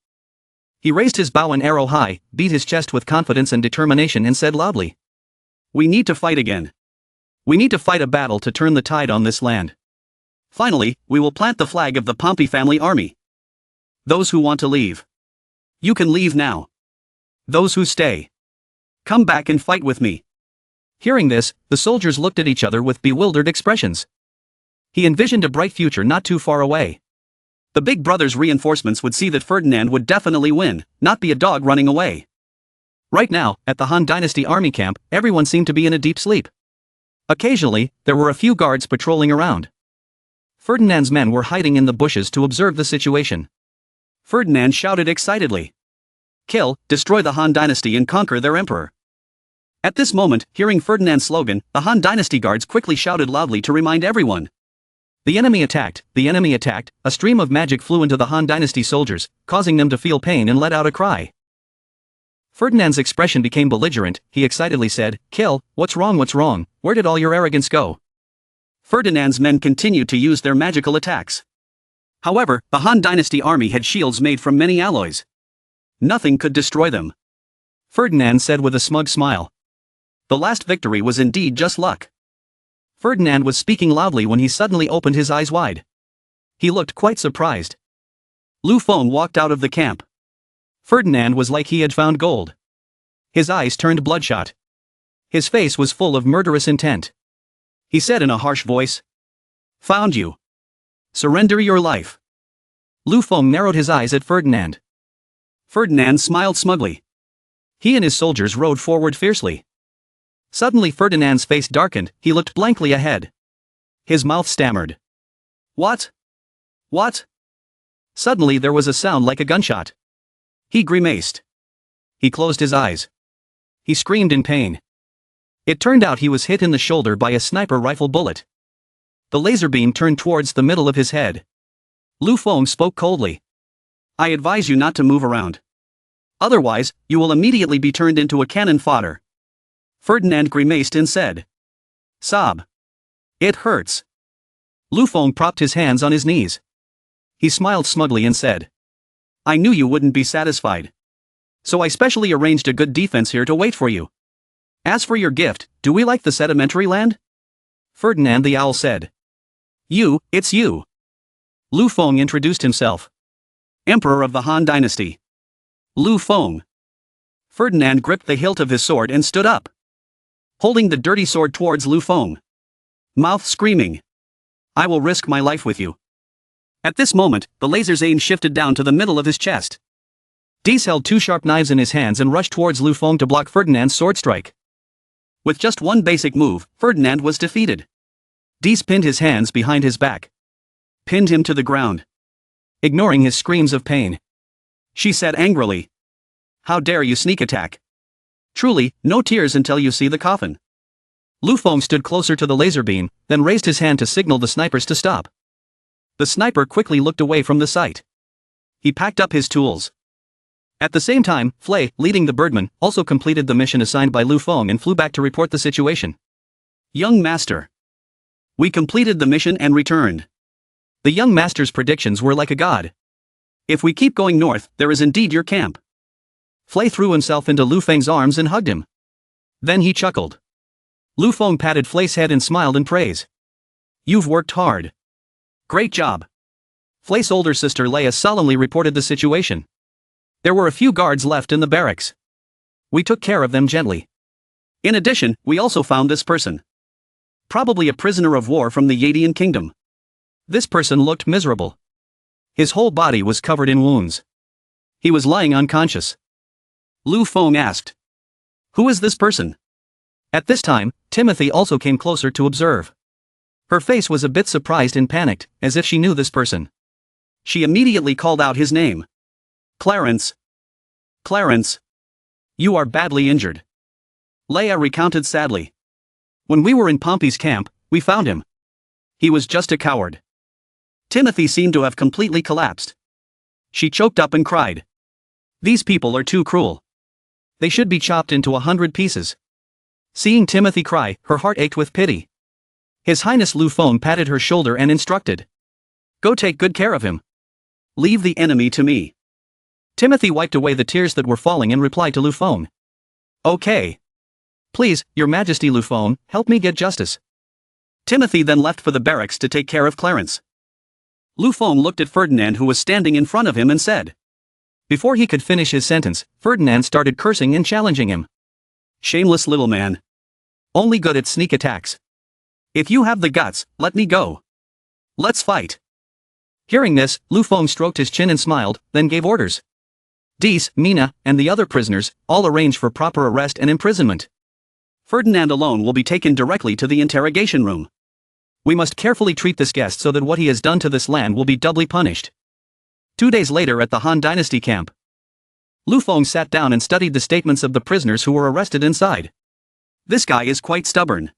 He raised his bow and arrow high, beat his chest with confidence and determination and said loudly. We need to fight again. We need to fight a battle to turn the tide on this land. Finally, we will plant the flag of the Pompey family army. Those who want to leave. You can leave now. Those who stay. Come back and fight with me. Hearing this, the soldiers looked at each other with bewildered expressions. He envisioned a bright future not too far away. The big brother's reinforcements would see that Ferdinand would definitely win, not be a dog running away. Right now, at the Han Dynasty army camp, everyone seemed to be in a deep sleep. Occasionally, there were a few guards patrolling around. Ferdinand's men were hiding in the bushes to observe the situation. Ferdinand shouted excitedly. Kill, destroy the Han Dynasty and conquer their emperor. At this moment, hearing Ferdinand's slogan, the Han Dynasty guards quickly shouted loudly to remind everyone. The enemy attacked, a stream of magic flew into the Han Dynasty soldiers, causing them to feel pain and let out a cry. Ferdinand's expression became belligerent. He excitedly said, Kill, what's wrong, where did all your arrogance go? Ferdinand's men continued to use their magical attacks. However, the Han Dynasty army had shields made from many alloys. Nothing could destroy them. Ferdinand said with a smug smile. The last victory was indeed just luck. Ferdinand was speaking loudly when he suddenly opened his eyes wide. He looked quite surprised. Lu Feng walked out of the camp. Ferdinand was like he had found gold. His eyes turned bloodshot. His face was full of murderous intent. He said in a harsh voice, "Found you. Surrender your life." Lu Feng narrowed his eyes at Ferdinand. Ferdinand smiled smugly. He and his soldiers rode forward fiercely. Suddenly Ferdinand's face darkened, he looked blankly ahead. His mouth stammered. What? What? Suddenly there was a sound like a gunshot. He grimaced. He closed his eyes. He screamed in pain. It turned out he was hit in the shoulder by a sniper rifle bullet. The laser beam turned towards the middle of his head. Lu Feng spoke coldly. "I advise you not to move around. Otherwise, you will immediately be turned into a cannon fodder." Ferdinand grimaced and said, "Sob. It hurts." Lu Feng propped his hands on his knees. He smiled smugly and said, "I knew you wouldn't be satisfied. So I specially arranged a good defense here to wait for you. As for your gift, do we like the sedimentary land?" Ferdinand the Owl said. It's you." Lu Feng introduced himself. "Emperor of the Han Dynasty. Lu Feng." Ferdinand gripped the hilt of his sword and stood up, holding the dirty sword towards Lu Feng, mouth screaming, "I will risk my life with you." At this moment, the laser's aim shifted down to the middle of his chest. Dies held two sharp knives in his hands and rushed towards Lu Feng to block Ferdinand's sword strike. With just one basic move, Ferdinand was defeated. Dies pinned his hands behind his back. Pinned him to the ground. Ignoring his screams of pain, she said angrily, "How dare you sneak attack? Truly, no tears until you see the coffin." Lu Feng stood closer to the laser beam, then raised his hand to signal the snipers to stop. The sniper quickly looked away from the sight. He packed up his tools. At the same time, Flay, leading the birdman, also completed the mission assigned by Lu Feng and flew back to report the situation. "Young master. We completed the mission and returned." The young master's predictions were like a god. "If we keep going north, there is indeed your camp." Flay threw himself into Lu Feng's arms and hugged him. Then he chuckled. Lu Feng patted Flay's head and smiled in praise. "You've worked hard. Great job." Flay's older sister Leia solemnly reported the situation. "There were a few guards left in the barracks. We took care of them gently. In addition, we also found this person. Probably a prisoner of war from the Yadian kingdom. This person looked miserable. His whole body was covered in wounds. He was lying unconscious." Lu Feng asked, "Who is this person?" At this time, Timothy also came closer to observe. Her face was a bit surprised and panicked, as if she knew this person. She immediately called out his name. "Clarence. Clarence. You are badly injured." Leia recounted sadly. "When we were in Pompey's camp, we found him. He was just a coward." Timothy seemed to have completely collapsed. She choked up and cried. "These people are too cruel. They should be chopped into 100 pieces." Seeing Timothy cry, her heart ached with pity. His Highness Lu Feng patted her shoulder and instructed, "Go take good care of him. Leave the enemy to me." Timothy wiped away the tears that were falling and replied to Lu Feng, "Okay. Please, Your Majesty Lu Feng, help me get justice." Timothy then left for the barracks to take care of Clarence. Lu Feng looked at Ferdinand, who was standing in front of him, and said. Before he could finish his sentence, Ferdinand started cursing and challenging him. "Shameless little man. Only good at sneak attacks. If you have the guts, let me go. Let's fight." Hearing this, Lu Feng stroked his chin and smiled, then gave orders. Dies, Mina, and the other prisoners, all arrange for proper arrest and imprisonment. Ferdinand alone will be taken directly to the interrogation room. We must carefully treat this guest so that what he has done to this land will be doubly punished. 2 days later at the Han Dynasty camp, Lu Feng sat down and studied the statements of the prisoners who were arrested inside. This guy is quite stubborn.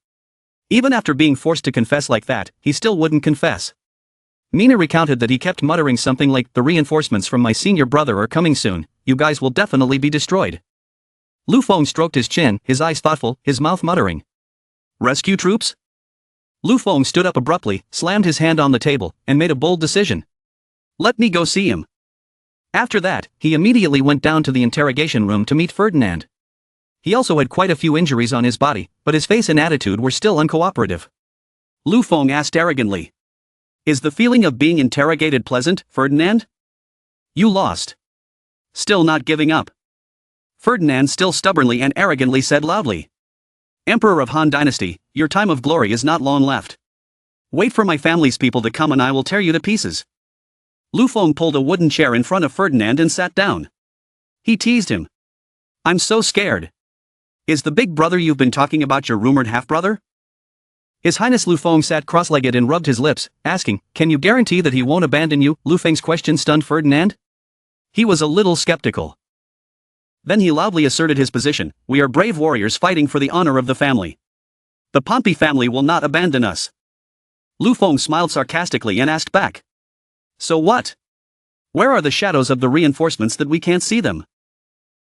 Even after being forced to confess like that, he still wouldn't confess. Mina recounted that he kept muttering something like, "The reinforcements from my senior brother are coming soon, you guys will definitely be destroyed." Lu Feng stroked his chin, his eyes thoughtful, his mouth muttering, "Rescue troops?" Lu Feng stood up abruptly, slammed his hand on the table, and made a bold decision. "Let me go see him." After that, he immediately went down to the interrogation room to meet Ferdinand. He also had quite a few injuries on his body, but his face and attitude were still uncooperative. Lu Feng asked arrogantly. Is the feeling of being interrogated pleasant, Ferdinand? You lost. Still not giving up. Ferdinand still stubbornly and arrogantly said loudly. Emperor of Han Dynasty, your time of glory is not long left. Wait for my family's people to come and I will tear you to pieces. Lu Feng pulled a wooden chair in front of Ferdinand and sat down. He teased him. I'm so scared. Is the big brother you've been talking about your rumored half-brother? His Highness Lu Feng sat cross-legged and rubbed his lips, asking, can you guarantee that he won't abandon you? Lu Feng's question stunned Ferdinand. He was a little skeptical. Then he loudly asserted his position, we are brave warriors fighting for the honor of the family. The Pompey family will not abandon us. Lu Feng smiled sarcastically and asked back. So what? Where are the shadows of the reinforcements that we can't see them?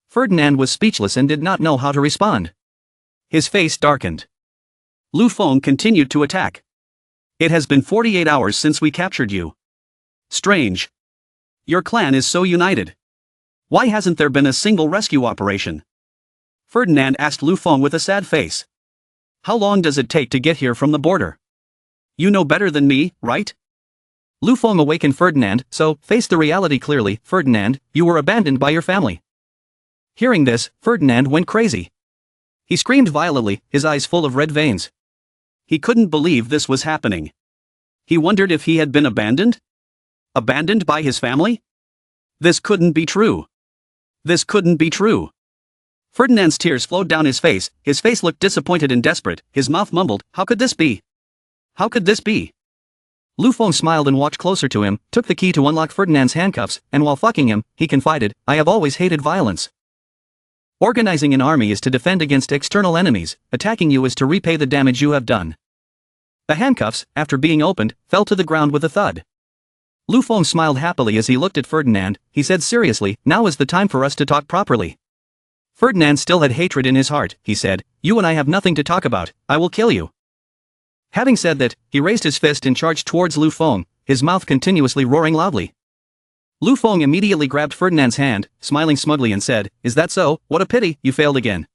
Ferdinand was speechless and did not know how to respond. His face darkened. Lu Feng continued to attack. It has been 48 hours since we captured you. Strange. Your clan is so united. Why hasn't there been a single rescue operation? Ferdinand asked Lu Feng with a sad face. How long does it take to get here from the border? You know better than me, right? Lu Feng awakened Ferdinand, so, face the reality clearly, Ferdinand, you were abandoned by your family. Hearing this, Ferdinand went crazy. He screamed violently, his eyes full of red veins. He couldn't believe this was happening. He wondered if he had been abandoned? Abandoned by his family? This couldn't be true. This couldn't be true. Ferdinand's tears flowed down his face looked disappointed and desperate, his mouth mumbled, how could this be? How could this be? Lu Feng smiled and walked closer to him, took the key to unlock Ferdinand's handcuffs, and while fucking him, he confided, I have always hated violence. Organizing an army is to defend against external enemies, attacking you is to repay the damage you have done. The handcuffs, after being opened, fell to the ground with a thud. Lu Feng smiled happily as he looked at Ferdinand, he said seriously, now is the time for us to talk properly. Ferdinand still had hatred in his heart, he said, you and I have nothing to talk about, I will kill you. Having said that, he raised his fist and charged towards Lu Feng, his mouth continuously roaring loudly. Lu Feng immediately grabbed Ferdinand's hand, smiling smugly and said, is that so? What a pity, you failed again.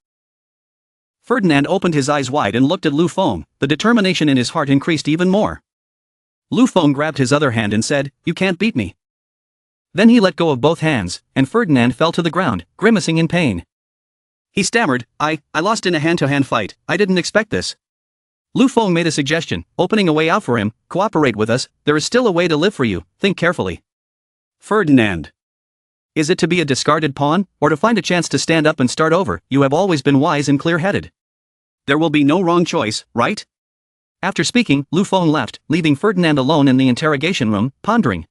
Ferdinand opened his eyes wide and looked at Lu Feng, the determination in his heart increased even more. Lu Feng grabbed his other hand and said, you can't beat me. Then he let go of both hands, and Ferdinand fell to the ground, grimacing in pain. He stammered, I lost in a hand-to-hand fight, I didn't expect this. Lu Feng made a suggestion, opening a way out for him, cooperate with us, there is still a way to live for you, think carefully. Ferdinand. Is it to be a discarded pawn, or to find a chance to stand up and start over? You have always been wise and clear-headed. There will be no wrong choice, right? After speaking, Lu Feng left, leaving Ferdinand alone in the interrogation room, pondering.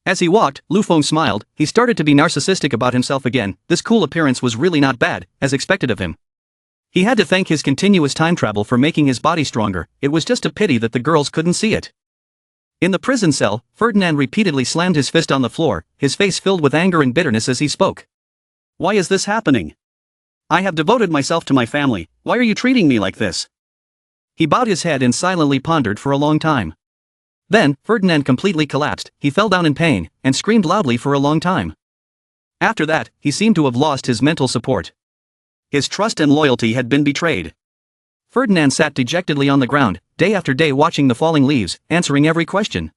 As he walked, Lu Feng smiled, he started to be narcissistic about himself again, this cool appearance was really not bad, as expected of him. He had to thank his continuous time travel for making his body stronger, it was just a pity that the girls couldn't see it. In the prison cell, Ferdinand repeatedly slammed his fist on the floor, his face filled with anger and bitterness as he spoke. Why is this happening? I have devoted myself to my family, why are you treating me like this? He bowed his head and silently pondered for a long time. Then, Ferdinand completely collapsed, he fell down in pain, and screamed loudly for a long time. After that, he seemed to have lost his mental support. His trust and loyalty had been betrayed. Ferdinand sat dejectedly on the ground, day after day watching the falling leaves, answering every question.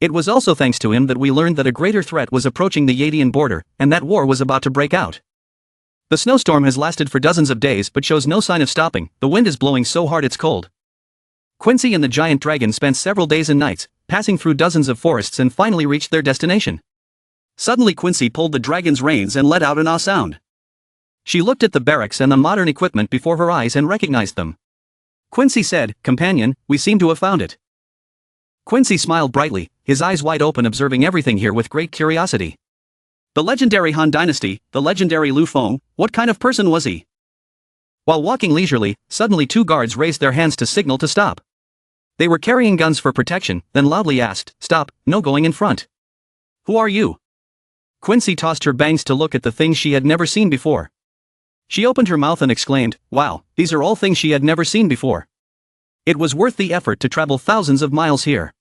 It was also thanks to him that we learned that a greater threat was approaching the Yadian border, and that war was about to break out. The snowstorm has lasted for dozens of days but shows no sign of stopping, the wind is blowing so hard it's cold. Quincy and the giant dragon spent several days and nights, passing through dozens of forests and finally reached their destination. Suddenly Quincy pulled the dragon's reins and let out an ah sound. She looked at the barracks and the modern equipment before her eyes and recognized them. Quincy said, companion, we seem to have found it. Quincy smiled brightly, his eyes wide open observing everything here with great curiosity. The legendary Han Dynasty, the legendary Lu Feng, what kind of person was he? While walking leisurely, suddenly two guards raised their hands to signal to stop. They were carrying guns for protection, then loudly asked, stop, no going in front. Who are you? Quincy tossed her bangs to look at the things she had never seen before. She opened her mouth and exclaimed, wow, these are all things she had never seen before. It was worth the effort to travel thousands of miles here.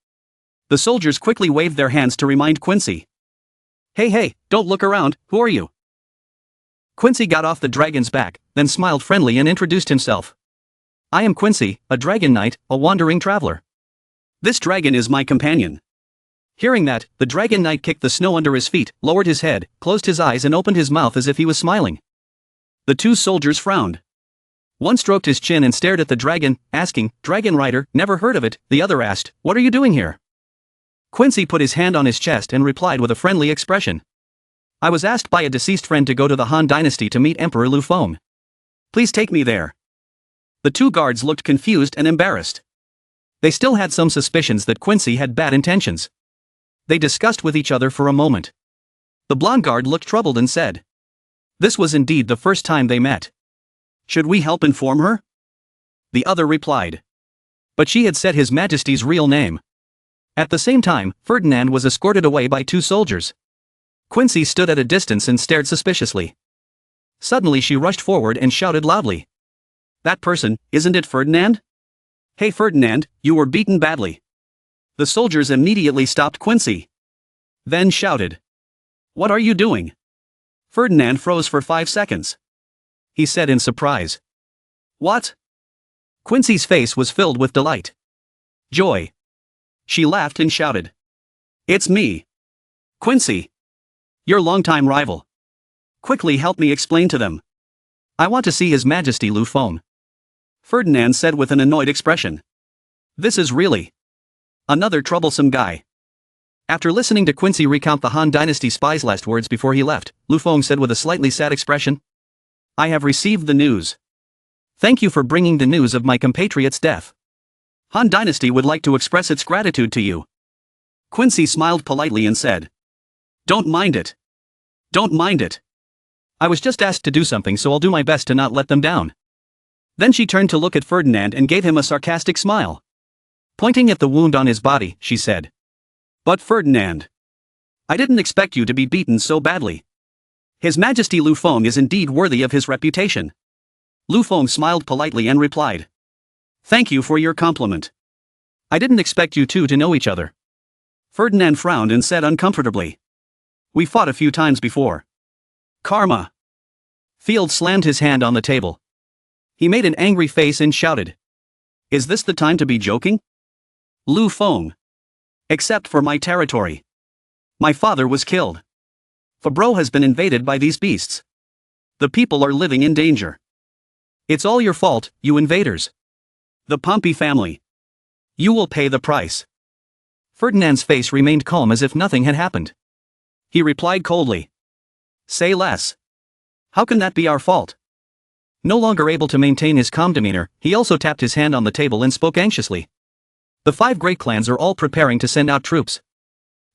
The soldiers quickly waved their hands to remind Quincy. Hey, don't look around, who are you? Quincy got off the dragon's back, then smiled friendly and introduced himself. I am Quincy, a dragon knight, a wandering traveler. This dragon is my companion. Hearing that, the dragon knight kicked the snow under his feet, lowered his head, closed his eyes and opened his mouth as if he was smiling. The two soldiers frowned. One stroked his chin and stared at the dragon, asking, "Dragon rider, never heard of it." The other asked, "What are you doing here?" Quincy put his hand on his chest and replied with a friendly expression. "I was asked by a deceased friend to go to the Han Dynasty to meet Emperor Lu Feng. Please take me there." The two guards looked confused and embarrassed. They still had some suspicions that Quincy had bad intentions. They discussed with each other for a moment. The blonde guard looked troubled and said, "This was indeed the first time they met. Should we help inform her?" The other replied. But she had said His Majesty's real name. At the same time, Ferdinand was escorted away by two soldiers. Quincy stood at a distance and stared suspiciously. Suddenly she rushed forward and shouted loudly. "That person, isn't it Ferdinand? Hey Ferdinand, you were beaten badly." The soldiers immediately stopped Quincy. Then shouted, "What are you doing?" Ferdinand froze for 5 seconds. He said in surprise, "What?" Quincy's face was filled with delight. Joy. She laughed and shouted, "It's me. Quincy. Your longtime rival. Quickly help me explain to them. I want to see His Majesty Lu Feng." Ferdinand said with an annoyed expression. "This is really another troublesome guy." After listening to Quincy recount the Han Dynasty spy's last words before he left, Lu Feng said with a slightly sad expression, "I have received the news. Thank you for bringing the news of my compatriot's death. Han Dynasty would like to express its gratitude to you." Quincy smiled politely and said, "Don't mind it. Don't mind it. I was just asked to do something, so I'll do my best to not let them down." Then she turned to look at Ferdinand and gave him a sarcastic smile. Pointing at the wound on his body, she said, "But Ferdinand, I didn't expect you to be beaten so badly. His Majesty Lu Feng is indeed worthy of his reputation." Lu Feng smiled politely and replied, "Thank you for your compliment. I didn't expect you two to know each other." Ferdinand frowned and said uncomfortably, "We fought a few times before." Karma. Field slammed his hand on the table. He made an angry face and shouted, "Is this the time to be joking? Lu Feng. Except for my territory. My father was killed. Fabro has been invaded by these beasts. The people are living in danger. It's all your fault, you invaders. The Pompey family. You will pay the price." Ferdinand's face remained calm as if nothing had happened. He replied coldly, "Say less. How can that be our fault?" No longer able to maintain his calm demeanor, he also tapped his hand on the table and spoke anxiously. "The 5 great clans are all preparing to send out troops.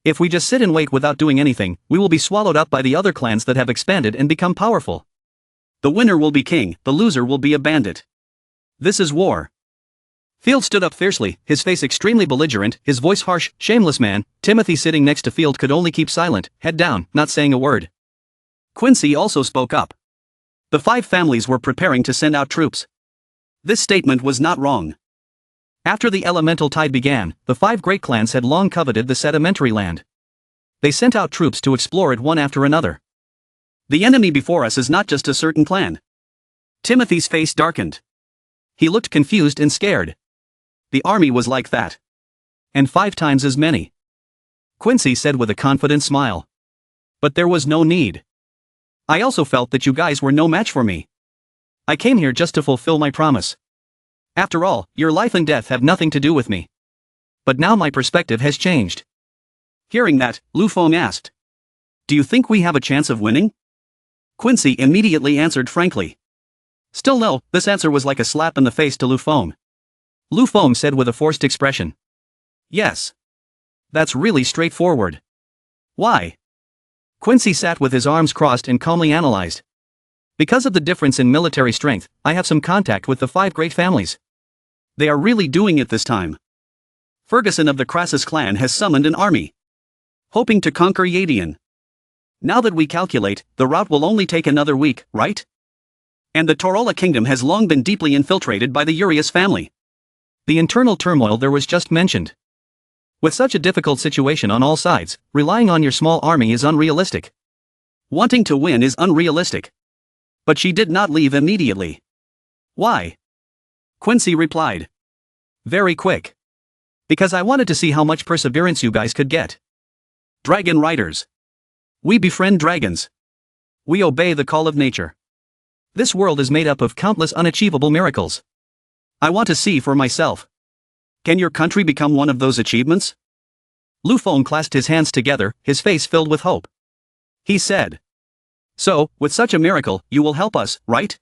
If we just sit and wait without doing anything, we will be swallowed up by the other clans that have expanded and become powerful. The winner will be king, the loser will be a bandit. This is war." Field stood up fiercely, his face extremely belligerent, his voice harsh. "Shameless man." Timothy, sitting next to Field, could only keep silent, head down, not saying a word. Quincy also spoke up. The 5 families were preparing to send out troops. This statement was not wrong. After the elemental tide began, the 5 great clans had long coveted the sedimentary land. They sent out troops to explore it one after another. "The enemy before us is not just a certain clan." Timothy's face darkened. He looked confused and scared. The army was like that. And 5 times as many. Quincy said with a confident smile. "But there was no need. I also felt that you guys were no match for me. I came here just to fulfill my promise. After all, your life and death have nothing to do with me. But now my perspective has changed." Hearing that, Lu Feng asked, "Do you think we have a chance of winning?" Quincy immediately answered frankly. Still no, this answer was like a slap in the face to Lu Feng. Lu Feng said with a forced expression, "Yes. That's really straightforward." "Why?" Quincy sat with his arms crossed and calmly analyzed. "Because of the difference in military strength, I have some contact with the 5 great families. They are really doing it this time. Ferguson of the Crassus clan has summoned an army, hoping to conquer Yadian. Now that we calculate, the route will only take another week, right? And the Torola kingdom has long been deeply infiltrated by the Urias family. The internal turmoil there was just mentioned. With such a difficult situation on all sides, relying on your small army is unrealistic. Wanting to win is unrealistic." But she did not leave immediately. "Why?" Quincy replied. Very quick. Because I wanted to see how much perseverance you guys could get. Dragon Riders. We befriend dragons. We obey the call of nature. This world is made up of countless unachievable miracles. I want to see for myself. Can your country become one of those achievements? Lu Feng clasped his hands together, his face filled with hope. He said. So, with such a miracle, you will help us, right?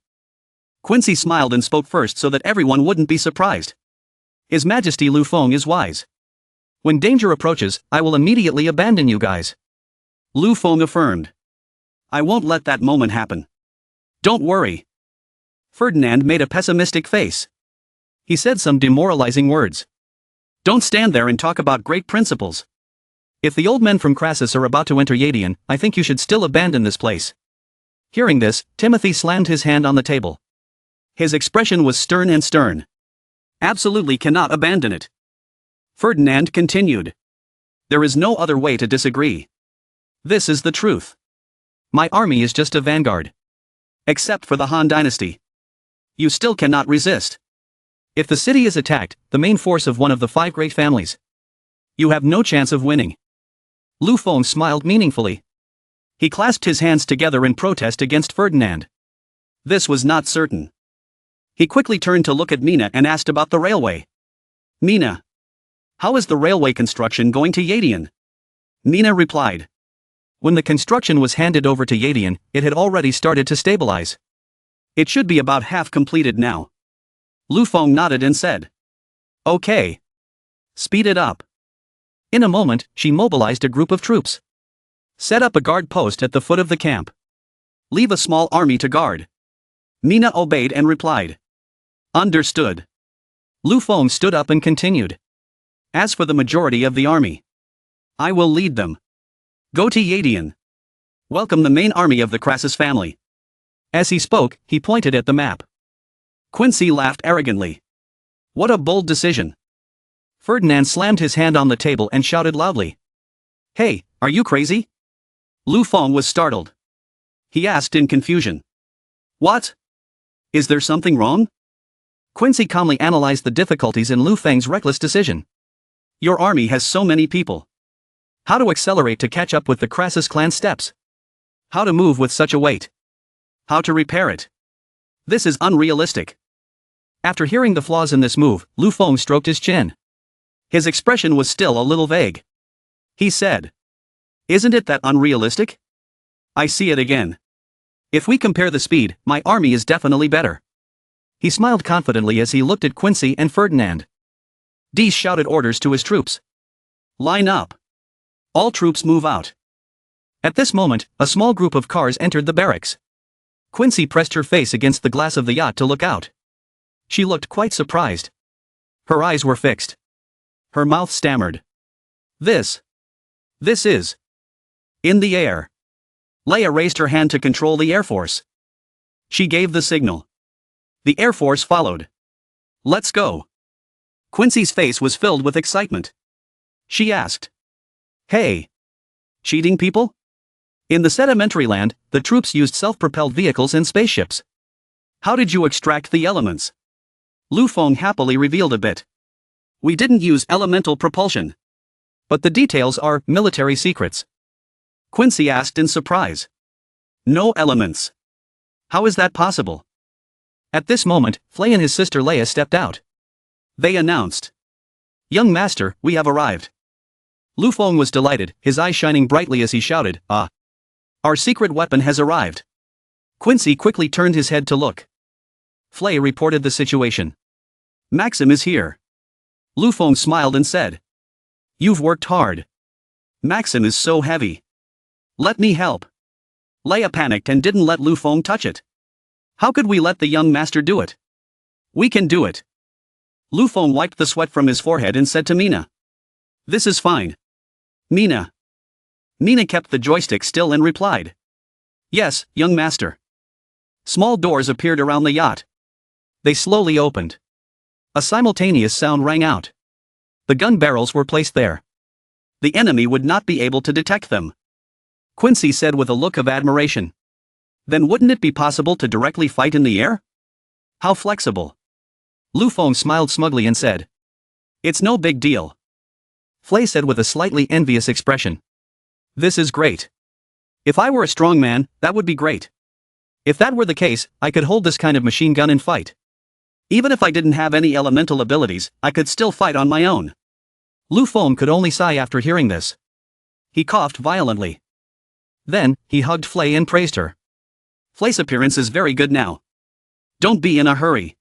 Quincy smiled and spoke first so that everyone wouldn't be surprised. His Majesty Lu Feng is wise. When danger approaches, I will immediately abandon you guys. Lu Feng affirmed. I won't let that moment happen. Don't worry. Ferdinand made a pessimistic face. He said some demoralizing words. Don't stand there and talk about great principles. If the old men from Crassus are about to enter Yadian, I think you should still abandon this place. Hearing this, Timothy slammed his hand on the table. His expression was stern and stern. Absolutely cannot abandon it. Ferdinand continued. There is no other way to disagree. This is the truth. My army is just a vanguard. Except for the Han dynasty. You still cannot resist. If the city is attacked, the main force of one of the 5 great families. You have no chance of winning. Lu Feng smiled meaningfully. He clasped his hands together in protest against Ferdinand. This was not certain. He quickly turned to look at Mina and asked about the railway. Mina. How is the railway construction going to Yadian? Mina replied. When the construction was handed over to Yadian, it had already started to stabilize. It should be about half completed now. Lu Feng nodded and said. Okay. Speed it up. In a moment, she mobilized a group of troops. Set up a guard post at the foot of the camp. Leave a small army to guard. Mina obeyed and replied. Understood. Lu Feng stood up and continued. As for the majority of the army, I will lead them. Go to Yadian. Welcome the main army of the Crassus family. As he spoke, he pointed at the map. Quincy laughed arrogantly. What a bold decision. Ferdinand slammed his hand on the table and shouted loudly. Hey, are you crazy? Lu Feng was startled. He asked in confusion. What? Is there something wrong? Quincy calmly analyzed the difficulties in Lu Feng's reckless decision. Your army has so many people. How to accelerate to catch up with the Crassus clan steps? How to move with such a weight? How to repair it? This is unrealistic. After hearing the flaws in this move, Lu Feng stroked his chin. His expression was still a little vague. He said. Isn't it that unrealistic? I see it again. If we compare the speed, my army is definitely better. He smiled confidently as he looked at Quincy and Ferdinand. Dees shouted orders to his troops. Line up. All troops move out. At this moment, a small group of cars entered the barracks. Quincy pressed her face against the glass of the yacht to look out. She looked quite surprised. Her eyes were fixed. Her mouth stammered. This is. In the air. Leia raised her hand to control the Air Force. She gave the signal. The Air Force followed. Let's go. Quincy's face was filled with excitement. She asked. Hey. Cheating people? In the sedimentary land, the troops used self-propelled vehicles and spaceships. How did you extract the elements? Lu Feng happily revealed a bit. We didn't use elemental propulsion. But the details are military secrets. Quincy asked in surprise. No elements. How is that possible? At this moment, Flay and his sister Leia stepped out. They announced. Young master, we have arrived. Lu Feng was delighted, his eyes shining brightly as he shouted, Ah! Our secret weapon has arrived. Quincy quickly turned his head to look. Flay reported the situation. Maxim is here. Lu Feng smiled and said. You've worked hard. Maxim is so heavy. Let me help. Leia panicked and didn't let Lu Feng touch it. How could we let the young master do it? We can do it. Lu Feng wiped the sweat from his forehead and said to Mina. This is fine. Mina. Mina kept the joystick still and replied. Yes, young master. Small doors appeared around the yacht. They slowly opened. A simultaneous sound rang out. The gun barrels were placed there. The enemy would not be able to detect them. Quincy said with a look of admiration. Then wouldn't it be possible to directly fight in the air? How flexible. Lu Feng smiled smugly and said. It's no big deal. Flay said with a slightly envious expression. This is great. If I were a strong man, that would be great. If that were the case, I could hold this kind of machine gun and fight. Even if I didn't have any elemental abilities, I could still fight on my own. Lu Feng could only sigh after hearing this. He coughed violently. Then, he hugged Flay and praised her. Flay's appearance is very good now. Don't be in a hurry.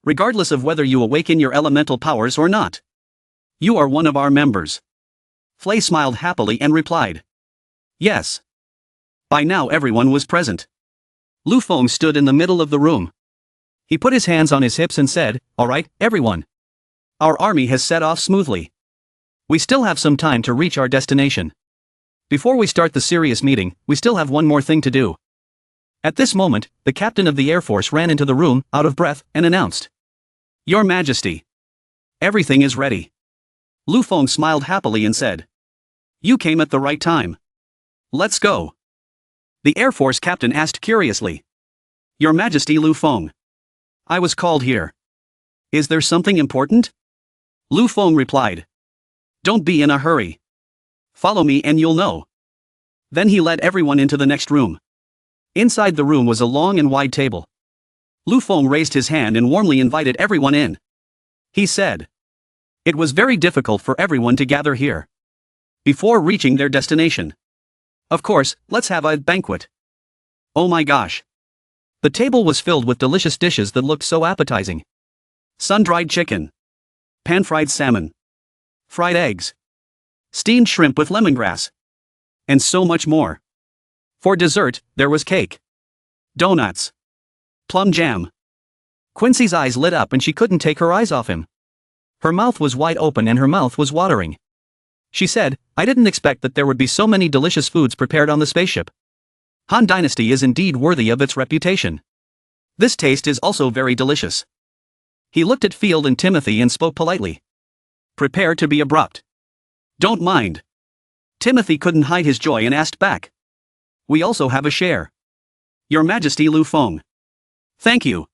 Regardless of whether you awaken your elemental powers or not. You are one of our members. Flay smiled happily and replied. Yes. By now everyone was present. Lu Feng stood in the middle of the room. He put his hands on his hips and said, All right, everyone. Our army has set off smoothly. We still have some time to reach our destination. Before we start the serious meeting, we still have one more thing to do. At this moment, the captain of the Air Force ran into the room, out of breath, and announced. Your Majesty. Everything is ready. Lu Feng smiled happily and said. You came at the right time. Let's go. The Air Force captain asked curiously. Your Majesty Lu Feng. I was called here. Is there something important? Lu Feng replied. Don't be in a hurry. Follow me and you'll know. Then he led everyone into the next room. Inside the room was a long and wide table. Lu Feng raised his hand and warmly invited everyone in. He said. It was very difficult for everyone to gather here. Before reaching their destination. Of course, let's have a banquet. Oh my gosh. The table was filled with delicious dishes that looked so appetizing. Sun-dried chicken. Pan-fried salmon. Fried eggs. Steamed shrimp with lemongrass. And so much more. For dessert, there was cake. Donuts. Plum jam. Quincy's eyes lit up and she couldn't take her eyes off him. Her mouth was wide open and her mouth was watering. She said, I didn't expect that there would be so many delicious foods prepared on the spaceship. Han Dynasty is indeed worthy of its reputation. This taste is also very delicious. He looked at Field and Timothy and spoke politely. Prepare to be abrupt. Don't mind. Timothy couldn't hide his joy and asked back. We also have a share. Your Majesty Lu Feng. Thank you.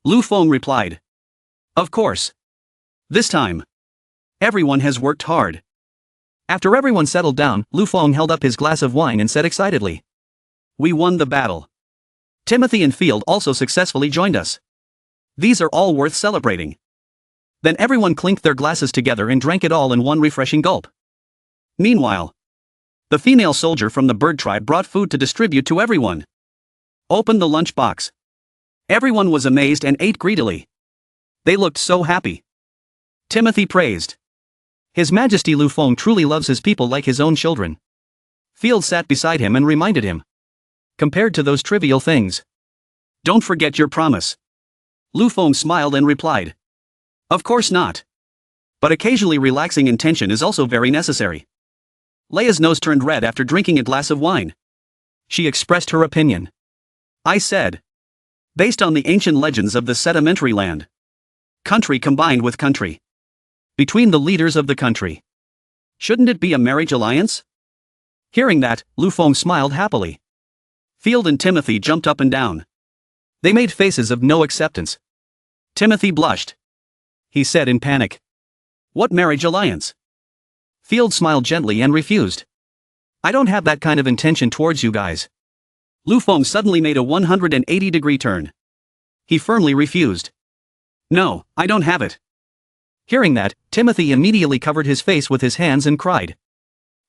Lu Feng replied. Of course. This time. Everyone has worked hard. After everyone settled down, Lu Feng held up his glass of wine and said excitedly. We won the battle. Timothy and Field also successfully joined us. These are all worth celebrating. Then everyone clinked their glasses together and drank it all in one refreshing gulp. Meanwhile, the female soldier from the bird tribe brought food to distribute to everyone. Opened the lunchbox. Everyone was amazed and ate greedily. They looked so happy. Timothy praised. His Majesty Lu Feng truly loves his people like his own children. Field sat beside him and reminded him. Compared to those trivial things. Don't forget your promise. Lu Feng smiled and replied. Of course not. But occasionally relaxing intention is also very necessary. Leia's nose turned red after drinking a glass of wine. She expressed her opinion. I said. Based on the ancient legends of the sedimentary land. Country combined with country. Between the leaders of the country. Shouldn't it be a marriage alliance? Hearing that, Lu Feng smiled happily. Field and Timothy jumped up and down. They made faces of no acceptance. Timothy blushed. He said in panic. What marriage alliance? Field smiled gently and refused. I don't have that kind of intention towards you guys. Lu Feng suddenly made a 180-degree turn. He firmly refused. No, I don't have it. Hearing that, Timothy immediately covered his face with his hands and cried.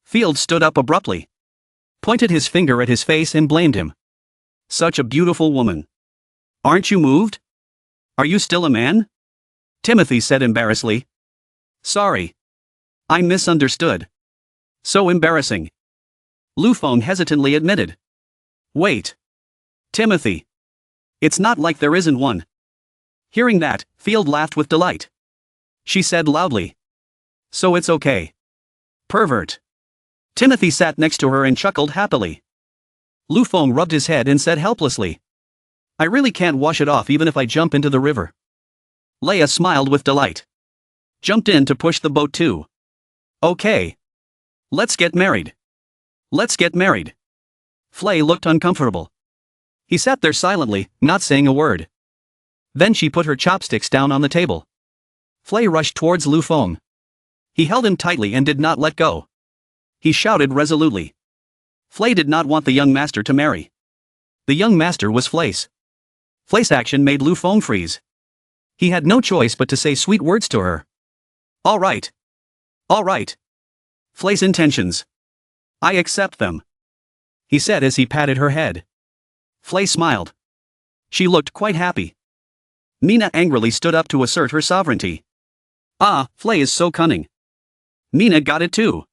Field stood up abruptly. Pointed his finger at his face and blamed him. Such a beautiful woman. Aren't you moved? Are you still a man? Timothy said embarrassedly. Sorry. I misunderstood. So embarrassing. Lu Feng hesitantly admitted. Wait. Timothy. It's not like there isn't one. Hearing that, Field laughed with delight. She said loudly. So it's okay. Pervert. Timothy sat next to her and chuckled happily. Lu Feng rubbed his head and said helplessly. I really can't wash it off even if I jump into the river. Leia smiled with delight. Jumped in to push the boat too. Okay. Let's get married. Let's get married. Flay looked uncomfortable. He sat there silently, not saying a word. Then she put her chopsticks down on the table. Flay rushed towards Lu Feng. He held him tightly and did not let go. He shouted resolutely. Flay did not want the young master to marry. The young master was Flay's. Flay's action made Lu Feng freeze. He had no choice but to say sweet words to her. All right. All right. Flay's intentions. I accept them, he said as he patted her head. Flay smiled. She looked quite happy. Mina angrily stood up to assert her sovereignty. Ah, Flay is so cunning. Mina got it too.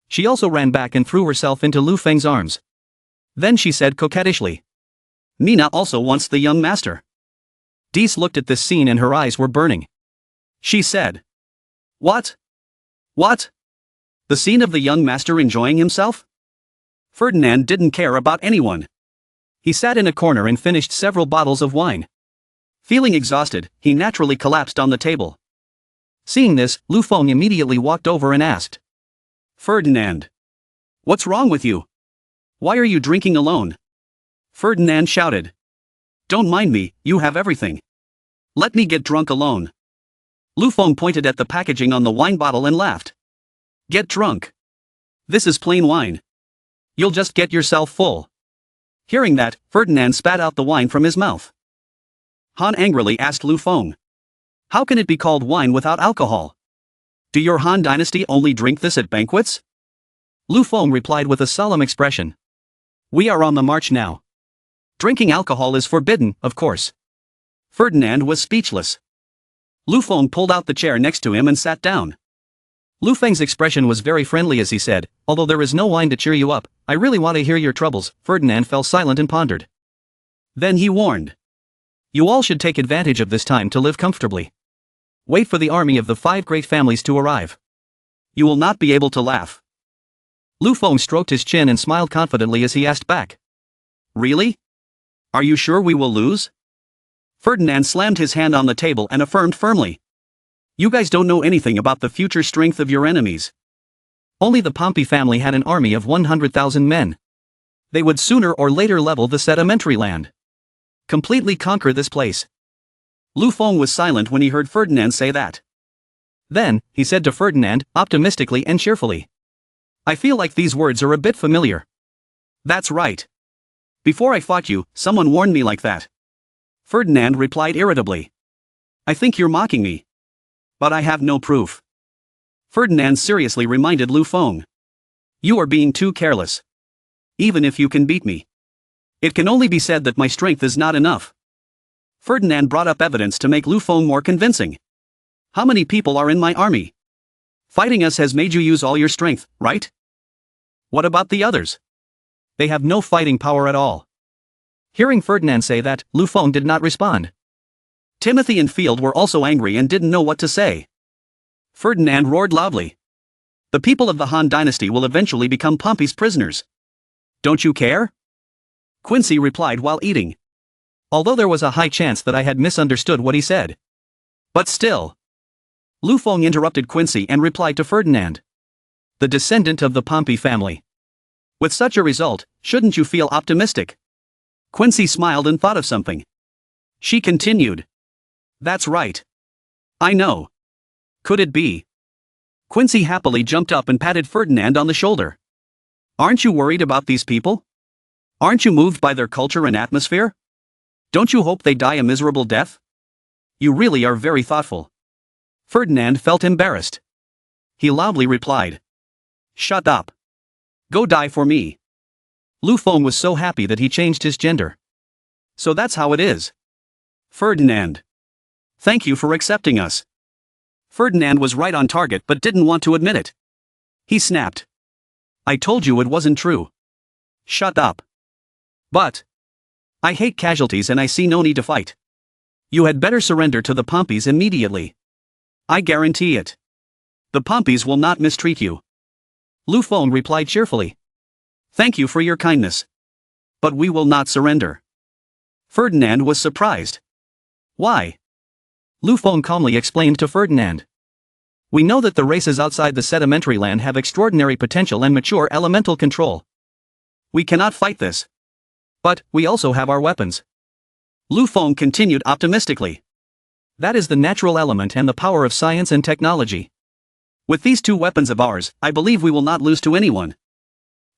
She also ran back and threw herself into Lu Feng's arms. Then she said coquettishly. Mina also wants the young master. Dees looked at this scene and her eyes were burning. She said. What? What? The scene of the young master enjoying himself? Ferdinand didn't care about anyone. He sat in a corner and finished several bottles of wine. Feeling exhausted, he naturally collapsed on the table. Seeing this, Lu Feng immediately walked over and asked. Ferdinand. What's wrong with you? Why are you drinking alone? Ferdinand shouted. Don't mind me, you have everything. Let me get drunk alone. Lu Feng pointed at the packaging on the wine bottle and laughed. Get drunk. This is plain wine. You'll just get yourself full. Hearing that, Ferdinand spat out the wine from his mouth. Han angrily asked Lu Feng. How can it be called wine without alcohol? Do your Han dynasty only drink this at banquets? Lu Feng replied with a solemn expression. We are on the march now. Drinking alcohol is forbidden, of course. Ferdinand was speechless. Lu Feng pulled out the chair next to him and sat down. Lu Feng's expression was very friendly as he said, although there is no wine to cheer you up, I really want to hear your troubles. Ferdinand fell silent and pondered. Then he warned. You all should take advantage of this time to live comfortably. Wait for the army of the 5 great families to arrive. You will not be able to laugh. Lu Feng stroked his chin and smiled confidently as he asked back. Really? Are you sure we will lose? Ferdinand slammed his hand on the table and affirmed firmly. You guys don't know anything about the future strength of your enemies. Only the Pompey family had an army of 100,000 men. They would sooner or later level the sedimentary land. Completely conquer this place. Lu Feng was silent when he heard Ferdinand say that. Then, he said to Ferdinand, optimistically and cheerfully. I feel like these words are a bit familiar. That's right. Before I fought you, someone warned me like that. Ferdinand replied irritably. I think you're mocking me. But I have no proof. Ferdinand seriously reminded Lu Feng. You are being too careless. Even if you can beat me, it can only be said that my strength is not enough. Ferdinand brought up evidence to make Lu Feng more convincing. How many people are in my army? Fighting us has made you use all your strength, right? What about the others? They have no fighting power at all. Hearing Ferdinand say that, Lu Feng did not respond. Timothy and Field were also angry and didn't know what to say. Ferdinand roared loudly. The people of the Han dynasty will eventually become Pompey's prisoners. Don't you care? Quincy replied while eating. Although there was a high chance that I had misunderstood what he said. But still. Lu Feng interrupted Quincy and replied to Ferdinand. The descendant of the Pompey family. With such a result, shouldn't you feel optimistic? Quincy smiled and thought of something. She continued. That's right. I know. Could it be? Quincy happily jumped up and patted Ferdinand on the shoulder. Aren't you worried about these people? Aren't you moved by their culture and atmosphere? Don't you hope they die a miserable death? You really are very thoughtful. Ferdinand felt embarrassed. He loudly replied. Shut up. Go die for me. Lu Feng was so happy that he changed his gender. So that's how it is. Ferdinand. Thank you for accepting us. Ferdinand was right on target but didn't want to admit it. He snapped. I told you it wasn't true. Shut up. But I hate casualties and I see no need to fight. You had better surrender to the Pompeys immediately. I guarantee it. The Pompeys will not mistreat you. Lu Feng replied cheerfully. Thank you for your kindness. But we will not surrender. Ferdinand was surprised. Why? Lu Feng calmly explained to Ferdinand. We know that the races outside the sedimentary land have extraordinary potential and mature elemental control. We cannot fight this. But we also have our weapons. Lu Feng continued optimistically. That is the natural element and the power of science and technology. With these two weapons of ours, I believe we will not lose to anyone.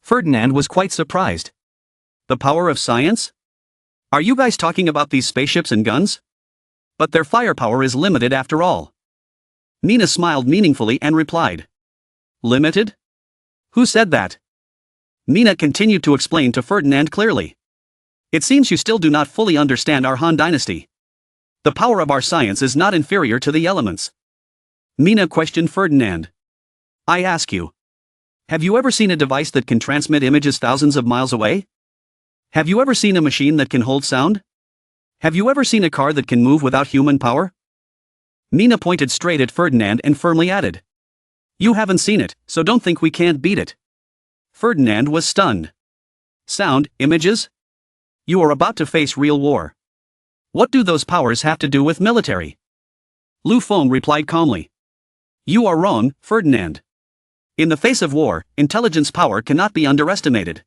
Ferdinand was quite surprised. The power of science? Are you guys talking about these spaceships and guns? But their firepower is limited after all. Mina smiled meaningfully and replied. Limited? Who said that? Mina continued to explain to Ferdinand clearly. It seems you still do not fully understand our Han dynasty. The power of our science is not inferior to the elements. Mina questioned Ferdinand. I ask you. Have you ever seen a device that can transmit images thousands of miles away? Have you ever seen a machine that can hold sound? Have you ever seen a car that can move without human power? Mina pointed straight at Ferdinand and firmly added. You haven't seen it, so don't think we can't beat it. Ferdinand was stunned. Sound, images? You are about to face real war. What do those powers have to do with military? Lu Feng replied calmly. You are wrong, Ferdinand. In the face of war, intelligence power cannot be underestimated.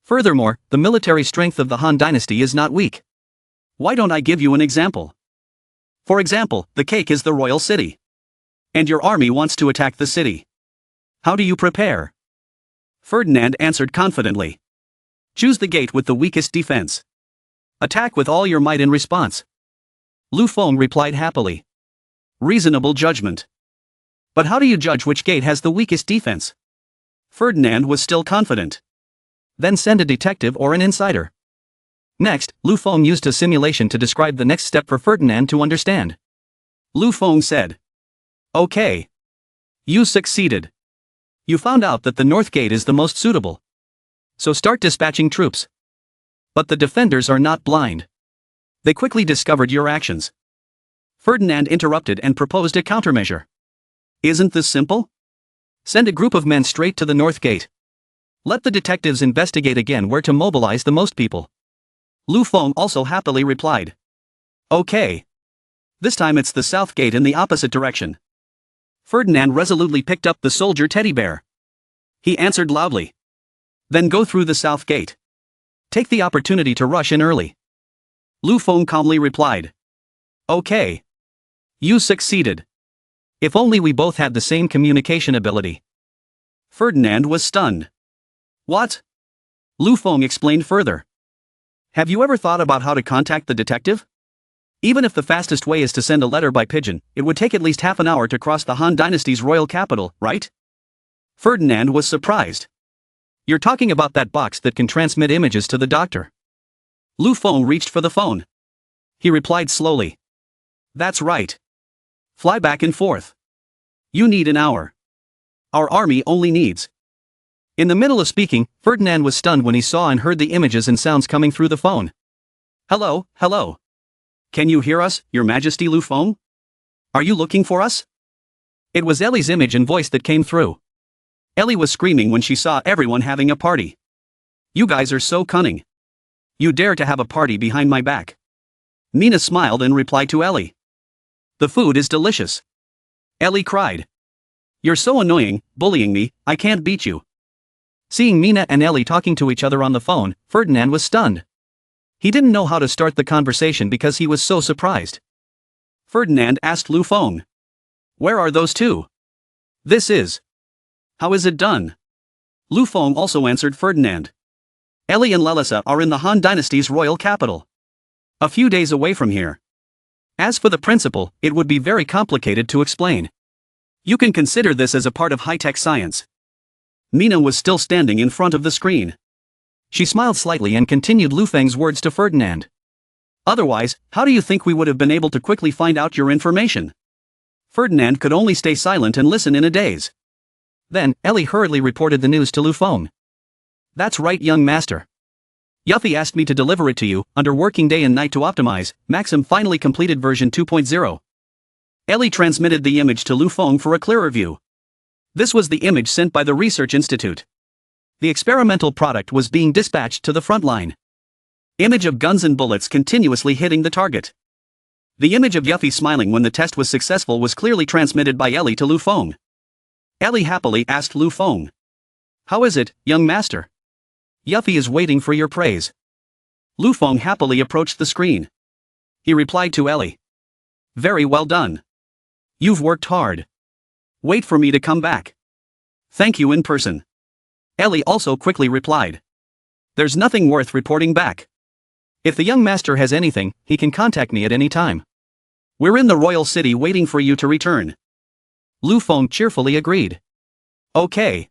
Furthermore, the military strength of the Han dynasty is not weak. Why don't I give you an example? For example, the cake is the royal city. And your army wants to attack the city. How do you prepare? Ferdinand answered confidently. Choose the gate with the weakest defense. Attack with all your might in response. Lu Feng replied happily. Reasonable judgment. But how do you judge which gate has the weakest defense? Ferdinand was still confident. Then send a detective or an insider. Next, Lu Feng used a simulation to describe the next step for Ferdinand to understand. Lu Feng said. Okay. You succeeded. You found out that the north gate is the most suitable. So start dispatching troops. But the defenders are not blind. They quickly discovered your actions. Ferdinand interrupted and proposed a countermeasure. Isn't this simple? Send a group of men straight to the north gate. Let the detectives investigate again where to mobilize the most people. Lu Feng also happily replied. Okay. This time it's the south gate in the opposite direction. Ferdinand resolutely picked up the soldier teddy bear. He answered loudly. Then go through the south gate. Take the opportunity to rush in early. Lu Feng calmly replied. Okay. You succeeded. If only we both had the same communication ability. Ferdinand was stunned. What? Lu Feng explained further. Have you ever thought about how to contact the detective? Even if the fastest way is to send a letter by pigeon, it would take at least half an hour to cross the Han dynasty's royal capital, right? Ferdinand was surprised. You're talking about that box that can transmit images to the doctor. Lu Feng reached for the phone. He replied slowly. That's right. Fly back and forth. You need an hour. Our army only needs. In the middle of speaking, Ferdinand was stunned when he saw and heard the images and sounds coming through the phone. Hello, hello. Can you hear us, Your Majesty Lu Feng? Are you looking for us? It was Ellie's image and voice that came through. Ellie was screaming when she saw everyone having a party. You guys are so cunning. You dare to have a party behind my back. Mina smiled and replied to Ellie. The food is delicious. Ellie cried. You're so annoying, bullying me, I can't beat you. Seeing Mina and Ellie talking to each other on the phone, Ferdinand was stunned. He didn't know how to start the conversation because he was so surprised. Ferdinand asked Lu Feng. Where are those two? This is. How is it done? Lu Feng also answered Ferdinand. Ellie and Lelisa are in the Han dynasty's royal capital. A few days away from here. As for the principle, it would be very complicated to explain. You can consider this as a part of high-tech science. Mina was still standing in front of the screen. She smiled slightly and continued Lu Feng's words to Ferdinand. Otherwise, how do you think we would have been able to quickly find out your information? Ferdinand could only stay silent and listen in a daze. Then, Ellie hurriedly reported the news to Lu Feng. That's right, young master. Yuffie asked me to deliver it to you, under working day and night to optimize. Maxim finally completed version 2.0. Ellie transmitted the image to Lu Feng for a clearer view. This was the image sent by the Research Institute. The experimental product was being dispatched to the front line. Image of guns and bullets continuously hitting the target. The image of Yuffie smiling when the test was successful was clearly transmitted by Ellie to Lu Feng. Ellie happily asked Lu Feng. How is it, young master? Yuffie is waiting for your praise. Lu Feng happily approached the screen. he replied to Ellie. Very well done. You've worked hard. Wait for me to come back. Thank you in person. Ellie also quickly replied. There's nothing worth reporting back. If the young master has anything, he can contact me at any time. We're in the royal city waiting for you to return. Lu Feng cheerfully agreed. Okay.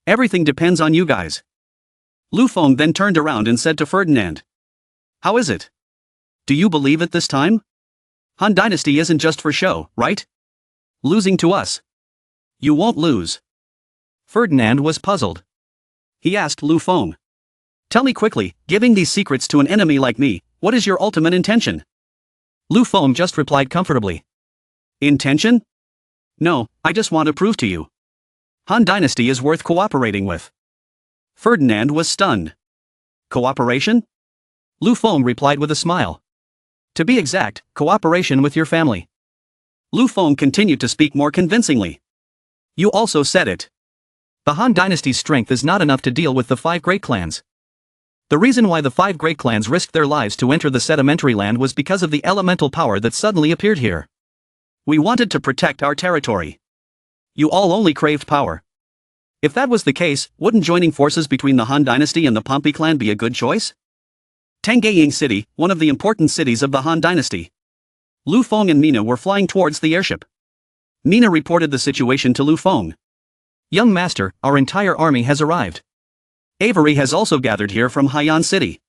Everything depends on you guys. Lu Feng then turned around and said to Ferdinand. How is it? Do you believe it this time? Han Dynasty isn't just for show, right? Losing to us. You won't lose. Ferdinand was puzzled. He asked Lu Feng. Tell me quickly, giving these secrets to an enemy like me, what is your ultimate intention? Lu Feng just replied comfortably. Intention? No, I just want to prove to you. Han Dynasty is worth cooperating with. Ferdinand was stunned. Cooperation? Lu Feng replied with a smile. To be exact, cooperation with your family. Lu Feng continued to speak more convincingly. You also said it. The Han Dynasty's strength is not enough to deal with the 5 great clans. The reason why the 5 great clans risked their lives to enter the sedimentary land was because of the elemental power that suddenly appeared here. We wanted to protect our territory. You all only craved power. If that was the case, wouldn't joining forces between the Han Dynasty and the Pompey clan be a good choice? Tangying City, one of the important cities of the Han Dynasty. Lu Feng and Mina were flying towards the airship. Mina reported the situation to Lu Feng. Young master, our entire army has arrived. Avery has also gathered here from Haiyan City.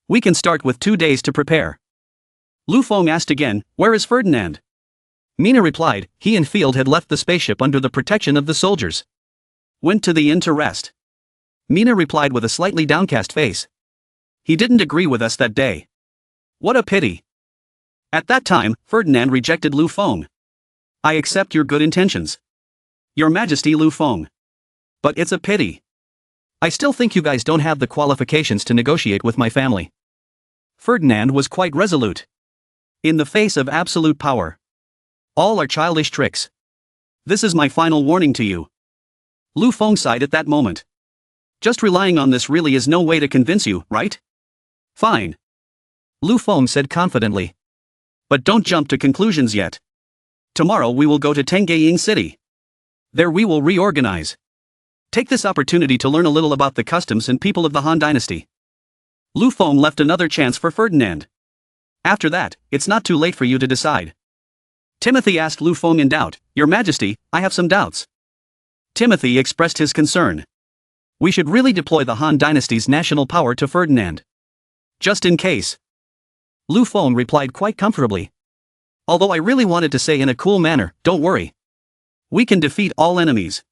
We can start with 2 days to prepare. Lu Feng asked again, where is Ferdinand? Mina replied, he and Field had left the spaceship under the protection of the soldiers. Went to the inn to rest. Mina replied with a slightly downcast face. He didn't agree with us that day. What a pity. At that time, Ferdinand rejected Lu Feng. I accept your good intentions. Your Majesty Lu Feng. But it's a pity. I still think you guys don't have the qualifications to negotiate with my family. Ferdinand was quite resolute. In the face of absolute power. All are childish tricks. This is my final warning to you. Lu Feng sighed at that moment. Just relying on this really is no way to convince you, right? Fine. Lu Feng said confidently. But don't jump to conclusions yet. Tomorrow we will go to Tangying City. There we will reorganize. Take this opportunity to learn a little about the customs and people of the Han Dynasty. Lu Feng left another chance for Ferdinand. After that, it's not too late for you to decide. Timothy asked Lu Feng in doubt, Your Majesty, I have some doubts. Timothy expressed his concern. We should really deploy the Han Dynasty's national power to Ferdinand. Just in case. Lu Feng replied quite comfortably. Although I really wanted to say in a cool manner, don't worry. We can defeat all enemies.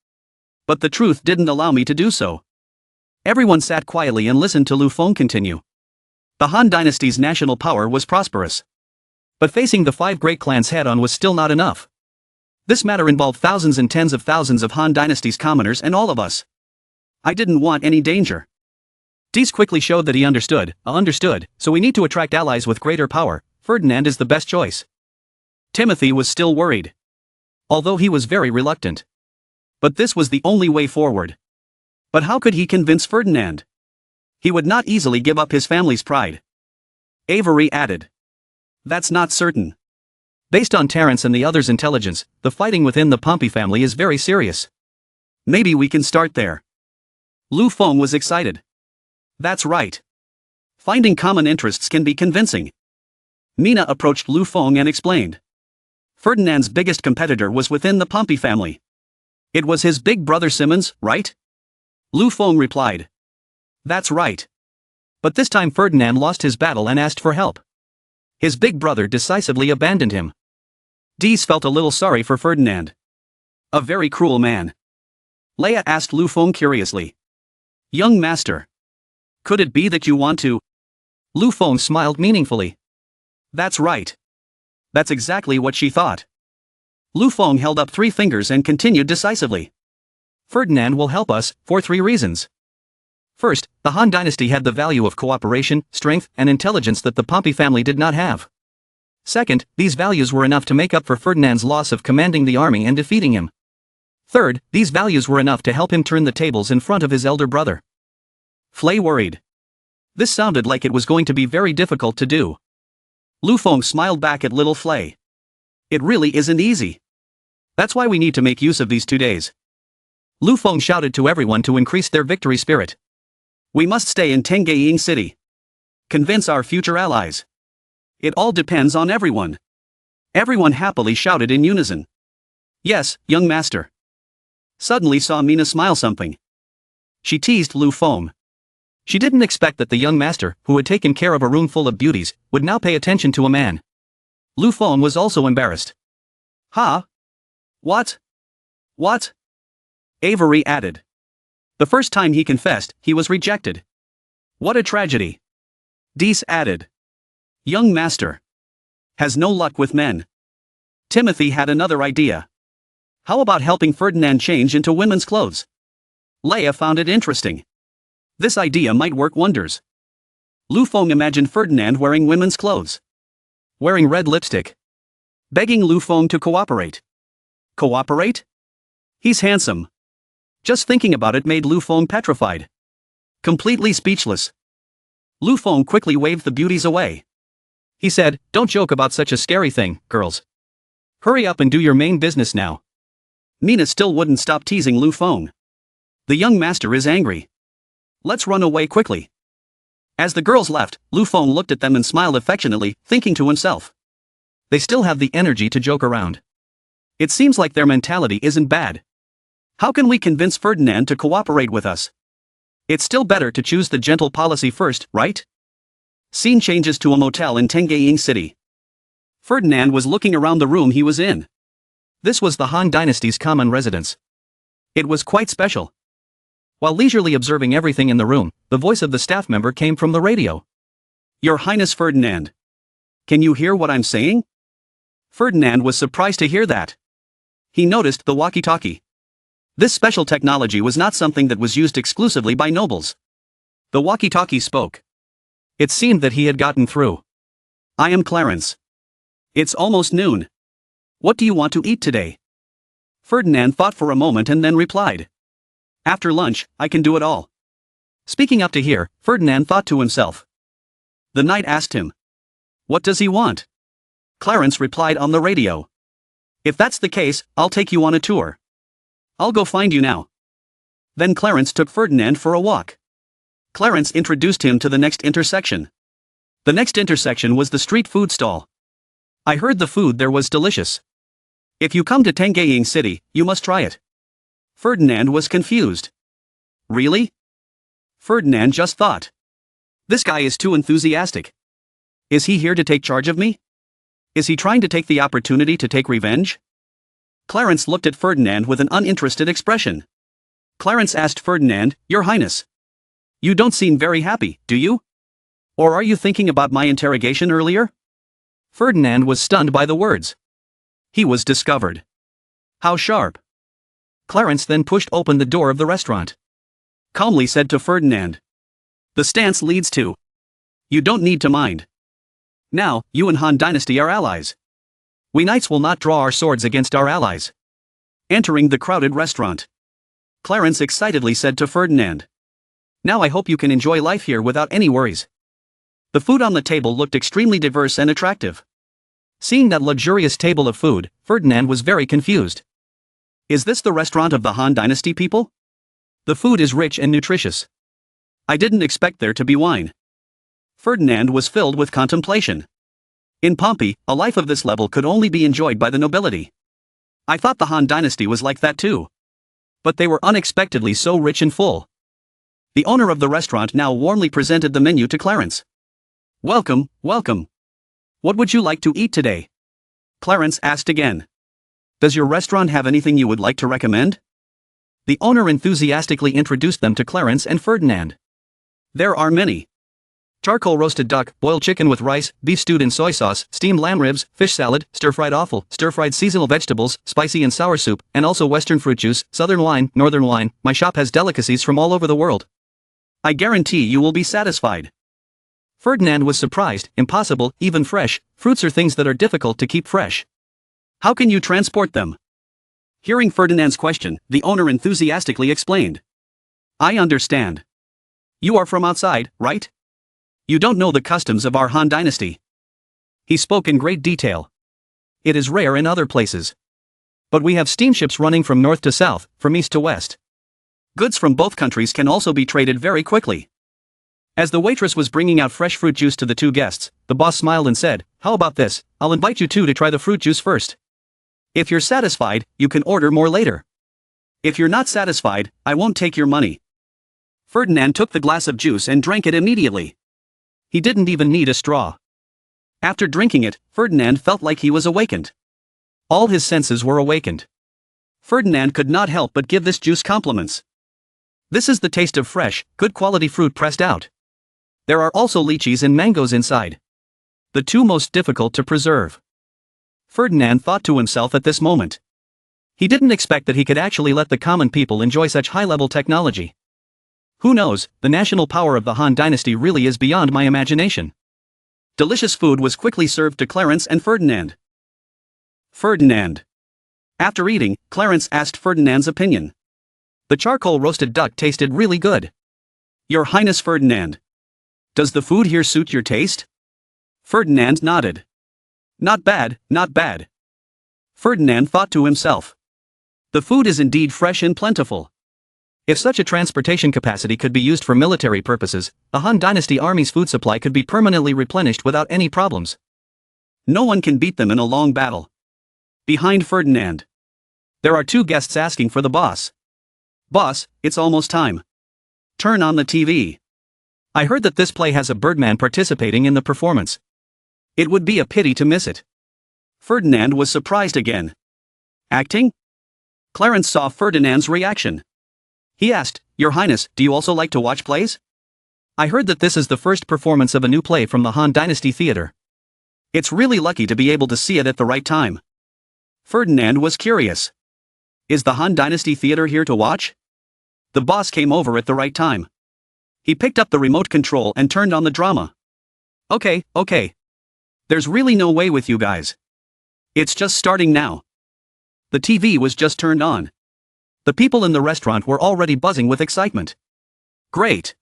But the truth didn't allow me to do so. Everyone sat quietly and listened to Lu Feng continue. The Han Dynasty's national power was prosperous. But facing the 5 great clans head-on was still not enough. This matter involved thousands and tens of thousands of Han Dynasty's commoners and all of us. I didn't want any danger. Dees quickly showed that he understood, so we need to attract allies with greater power. Ferdinand is the best choice. Timothy was still worried. Although he was very reluctant. But this was the only way forward. But how could he convince Ferdinand? He would not easily give up his family's pride. Avery added. That's not certain. Based on Terence and the others' intelligence, the fighting within the Pompey family is very serious. Maybe we can start there. Lu Feng was excited. That's right. Finding common interests can be convincing. Mina approached Lu Feng and explained. Ferdinand's biggest competitor was within the Pompey family. It was his big brother Simmons, right? Lu Feng replied. That's right. But this time Ferdinand lost his battle and asked for help. His big brother decisively abandoned him. Dees felt a little sorry for Ferdinand. A very cruel man. Leia asked Lu Feng curiously. Young master. Could it be that you want to? Lu Feng smiled meaningfully. That's right. That's exactly what she thought. Lu Feng held up 3 fingers and continued decisively. Ferdinand will help us, for 3 reasons. First, the Han Dynasty had the value of cooperation, strength, and intelligence that the Pompey family did not have. Second, these values were enough to make up for Ferdinand's loss of commanding the army and defeating him. Third, these values were enough to help him turn the tables in front of his elder brother. Flay worried. This sounded like it was going to be very difficult to do. Lu Feng smiled back at little Flay. It really isn't easy. That's why we need to make use of these 2 days. Lu Feng shouted to everyone to increase their victory spirit. We must stay in Tengying City. Convince our future allies. It all depends on everyone. Everyone happily shouted in unison. Yes, young master. Suddenly saw Mina smile something. She teased Lu Feng. She didn't expect that the young master, who had taken care of a room full of beauties, would now pay attention to a man. Lu Feng was also embarrassed. Huh? What? What? Avery added. The first time he confessed, he was rejected. What a tragedy. Dees added. Young master. Has no luck with men. Timothy had another idea. How about helping Ferdinand change into women's clothes? Leia found it interesting. This idea might work wonders. Lu Feng imagined Ferdinand wearing women's clothes. Wearing red lipstick. Begging Lu Feng to cooperate. Cooperate? He's handsome. Just thinking about it made Lu Feng petrified. Completely speechless. Lu Feng quickly waved the beauties away. He said, don't joke about such a scary thing, girls. Hurry up and do your main business now. Mina still wouldn't stop teasing Lu Feng. The young master is angry. Let's run away quickly. As the girls left, Lu Feng looked at them and smiled affectionately, thinking to himself. They still have the energy to joke around. It seems like their mentality isn't bad. How can we convince Ferdinand to cooperate with us? It's still better to choose the gentle policy first, right? Scene changes to a motel in Tengying City. Ferdinand was looking around the room he was in. This was the Han Dynasty's common residence. It was quite special. While leisurely observing everything in the room, the voice of the staff member came from the radio. Your Highness Ferdinand. Can you hear what I'm saying? Ferdinand was surprised to hear that. He noticed the walkie-talkie. This special technology was not something that was used exclusively by nobles. The walkie-talkie spoke. It seemed that he had gotten through. I am Clarence. It's almost noon. What do you want to eat today? Ferdinand thought for a moment and then replied. After lunch, I can do it all. Speaking up to here, Ferdinand thought to himself. The knight asked him. What does he want? Clarence replied on the radio. If that's the case, I'll take you on a tour. I'll go find you now. Then Clarence took Ferdinand for a walk. Clarence introduced him to the next intersection. The next intersection was the street food stall. I heard the food there was delicious. If you come to Tengying City, you must try it. Ferdinand was confused. Really? Ferdinand just thought. This guy is too enthusiastic. Is he here to take charge of me? Is he trying to take the opportunity to take revenge? Clarence looked at Ferdinand with an uninterested expression. Clarence asked Ferdinand, Your Highness. You don't seem very happy, do you? Or are you thinking about my interrogation earlier? Ferdinand was stunned by the words. He was discovered. How sharp. Clarence then pushed open the door of the restaurant. Calmly said to Ferdinand. The stance leads to. You don't need to mind. Now, you and Han Dynasty are allies. We knights will not draw our swords against our allies. Entering the crowded restaurant. Clarence excitedly said to Ferdinand. Now I hope you can enjoy life here without any worries. The food on the table looked extremely diverse and attractive. Seeing that luxurious table of food, Ferdinand was very confused. Is this the restaurant of the Han Dynasty people? The food is rich and nutritious. I didn't expect there to be wine. Ferdinand was filled with contemplation. In Pompey, a life of this level could only be enjoyed by the nobility. I thought the Han Dynasty was like that too. But they were unexpectedly so rich and full. The owner of the restaurant now warmly presented the menu to Clarence. Welcome, welcome. What would you like to eat today? Clarence asked again. Does your restaurant have anything you would like to recommend? The owner enthusiastically introduced them to Clarence and Ferdinand. There are many. Charcoal roasted duck, boiled chicken with rice, beef stewed in soy sauce, steamed lamb ribs, fish salad, stir-fried offal, stir-fried seasonal vegetables, spicy and sour soup, and also western fruit juice, southern wine, northern wine. My shop has delicacies from all over the world. I guarantee you will be satisfied. Ferdinand was surprised. Impossible, even fresh. Fruits are things that are difficult to keep fresh. How can you transport them? Hearing Ferdinand's question, the owner enthusiastically explained. I understand. You are from outside, right? You don't know the customs of our Han Dynasty. He spoke in great detail. It is rare in other places. But we have steamships running from north to south, from east to west. Goods from both countries can also be traded very quickly. As the waitress was bringing out fresh fruit juice to the two guests, the boss smiled and said, "How about this? I'll invite you two to try the fruit juice first. If you're satisfied, you can order more later. If you're not satisfied, I won't take your money." Ferdinand took the glass of juice and drank it immediately. He didn't even need a straw. After drinking it, Ferdinand felt like he was awakened. All his senses were awakened. Ferdinand could not help but give this juice compliments. This is the taste of fresh, good quality fruit pressed out. There are also lychees and mangoes inside. The two most difficult to preserve. Ferdinand thought to himself at this moment. He didn't expect that he could actually let the common people enjoy such high-level technology. Who knows, the national power of the Han dynasty really is beyond my imagination. Delicious food was quickly served to Clarence and Ferdinand. Ferdinand. After eating, Clarence asked Ferdinand's opinion. The charcoal roasted duck tasted really good. Your Highness Ferdinand. Does the food here suit your taste? Ferdinand nodded. Not bad, not bad. Ferdinand thought to himself. The food is indeed fresh and plentiful. If such a transportation capacity could be used for military purposes, the Han Dynasty army's food supply could be permanently replenished without any problems. No one can beat them in a long battle. Behind Ferdinand. There are two guests asking for the boss. Boss, it's almost time. Turn on the TV. I heard that this play has a birdman participating in the performance. It would be a pity to miss it. Ferdinand was surprised again. Acting? Clarence saw Ferdinand's reaction. He asked, Your Highness, do you also like to watch plays? I heard that this is the first performance of a new play from the Han Dynasty Theater. It's really lucky to be able to see it at the right time. Ferdinand was curious. Is the Han Dynasty Theater here to watch? The boss came over at the right time. He picked up the remote control and turned on the drama. Okay. There's really no way with you guys. It's just starting now. The TV was just turned on. The people in the restaurant were already buzzing with excitement. Great.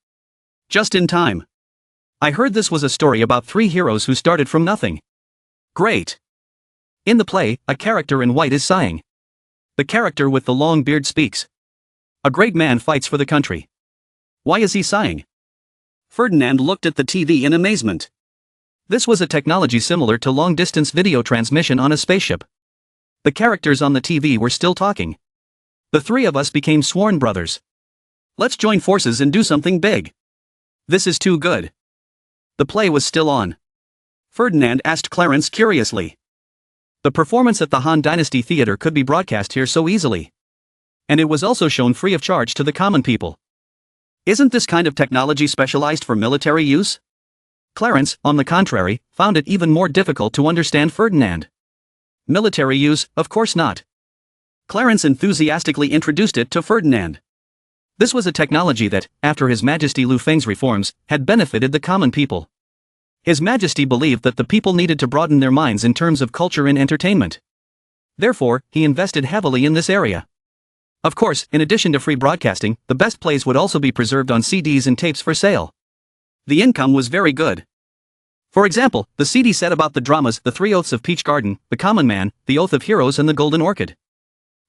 Just in time. I heard this was a story about three heroes who started from nothing. Great. In the play, a character in white is sighing. The character with the long beard speaks. A great man fights for the country. Why is he sighing? Ferdinand looked at the TV in amazement. This was a technology similar to long-distance video transmission on a spaceship. The characters on the TV were still talking. The three of us became sworn brothers. Let's join forces and do something big. This is too good. The play was still on. Ferdinand asked Clarence curiously. The performance at the Han Dynasty Theater could be broadcast here so easily. And it was also shown free of charge to the common people. Isn't this kind of technology specialized for military use? Clarence, on the contrary, found it even more difficult to understand Ferdinand. Military use, of course not. Clarence enthusiastically introduced it to Ferdinand. This was a technology that, after His Majesty Lu Feng's reforms, had benefited the common people. His Majesty believed that the people needed to broaden their minds in terms of culture and entertainment. Therefore, he invested heavily in this area. Of course, in addition to free broadcasting, the best plays would also be preserved on CDs and tapes for sale. The income was very good. For example, the CD set about the dramas The Three Oaths of Peach Garden, The Common Man, The Oath of Heroes and The Golden Orchid.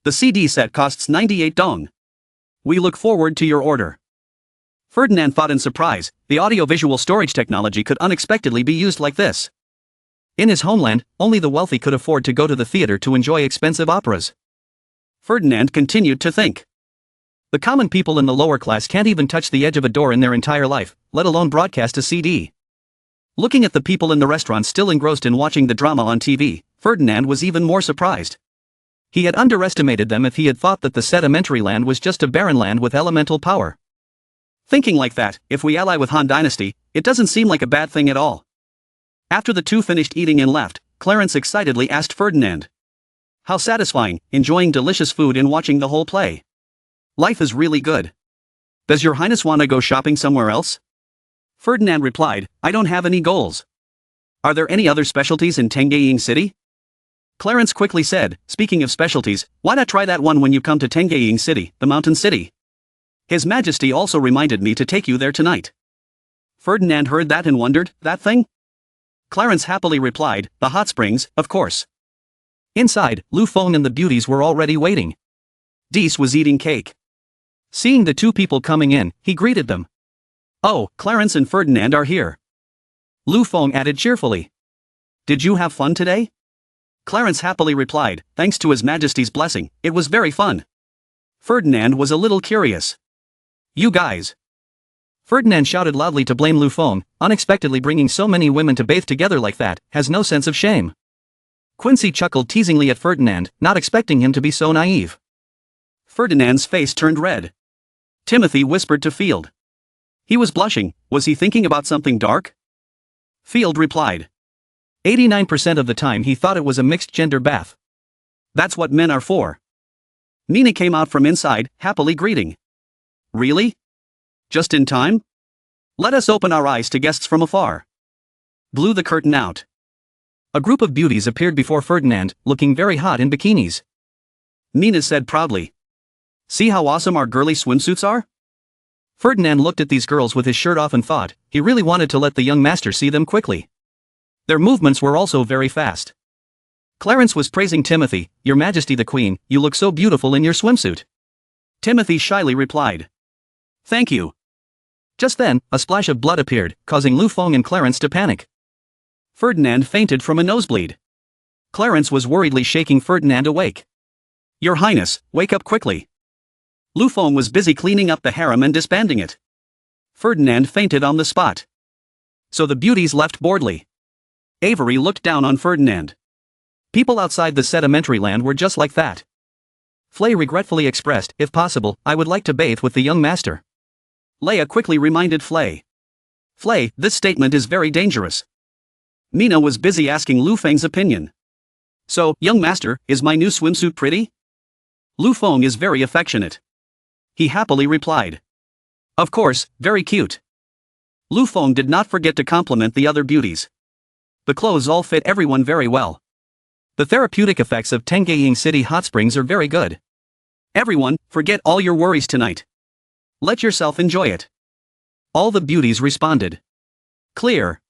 The CD set costs 98 dong. We look forward to your order. Ferdinand thought in surprise, the audiovisual storage technology could unexpectedly be used like this. In his homeland, only the wealthy could afford to go to the theater to enjoy expensive operas. Ferdinand continued to think. The common people in the lower class can't even touch the edge of a door in their entire life, let alone broadcast a CD. Looking at the people in the restaurant still engrossed in watching the drama on TV, Ferdinand was even more surprised. He had underestimated them if he had thought that the sedimentary land was just a barren land with elemental power. Thinking like that, if we ally with Han Dynasty, it doesn't seem like a bad thing at all. After the two finished eating and left, Clarence excitedly asked Ferdinand. How satisfying, enjoying delicious food and watching the whole play. Life is really good. Does your Highness want to go shopping somewhere else? Ferdinand replied, I don't have any goals. Are there any other specialties in Tenggaying City? Clarence quickly said, speaking of specialties, why not try that one when you come to Tenggaying City, the mountain city? His Majesty also reminded me to take you there tonight. Ferdinand heard that and wondered, that thing? Clarence happily replied, the hot springs, of course. Inside, Lu Feng and the beauties were already waiting. Dees was eating cake. Seeing the two people coming in, he greeted them. Oh, Clarence and Ferdinand are here. Lu Feng added cheerfully. Did you have fun today? Clarence happily replied, thanks to His Majesty's blessing, it was very fun. Ferdinand was a little curious. You guys. Ferdinand shouted loudly to blame Lu Feng, unexpectedly bringing so many women to bathe together like that, has no sense of shame. Quincy chuckled teasingly at Ferdinand, not expecting him to be so naive. Ferdinand's face turned red. Timothy whispered to Field. He was blushing, was he thinking about something dark? Field replied. 89% of the time he thought it was a mixed-gender bath. That's what men are for. Nina came out from inside, happily greeting. Really? Just in time? Let us open our eyes to guests from afar. Blew the curtain out. A group of beauties appeared before Ferdinand, looking very hot in bikinis. Nina said proudly. See how awesome our girly swimsuits are? Ferdinand looked at these girls with his shirt off and thought, he really wanted to let the young master see them quickly. Their movements were also very fast. Clarence was praising Timothy, Your Majesty the Queen, you look so beautiful in your swimsuit. Timothy shyly replied. Thank you. Just then, a splash of blood appeared, causing Lu Feng and Clarence to panic. Ferdinand fainted from a nosebleed. Clarence was worriedly shaking Ferdinand awake. Your Highness, wake up quickly. Lu Feng was busy cleaning up the harem and disbanding it. Ferdinand fainted on the spot. So the beauties left boredly. Avery looked down on Ferdinand. People outside the sedimentary land were just like that. Flay regretfully expressed, if possible, I would like to bathe with the young master. Leia quickly reminded Flay. Flay, this statement is very dangerous. Mina was busy asking Lu Feng's opinion. So, young master, is my new swimsuit pretty? Lu Feng is very affectionate. He happily replied. Of course, very cute. Lu Feng did not forget to compliment the other beauties. The clothes all fit everyone very well. The therapeutic effects of Tenggaying City hot springs are very good. Everyone, forget all your worries tonight. Let yourself enjoy it. All the beauties responded. Clear.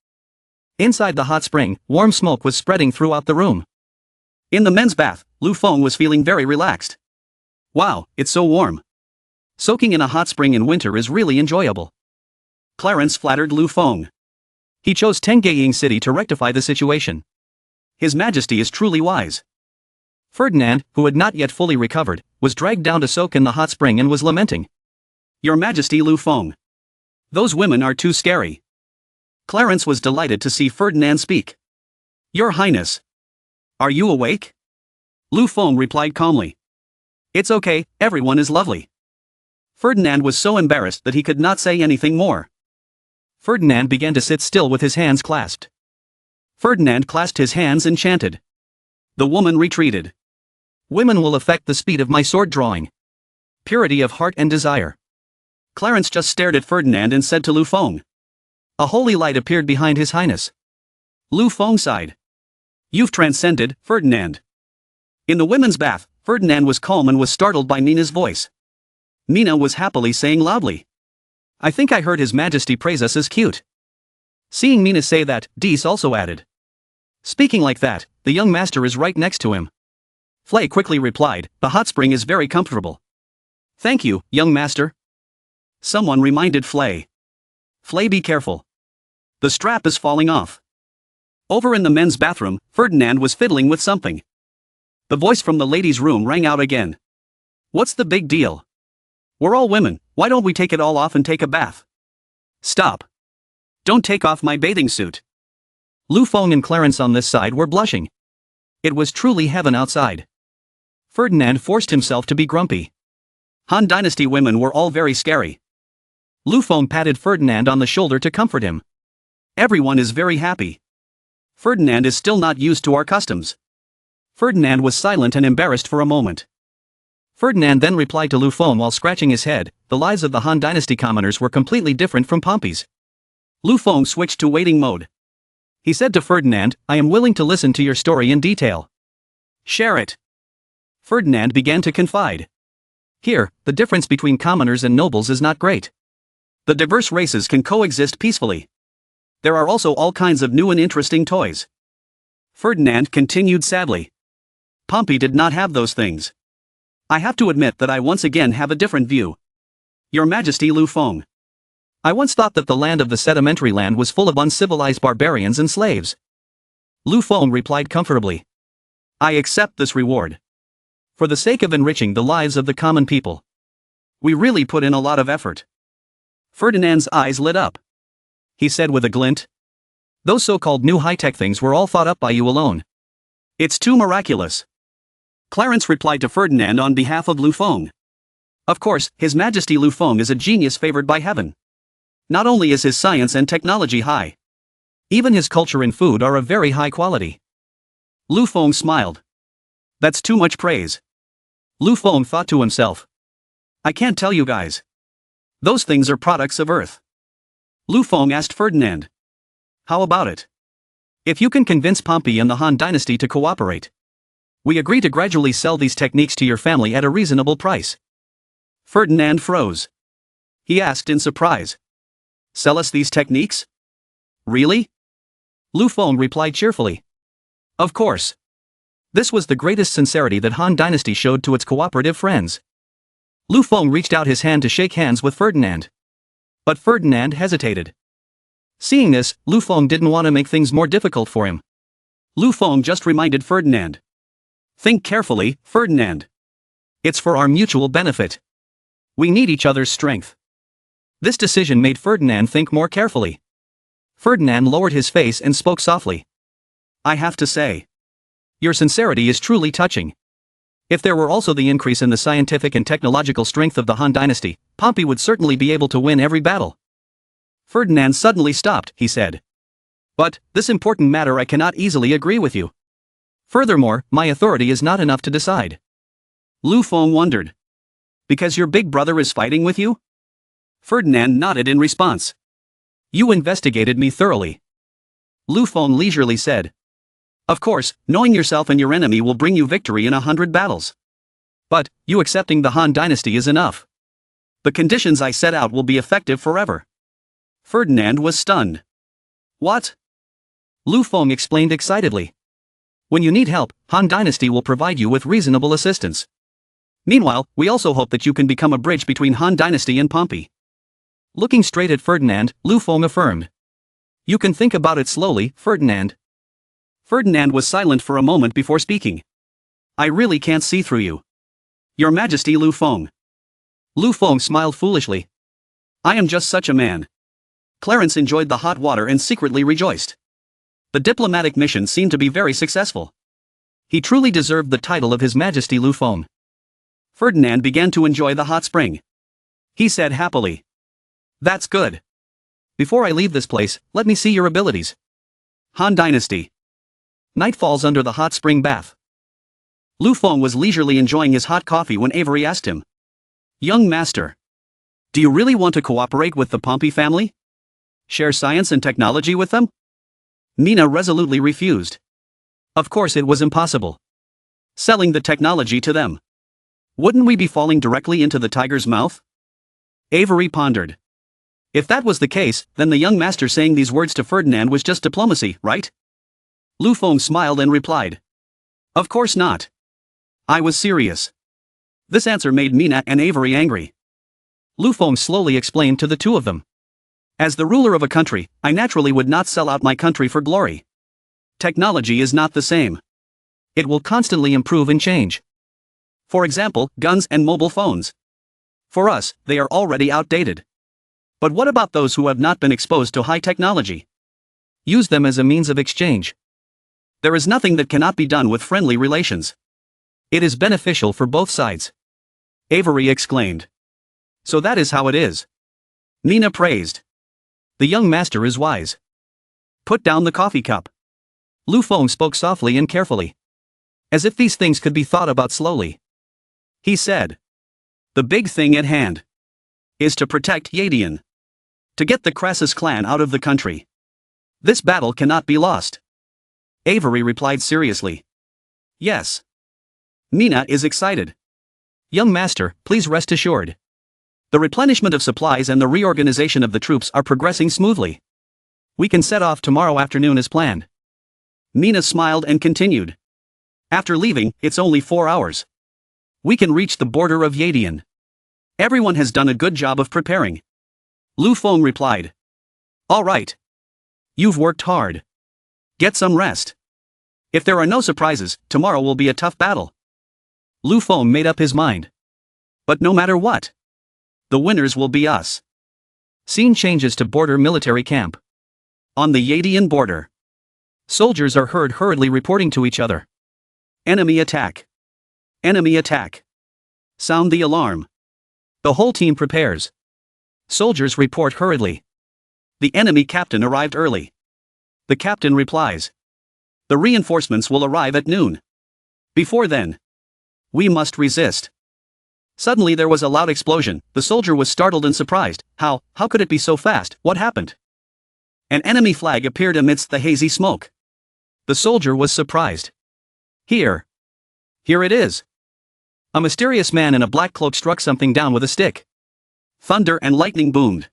Inside the hot spring, warm smoke was spreading throughout the room. In the men's bath, Lu Feng was feeling very relaxed. Wow, it's so warm. Soaking in a hot spring in winter is really enjoyable. Clarence flattered Lu Feng. He chose Tenggaying City to rectify the situation. His Majesty is truly wise. Ferdinand, who had not yet fully recovered, was dragged down to soak in the hot spring and was lamenting. Your Majesty Lu Feng. Those women are too scary. Clarence was delighted to see Ferdinand speak. Your Highness. Are you awake? Lu Feng replied calmly. It's okay, everyone is lovely. Ferdinand was so embarrassed that he could not say anything more. Ferdinand began to sit still with his hands clasped. Ferdinand clasped his hands and chanted. The woman retreated. Women will affect the speed of my sword drawing. Purity of heart and desire. Clarence just stared at Ferdinand and said to Lu Feng. A holy light appeared behind His Highness. Lu Feng sighed. You've transcended, Ferdinand. In the women's bath, Ferdinand was calm and was startled by Nina's voice. Nina was happily saying loudly. I think I heard His Majesty praise us as cute. Seeing Nina say that, Dees also added. Speaking like that, the young master is right next to him. Flay quickly replied, the hot spring is very comfortable. Thank you, young master. Someone reminded Flay. Flay, be careful. The strap is falling off. Over in the men's bathroom, Ferdinand was fiddling with something. The voice from the ladies' room rang out again. What's the big deal? We're all women, why don't we take it all off and take a bath? Stop. Don't take off my bathing suit. Lu Feng and Clarence on this side were blushing. It was truly heaven outside. Ferdinand forced himself to be grumpy. Han Dynasty women were all very scary. Lu Feng patted Ferdinand on the shoulder to comfort him. Everyone is very happy. Ferdinand is still not used to our customs. Ferdinand was silent and embarrassed for a moment. Ferdinand then replied to Lu Feng while scratching his head, the lives of the Han Dynasty commoners were completely different from Pompey's. Lu Feng switched to waiting mode. He said to Ferdinand, I am willing to listen to your story in detail. Share it. Ferdinand began to confide. Here, the difference between commoners and nobles is not great. The diverse races can coexist peacefully. There are also all kinds of new and interesting toys. Ferdinand continued sadly. Pompey did not have those things. I have to admit that I once again have a different view. Your Majesty Lu Feng. I once thought that the land of the sedimentary land was full of uncivilized barbarians and slaves. Lu Feng replied comfortably. I accept this reward. For the sake of enriching the lives of the common people. We really put in a lot of effort. Ferdinand's eyes lit up. He said with a glint. Those so-called new high-tech things were all thought up by you alone. It's too miraculous. Clarence replied to Ferdinand on behalf of Lu Feng. Of course, His Majesty Lu Feng is a genius favored by heaven. Not only is his science and technology high, even his culture and food are of very high quality. Lu Feng smiled. That's too much praise. Lu Feng thought to himself. I can't tell you guys. Those things are products of Earth. Lu Feng asked Ferdinand. How about it? If you can convince Pompey and the Han dynasty to cooperate, we agree to gradually sell these techniques to your family at a reasonable price. Ferdinand froze. He asked in surprise. Sell us these techniques? Really? Lu Feng replied cheerfully. Of course. This was the greatest sincerity that Han dynasty showed to its cooperative friends. Lu Feng reached out his hand to shake hands with Ferdinand. But Ferdinand hesitated. Seeing this, Lu Feng didn't want to make things more difficult for him. Lu Feng just reminded Ferdinand. Think carefully, Ferdinand. It's for our mutual benefit. We need each other's strength. This decision made Ferdinand think more carefully. Ferdinand lowered his face and spoke softly. I have to say. Your sincerity is truly touching. If there were also the increase in the scientific and technological strength of the Han dynasty, Pompey would certainly be able to win every battle. Ferdinand suddenly stopped, he said. But, this important matter I cannot easily agree with you. Furthermore, my authority is not enough to decide. Lu Feng wondered. Because your big brother is fighting with you? Ferdinand nodded in response. You investigated me thoroughly. Lu Feng leisurely said. Of course, knowing yourself and your enemy will bring you victory in 100 battles. But, you accepting the Han dynasty is enough. The conditions I set out will be effective forever. Ferdinand was stunned. What? Lu Feng explained excitedly. When you need help, Han dynasty will provide you with reasonable assistance. Meanwhile, we also hope that you can become a bridge between Han dynasty and Pompey. Looking straight at Ferdinand, Lu Feng affirmed. You can think about it slowly, Ferdinand. Ferdinand was silent for a moment before speaking. I really can't see through you. Your Majesty Lu Feng. Lu Feng smiled foolishly. I am just such a man. Clarence enjoyed the hot water and secretly rejoiced. The diplomatic mission seemed to be very successful. He truly deserved the title of His Majesty Lu Feng. Ferdinand began to enjoy the hot spring. He said happily. That's good. Before I leave this place, let me see your abilities. Han dynasty. Night falls under the hot spring bath. Lu Feng was leisurely enjoying his hot coffee when Avery asked him. Young master. Do you really want to cooperate with the Pompey family? Share science and technology with them? Mina resolutely refused. Of course it was impossible. Selling the technology to them. Wouldn't we be falling directly into the tiger's mouth? Avery pondered. If that was the case, then the young master saying these words to Ferdinand was just diplomacy, right? Lu Feng smiled and replied. Of course not. I was serious. This answer made Mina and Avery angry. Lu Feng slowly explained to the two of them. As the ruler of a country, I naturally would not sell out my country for glory. Technology is not the same. It will constantly improve and change. For example, guns and mobile phones. For us, they are already outdated. But what about those who have not been exposed to high technology? Use them as a means of exchange. There is nothing that cannot be done with friendly relations. It is beneficial for both sides. Avery exclaimed. So that is how it is. Mina praised. The young master is wise. Put down the coffee cup. Lu Feng spoke softly and carefully. As if these things could be thought about slowly. He said. The big thing at hand is to protect Yadian. To get the Crassus clan out of the country. This battle cannot be lost. Avery replied seriously. Yes. Mina is excited. Young master, please rest assured. The replenishment of supplies and the reorganization of the troops are progressing smoothly. We can set off tomorrow afternoon as planned. Mina smiled and continued. After leaving, it's only 4 hours. We can reach the border of Yadian. Everyone has done a good job of preparing. Lu Feng replied. All right. You've worked hard. Get some rest. If there are no surprises, tomorrow will be a tough battle. Lu Feng made up his mind. But no matter what, the winners will be us. Scene changes to border military camp. On the Yadian border, soldiers are heard hurriedly reporting to each other. Enemy attack. Enemy attack. Sound the alarm. The whole team prepares. Soldiers report hurriedly. The enemy captain arrived early. The captain replies. The reinforcements will arrive at noon. Before then, we must resist. Suddenly there was a loud explosion. The soldier was startled and surprised. How could it be so fast? What happened? An enemy flag appeared amidst the hazy smoke. The soldier was surprised. Here it is. A mysterious man in a black cloak struck something down with a stick. Thunder and lightning boomed.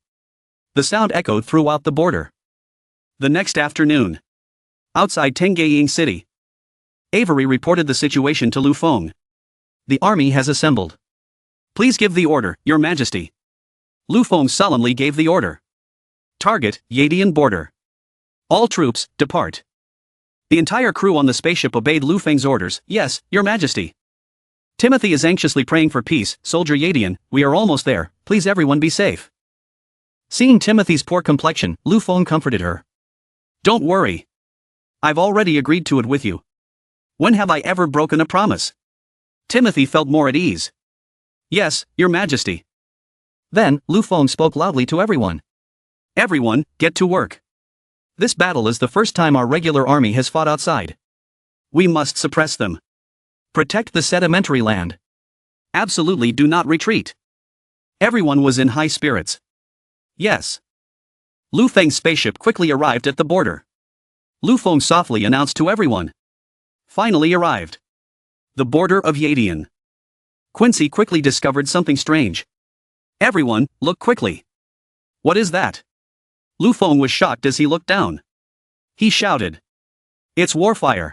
The sound echoed throughout the border. The next afternoon, outside Tengying City, Avery reported the situation to Lu Feng. The army has assembled. Please give the order, Your Majesty. Lu Feng solemnly gave the order. Target, Yadian border. All troops, depart. The entire crew on the spaceship obeyed Lu Feng's orders. Yes, Your Majesty. Timothy is anxiously praying for peace. Soldier Yadian, we are almost there. Please everyone be safe. Seeing Timothy's poor complexion, Lu Feng comforted her. Don't worry. I've already agreed to it with you. When have I ever broken a promise? Timothy felt more at ease. Yes, Your Majesty. Then, Lu Feng spoke loudly to everyone. Everyone, get to work. This battle is the first time our regular army has fought outside. We must suppress them. Protect the sedimentary land. Absolutely do not retreat. Everyone was in high spirits. Yes. Lu Feng's spaceship quickly arrived at the border. Lu Feng softly announced to everyone. Finally arrived. The border of Yadian. Quincy quickly discovered something strange. Everyone, look quickly. What is that? Lu Feng was shocked as he looked down. He shouted. It's warfire.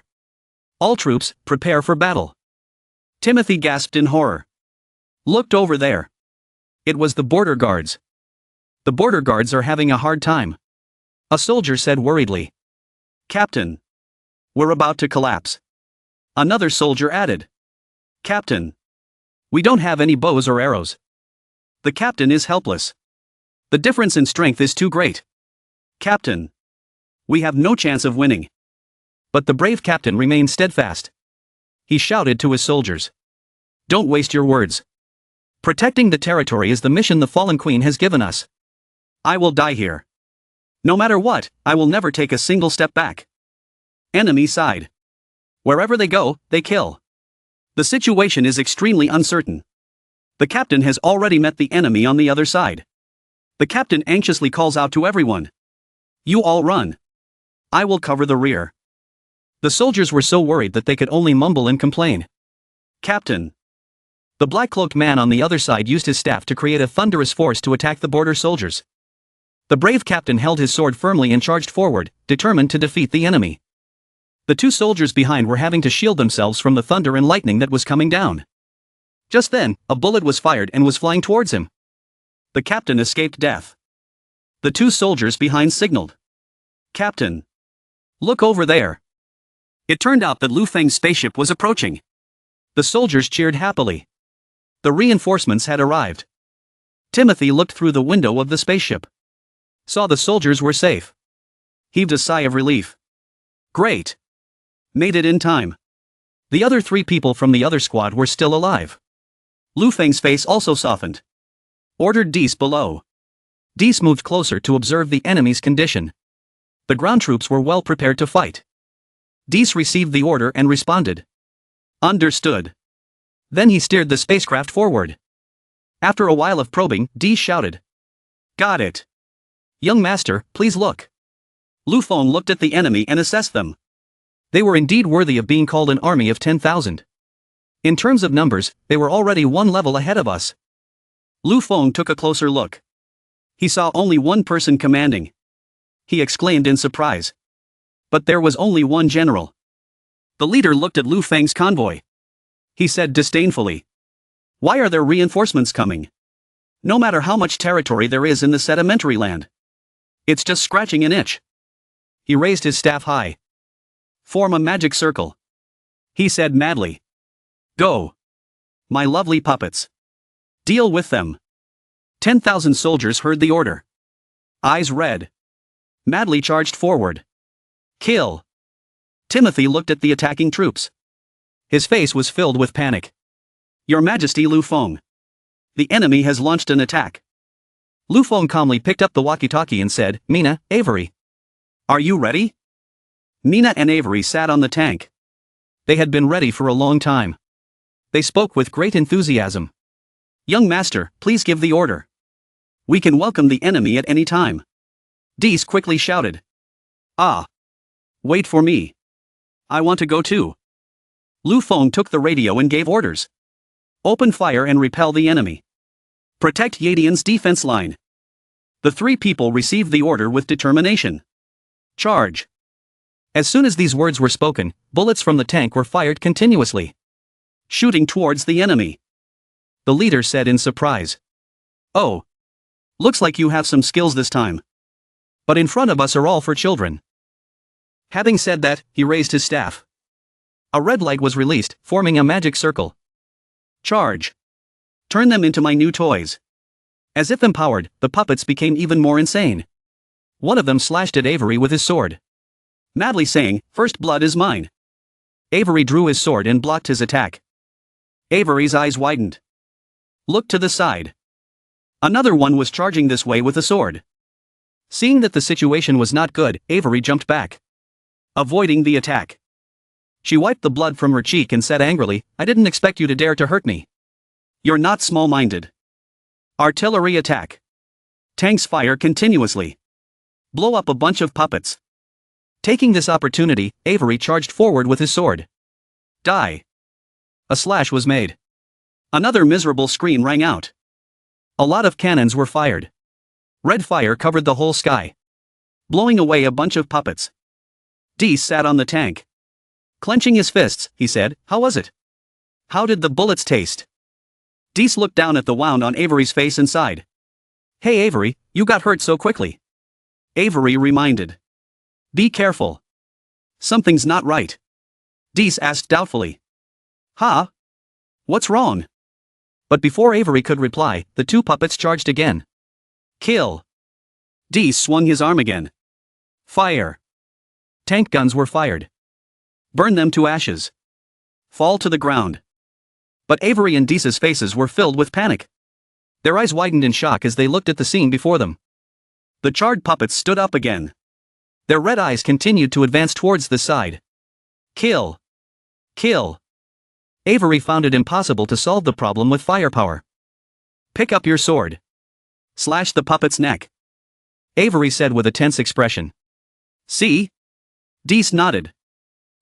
All troops, prepare for battle. Timothy gasped in horror. Looked over there. It was the border guards. The border guards are having a hard time. A soldier said worriedly. Captain. We're about to collapse. Another soldier added. Captain. We don't have any bows or arrows. The captain is helpless. The difference in strength is too great. Captain. We have no chance of winning. But the brave captain remained steadfast. He shouted to his soldiers. Don't waste your words. Protecting the territory is the mission the fallen queen has given us. I will die here. No matter what, I will never take a single step back. Enemy side. Wherever they go, they kill. The situation is extremely uncertain. The captain has already met the enemy on the other side. The captain anxiously calls out to everyone. You all run. I will cover the rear. The soldiers were so worried that they could only mumble and complain. Captain. The black-cloaked man on the other side used his staff to create a thunderous force to attack the border soldiers. The brave captain held his sword firmly and charged forward, determined to defeat the enemy. The two soldiers behind were having to shield themselves from the thunder and lightning that was coming down. Just then, a bullet was fired and was flying towards him. The captain escaped death. The two soldiers behind signaled. Captain. Look over there. It turned out that Lu Feng's spaceship was approaching. The soldiers cheered happily. The reinforcements had arrived. Timothy looked through the window of the spaceship. Saw the soldiers were safe. Heaved a sigh of relief. Great. Made it in time. The other 3 people from the other squad were still alive. Lu Feng's face also softened. Ordered Dees below. Dees moved closer to observe the enemy's condition. The ground troops were well prepared to fight. Dees received the order and responded. Understood. Then he steered the spacecraft forward. After a while of probing, Dees shouted. Got it. Young master, please look. Lu Feng looked at the enemy and assessed them. They were indeed worthy of being called an army of 10,000. In terms of numbers, they were already one level ahead of us. Lu Feng took a closer look. He saw only one person commanding. he exclaimed in surprise. But there was only one general. The leader looked at Lu Feng's convoy. He said disdainfully, "Why are there reinforcements coming? No matter how much territory there is in the sedimentary land. It's just scratching an itch." He raised his staff high. "Form a magic circle," he said madly. "Go. My lovely puppets. Deal with them." 10,000 soldiers heard the order. Eyes red. Madly charged forward. Kill. Timothy looked at the attacking troops. His face was filled with panic. "Your Majesty Lu Feng. The enemy has launched an attack." Lu Feng calmly picked up the walkie-talkie and said, "Mina, Avery. Are you ready?" Mina and Avery sat on the tank. They had been ready for a long time. They spoke with great enthusiasm. "Young master, please give the order. We can welcome the enemy at any time." Dees quickly shouted. "Ah. Wait for me. I want to go too." Lu Feng took the radio and gave orders. "Open fire and repel the enemy. Protect Yadian's defense line." The three people received the order with determination. Charge. As soon as these words were spoken, bullets from the tank were fired continuously, shooting towards the enemy. The leader said in surprise, "Oh. Looks like you have some skills this time. But in front of us are all for children." Having said that, he raised his staff. A red light was released, forming a magic circle. Charge. Turn them into my new toys. As if empowered, the puppets became even more insane. One of them slashed at Avery with his sword, madly saying, "First blood is mine." Avery drew his sword and blocked his attack. Avery's eyes widened. Looked to the side. Another one was charging this way with a sword. Seeing that the situation was not good, Avery jumped back, avoiding the attack. She wiped the blood from her cheek and said angrily, "I didn't expect you to dare to hurt me. You're not small-minded." Artillery attack. Tanks fire continuously. Blow up a bunch of puppets. Taking this opportunity, Avery charged forward with his sword. Die. A slash was made. Another miserable scream rang out. A lot of cannons were fired. Red fire covered the whole sky, blowing away a bunch of puppets. Dees sat on the tank. Clenching his fists, he said, "How was it? How did the bullets taste?" Dees looked down at the wound on Avery's face and sighed. "Hey Avery, you got hurt so quickly." Avery reminded. "Be careful. Something's not right." Dees asked doubtfully. "Huh? What's wrong?" But before Avery could reply, the two puppets charged again. Kill. Dees swung his arm again. Fire. Tank guns were fired. Burn them to ashes. Fall to the ground. But Avery and Dees's faces were filled with panic. Their eyes widened in shock as they looked at the scene before them. The charred puppets stood up again. Their red eyes continued to advance towards the side. Kill. Kill. Avery found it impossible to solve the problem with firepower. Pick up your sword. Slash the puppet's neck. Avery said with a tense expression. See? Dees nodded.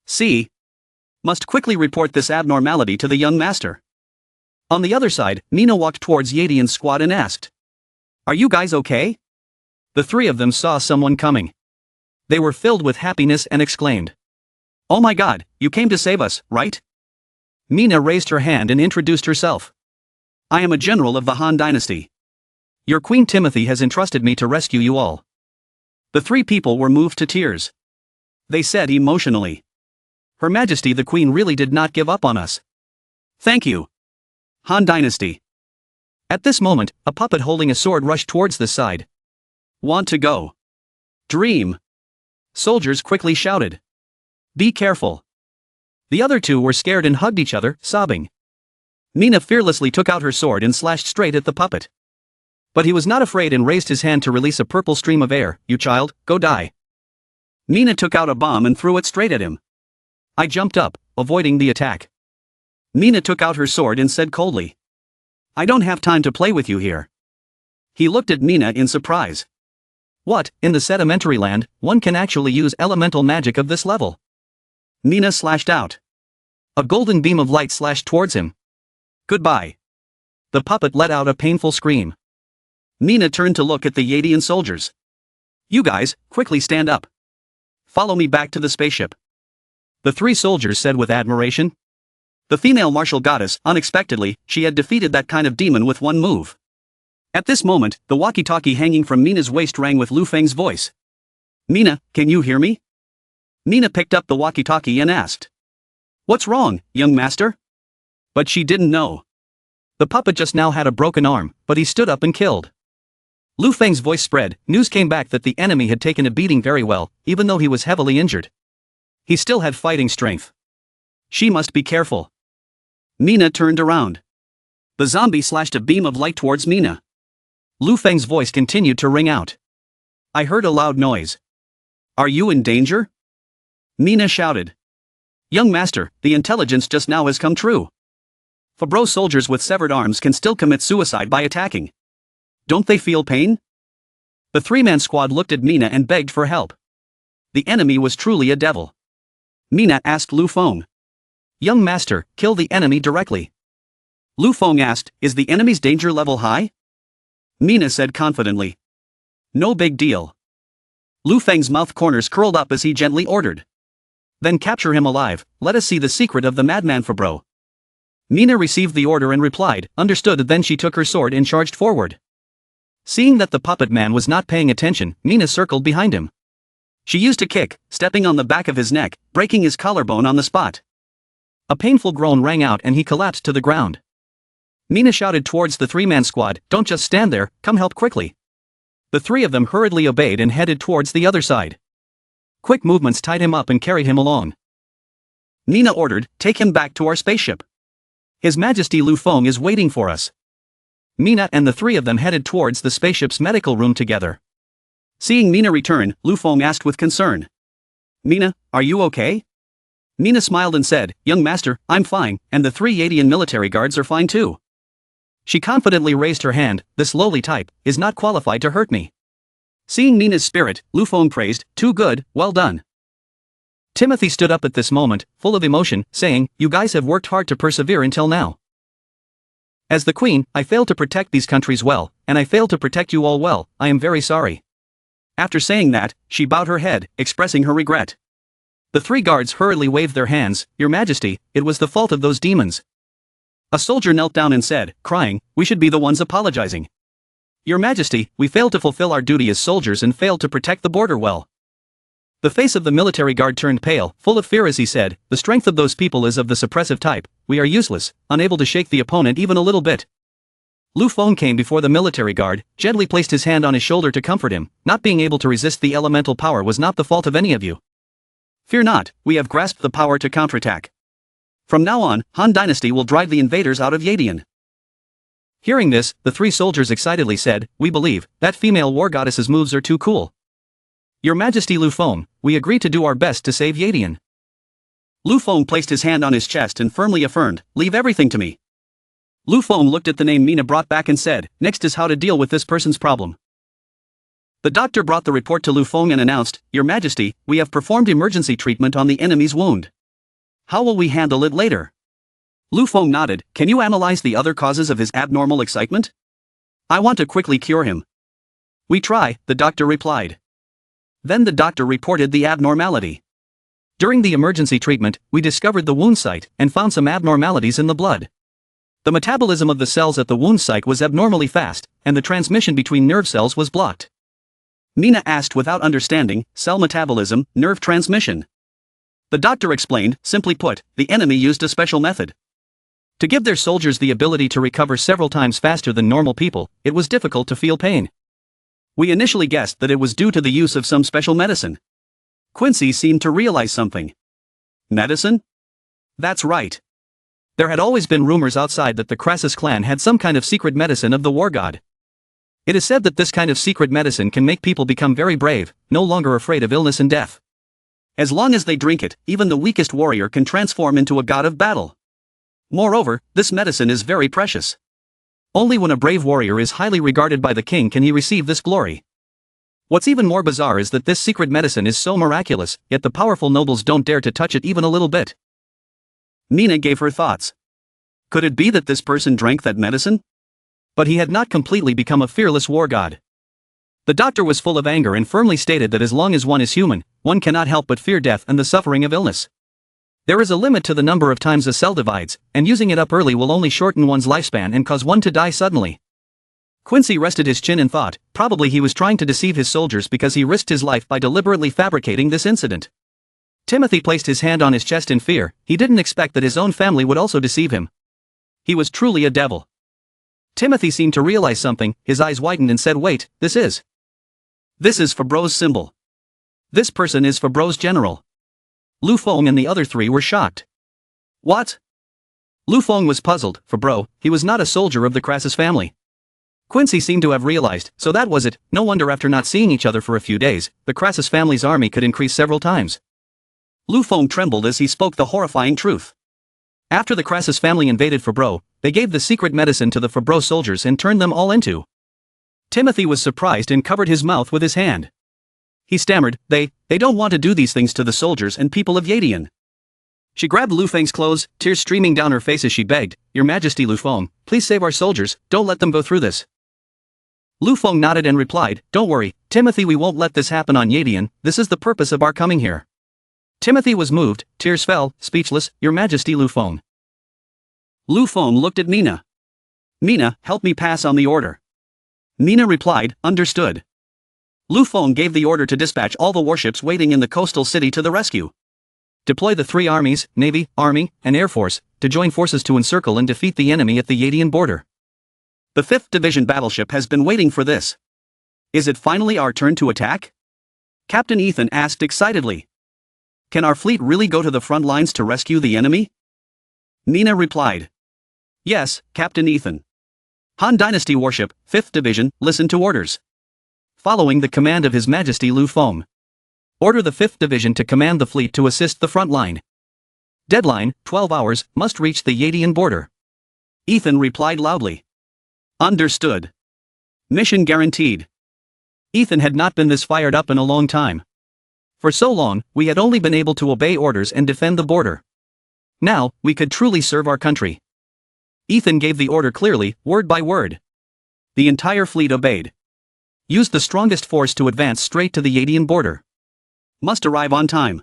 See? Must quickly report this abnormality to the young master. On the other side, Nina walked towards Yadian's squad and asked. Are you guys okay? The three of them saw someone coming. They were filled with happiness and exclaimed. Oh my god, you came to save us, right? Mina raised her hand and introduced herself. I am a general of the Han dynasty. Your Queen Timothy has entrusted me to rescue you all. The three people were moved to tears. They said emotionally. Her Majesty the Queen really did not give up on us. Thank you. Han dynasty. At this moment, a puppet holding a sword rushed towards the side. Want to go? Dream. Soldiers quickly shouted. Be careful. The other two were scared and hugged each other, sobbing. Mina fearlessly took out her sword and slashed straight at the puppet. But he was not afraid and raised his hand to release a purple stream of air. You child, go die. Mina took out a bomb and threw it straight at him. I jumped up, avoiding the attack. Mina took out her sword and said coldly. I don't have time to play with you here. He looked at Mina in surprise. What, in the sedimentary land, one can actually use elemental magic of this level? Mina slashed out. A golden beam of light slashed towards him. Goodbye. The puppet let out a painful scream. Mina turned to look at the Yadian soldiers. You guys, quickly stand up. Follow me back to the spaceship. The three soldiers said with admiration. The female martial goddess, unexpectedly, she had defeated that kind of demon with one move. At this moment, the walkie-talkie hanging from Mina's waist rang with Lu Feng's voice. Mina, can you hear me? Mina picked up the walkie-talkie and asked. What's wrong, young master? But she didn't know. The puppet just now had a broken arm, but he stood up and killed. Lu Feng's voice spread, news came back that the enemy had taken a beating very well, even though he was heavily injured. He still had fighting strength. She must be careful. Mina turned around. The zombie slashed a beam of light towards Mina. Lu Feng's voice continued to ring out. I heard a loud noise. Are you in danger? Mina shouted. Young master, the intelligence just now has come true. Fabro soldiers with severed arms can still commit suicide by attacking. Don't they feel pain? The three-man squad looked at Mina and begged for help. The enemy was truly a devil. Mina asked Lu Feng. Young master, kill the enemy directly. Lu Feng asked, is the enemy's danger level high? Mina said confidently. No big deal. Lu Feng's mouth corners curled up as he gently ordered. Then capture him alive, let us see the secret of the madman Fabro. Mina received the order and replied, understood. Then she took her sword and charged forward. Seeing that the puppet man was not paying attention, Mina circled behind him. She used a kick, stepping on the back of his neck, breaking his collarbone on the spot. A painful groan rang out and he collapsed to the ground. Mina shouted towards the three-man squad, don't just stand there, come help quickly. The three of them hurriedly obeyed and headed towards the other side. Quick movements tied him up and carried him along. Mina ordered, take him back to our spaceship. His Majesty Lu Feng is waiting for us. Mina and the three of them headed towards the spaceship's medical room together. Seeing Mina return, Lu Feng asked with concern. Mina, are you okay? Mina smiled and said, young master, I'm fine, and the three Yadian military guards are fine too. She confidently raised her hand, this lowly type is not qualified to hurt me. Seeing Mina's spirit, Lu Feng praised, too good, well done. Timothy stood up at this moment, full of emotion, saying, you guys have worked hard to persevere until now. As the queen, I failed to protect these countries well, and I failed to protect you all well, I am very sorry. After saying that, she bowed her head, expressing her regret. The three guards hurriedly waved their hands, Your Majesty, it was the fault of those demons. A soldier knelt down and said, crying, we should be the ones apologizing. Your Majesty, we failed to fulfill our duty as soldiers and failed to protect the border well. The face of the military guard turned pale, full of fear as he said, the strength of those people is of the suppressive type, we are useless, unable to shake the opponent even a little bit. Lu Feng came before the military guard, gently placed his hand on his shoulder to comfort him, not being able to resist the elemental power was not the fault of any of you. Fear not, we have grasped the power to counterattack. From now on, Han Dynasty will drive the invaders out of Yadian. Hearing this, the three soldiers excitedly said, we believe, that female war goddess's moves are too cool. Your Majesty Lu Feng, we agree to do our best to save Yadian. Lu Feng placed his hand on his chest and firmly affirmed, leave everything to me. Lu Feng looked at the name Mina brought back and said, next is how to deal with this person's problem. The doctor brought the report to Lu Feng and announced, Your Majesty, we have performed emergency treatment on the enemy's wound. How will we handle it later? Lu Feng nodded, can you analyze the other causes of his abnormal excitement? I want to quickly cure him. We try, the doctor replied. Then the doctor reported the abnormality. During the emergency treatment, we discovered the wound site and found some abnormalities in the blood. The metabolism of the cells at the wound site was abnormally fast, and the transmission between nerve cells was blocked. Mina asked without understanding, cell metabolism, nerve transmission. The doctor explained, simply put, the enemy used a special method. To give their soldiers the ability to recover several times faster than normal people, it was difficult to feel pain. We initially guessed that it was due to the use of some special medicine. Quincy seemed to realize something. Medicine? That's right. There had always been rumors outside that the Crassus clan had some kind of secret medicine of the war god. It is said that this kind of secret medicine can make people become very brave, no longer afraid of illness and death. As long as they drink it, even the weakest warrior can transform into a god of battle. Moreover, this medicine is very precious. Only when a brave warrior is highly regarded by the king can he receive this glory. What's even more bizarre is that this secret medicine is so miraculous, yet the powerful nobles don't dare to touch it even a little bit. Mina gave her thoughts. Could it be that this person drank that medicine? But he had not completely become a fearless war god. The doctor was full of anger and firmly stated that as long as one is human, one cannot help but fear death and the suffering of illness. There is a limit to the number of times a cell divides, and using it up early will only shorten one's lifespan and cause one to die suddenly. Quincy rested his chin and thought, probably he was trying to deceive his soldiers because he risked his life by deliberately fabricating this incident. Timothy placed his hand on his chest in fear. He didn't expect that his own family would also deceive him. He was truly a devil. Timothy seemed to realize something, his eyes widened and said, wait, this is Fabro's symbol. This person is Fabro's general. Lu Feng and the other three were shocked. What? Lu Feng was puzzled. Fabro, he was not a soldier of the Crassus family. Quincy seemed to have realized, so that was it. No wonder after not seeing each other for a few days, the Crassus family's army could increase several times. Lu Feng trembled as he spoke the horrifying truth. After the Crassus family invaded Fabro, they gave the secret medicine to the Fabro soldiers and turned them all into. Timothy was surprised and covered his mouth with his hand. He stammered, they don't want to do these things to the soldiers and people of Yadian. She grabbed Lu Feng's clothes, tears streaming down her face as she begged, Your Majesty Lu Feng, please save our soldiers, don't let them go through this. Lu Feng nodded and replied, Don't worry, Timothy, we won't let this happen on Yadian, this is the purpose of our coming here. Timothy was moved, tears fell, speechless, Your Majesty Lu Feng. Lu Feng looked at Mina. Mina, help me pass on the order. Mina replied, Understood. Lu Feng gave the order to dispatch all the warships waiting in the coastal city to the rescue. Deploy the three armies, Navy, Army, and Air Force, to join forces to encircle and defeat the enemy at the Yadian border. The 5th Division battleship has been waiting for this. Is it finally our turn to attack? Captain Ethan asked excitedly. Can our fleet really go to the front lines to rescue the enemy? Mina replied. Yes, Captain Ethan. Han Dynasty warship, 5th Division, listen to orders. Following the command of His Majesty Lu Feng. Order the 5th Division to command the fleet to assist the front line. Deadline, 12 hours, must reach the Yadian border. Ethan replied loudly. Understood. Mission guaranteed. Ethan had not been this fired up in a long time. For so long, we had only been able to obey orders and defend the border. Now, we could truly serve our country. Ethan gave the order clearly, word by word. The entire fleet obeyed. Used the strongest force to advance straight to the Yadian border. Must arrive on time.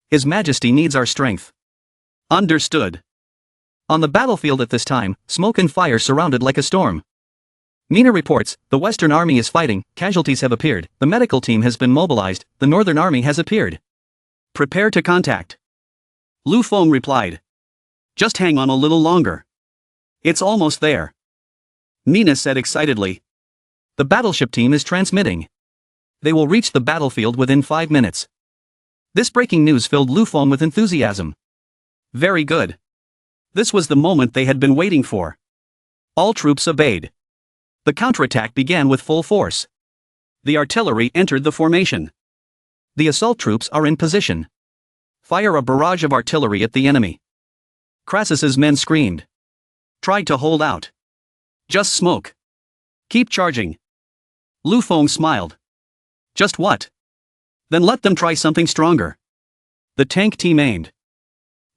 His Majesty needs our strength. Understood. On the battlefield at this time, smoke and fire surrounded like a storm. Mina reports, the Western Army is fighting, casualties have appeared, the medical team has been mobilized, the Northern Army has appeared. Prepare to contact. Lu Feng replied. Just hang on a little longer. It's almost there. Mina said excitedly. The battleship team is transmitting. They will reach the battlefield within 5 minutes. This breaking news filled Lu Feng with enthusiasm. Very good. This was the moment they had been waiting for. All troops obeyed. The counterattack began with full force. The artillery entered the formation. The assault troops are in position. Fire a barrage of artillery at the enemy. Crassus's men screamed. Tried to hold out. Just smoke. Keep charging. Lu Feng smiled. Just what? Then let them try something stronger. The tank team aimed.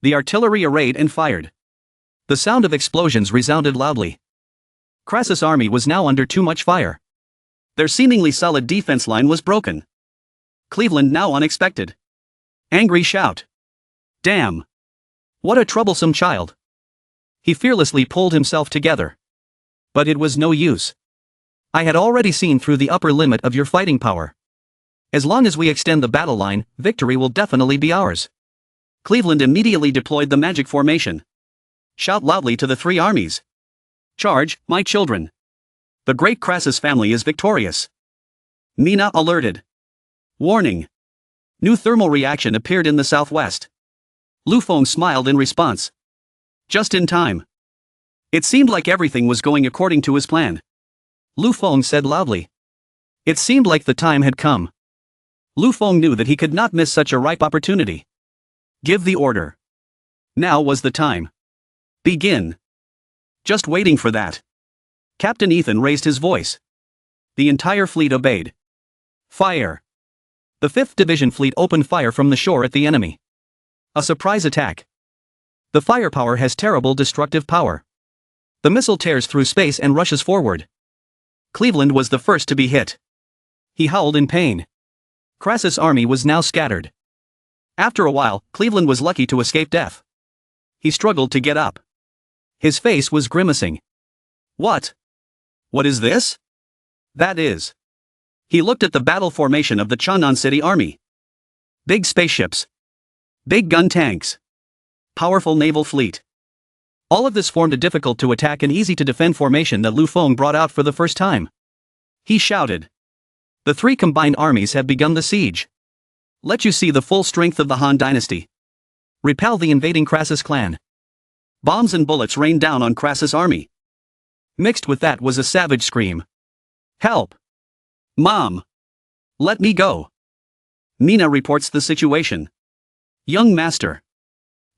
The artillery arrayed and fired. The sound of explosions resounded loudly. Crassus' army was now under too much fire. Their seemingly solid defense line was broken. Cleveland now unexpected. Angry shout. Damn! What a troublesome child! He fearlessly pulled himself together. But it was no use. I had already seen through the upper limit of your fighting power. As long as we extend the battle line, victory will definitely be ours. Cleveland immediately deployed the magic formation. Shout loudly to the three armies. Charge, my children. The great Crassus family is victorious. Mina alerted. Warning. New thermal reaction appeared in the southwest. Lu Feng smiled in response. Just in time. It seemed like everything was going according to his plan. Lu Feng said loudly. It seemed like the time had come. Lu Feng knew that he could not miss such a ripe opportunity. Give the order. Now was the time. Begin. Just waiting for that. Captain Ethan raised his voice. The entire fleet obeyed. Fire. The 5th Division fleet opened fire from the shore at the enemy. A surprise attack. The firepower has terrible destructive power. The missile tears through space and rushes forward. Cleveland was the first to be hit. He howled in pain. Crassus' army was now scattered. After a while, Cleveland was lucky to escape death. He struggled to get up. His face was grimacing. What? What is this? That is. He looked at the battle formation of the Chang'an City army. Big spaceships. Big gun tanks. Powerful naval fleet. All of this formed a difficult to attack and easy to defend formation that Lu Feng brought out for the first time. He shouted. The three combined armies have begun the siege. Let you see the full strength of the Han dynasty. Repel the invading Crassus clan. Bombs and bullets rained down on Crassus' army. Mixed with that was a savage scream. Help! Mom! Let me go! Mina reports the situation. Young master.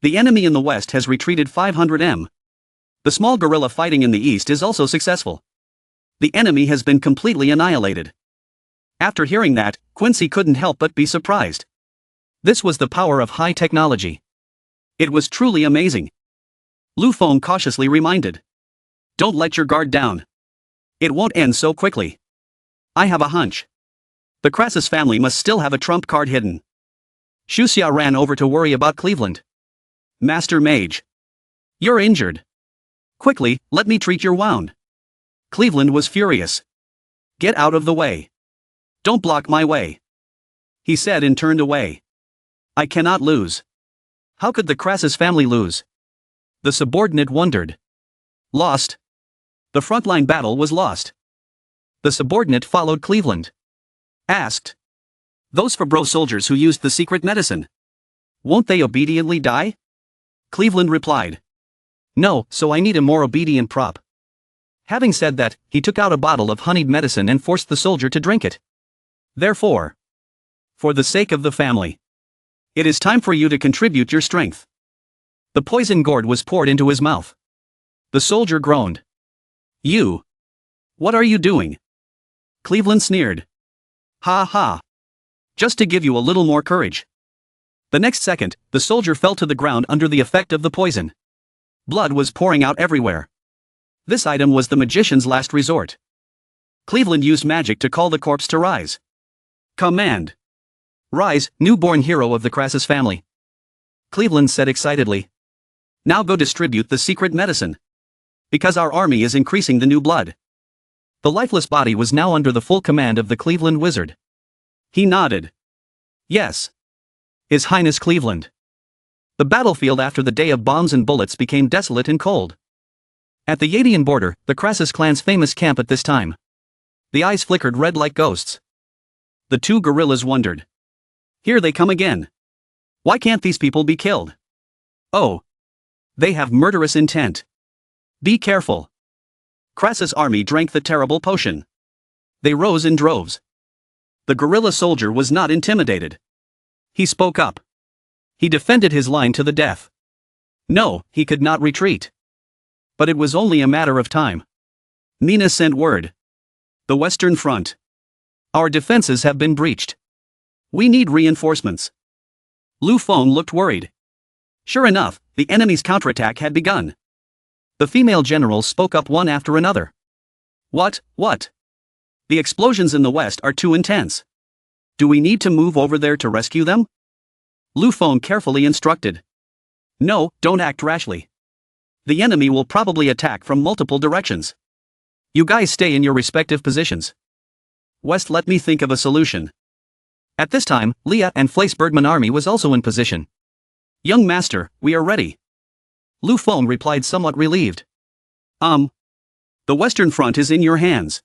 The enemy in the west has retreated 500 m. The small guerrilla fighting in the east is also successful. The enemy has been completely annihilated. After hearing that, Quincy couldn't help but be surprised. This was the power of high technology. It was truly amazing. Lu Feng cautiously reminded. Don't let your guard down. It won't end so quickly. I have a hunch. The Crassus family must still have a trump card hidden. Shuxia ran over to worry about Cleveland. Master Mage. You're injured. Quickly, let me treat your wound. Cleveland was furious. Get out of the way. Don't block my way. He said and turned away. I cannot lose. How could the Crassus family lose? The subordinate wondered. Lost. The frontline battle was lost. The subordinate followed Cleveland. Asked. Those Fabro soldiers who used the secret medicine. Won't they obediently die? Cleveland replied. No, so I need a more obedient prop. Having said that, he took out a bottle of honeyed medicine and forced the soldier to drink it. Therefore, for the sake of the family, it is time for you to contribute your strength. The poison gourd was poured into his mouth. The soldier groaned. You. What are you doing? Cleveland sneered. Ha ha. Just to give you a little more courage. The next second, the soldier fell to the ground under the effect of the poison. Blood was pouring out everywhere. This item was the magician's last resort. Cleveland used magic to call the corpse to rise. Command. Rise, newborn hero of the Crassus family. Cleveland said excitedly. Now go distribute the secret medicine. Because our army is increasing the new blood. The lifeless body was now under the full command of the Cleveland wizard. He nodded. Yes. His Highness Cleveland. The battlefield after the day of bombs and bullets became desolate and cold. At the Yadian border, the Crassus clan's famous camp at this time. The eyes flickered red like ghosts. The two guerrillas wondered. Here they come again. Why can't these people be killed? Oh. They have murderous intent. Be careful. Crassus' army drank the terrible potion. They rose in droves. The guerrilla soldier was not intimidated. He spoke up. He defended his line to the death. No, he could not retreat. But it was only a matter of time. Mina sent word. The Western Front. Our defenses have been breached. We need reinforcements. Lu Feng looked worried. Sure enough, the enemy's counterattack had begun. The female generals spoke up one after another. What? The explosions in the west are too intense. Do we need to move over there to rescue them? Lu Feng carefully instructed. No, don't act rashly. The enemy will probably attack from multiple directions. You guys stay in your respective positions. West, let me think of a solution. At this time, Leah and Flace Bergman army was also in position. Young master, we are ready. Lu Feng replied somewhat relieved. The Western Front is in your hands.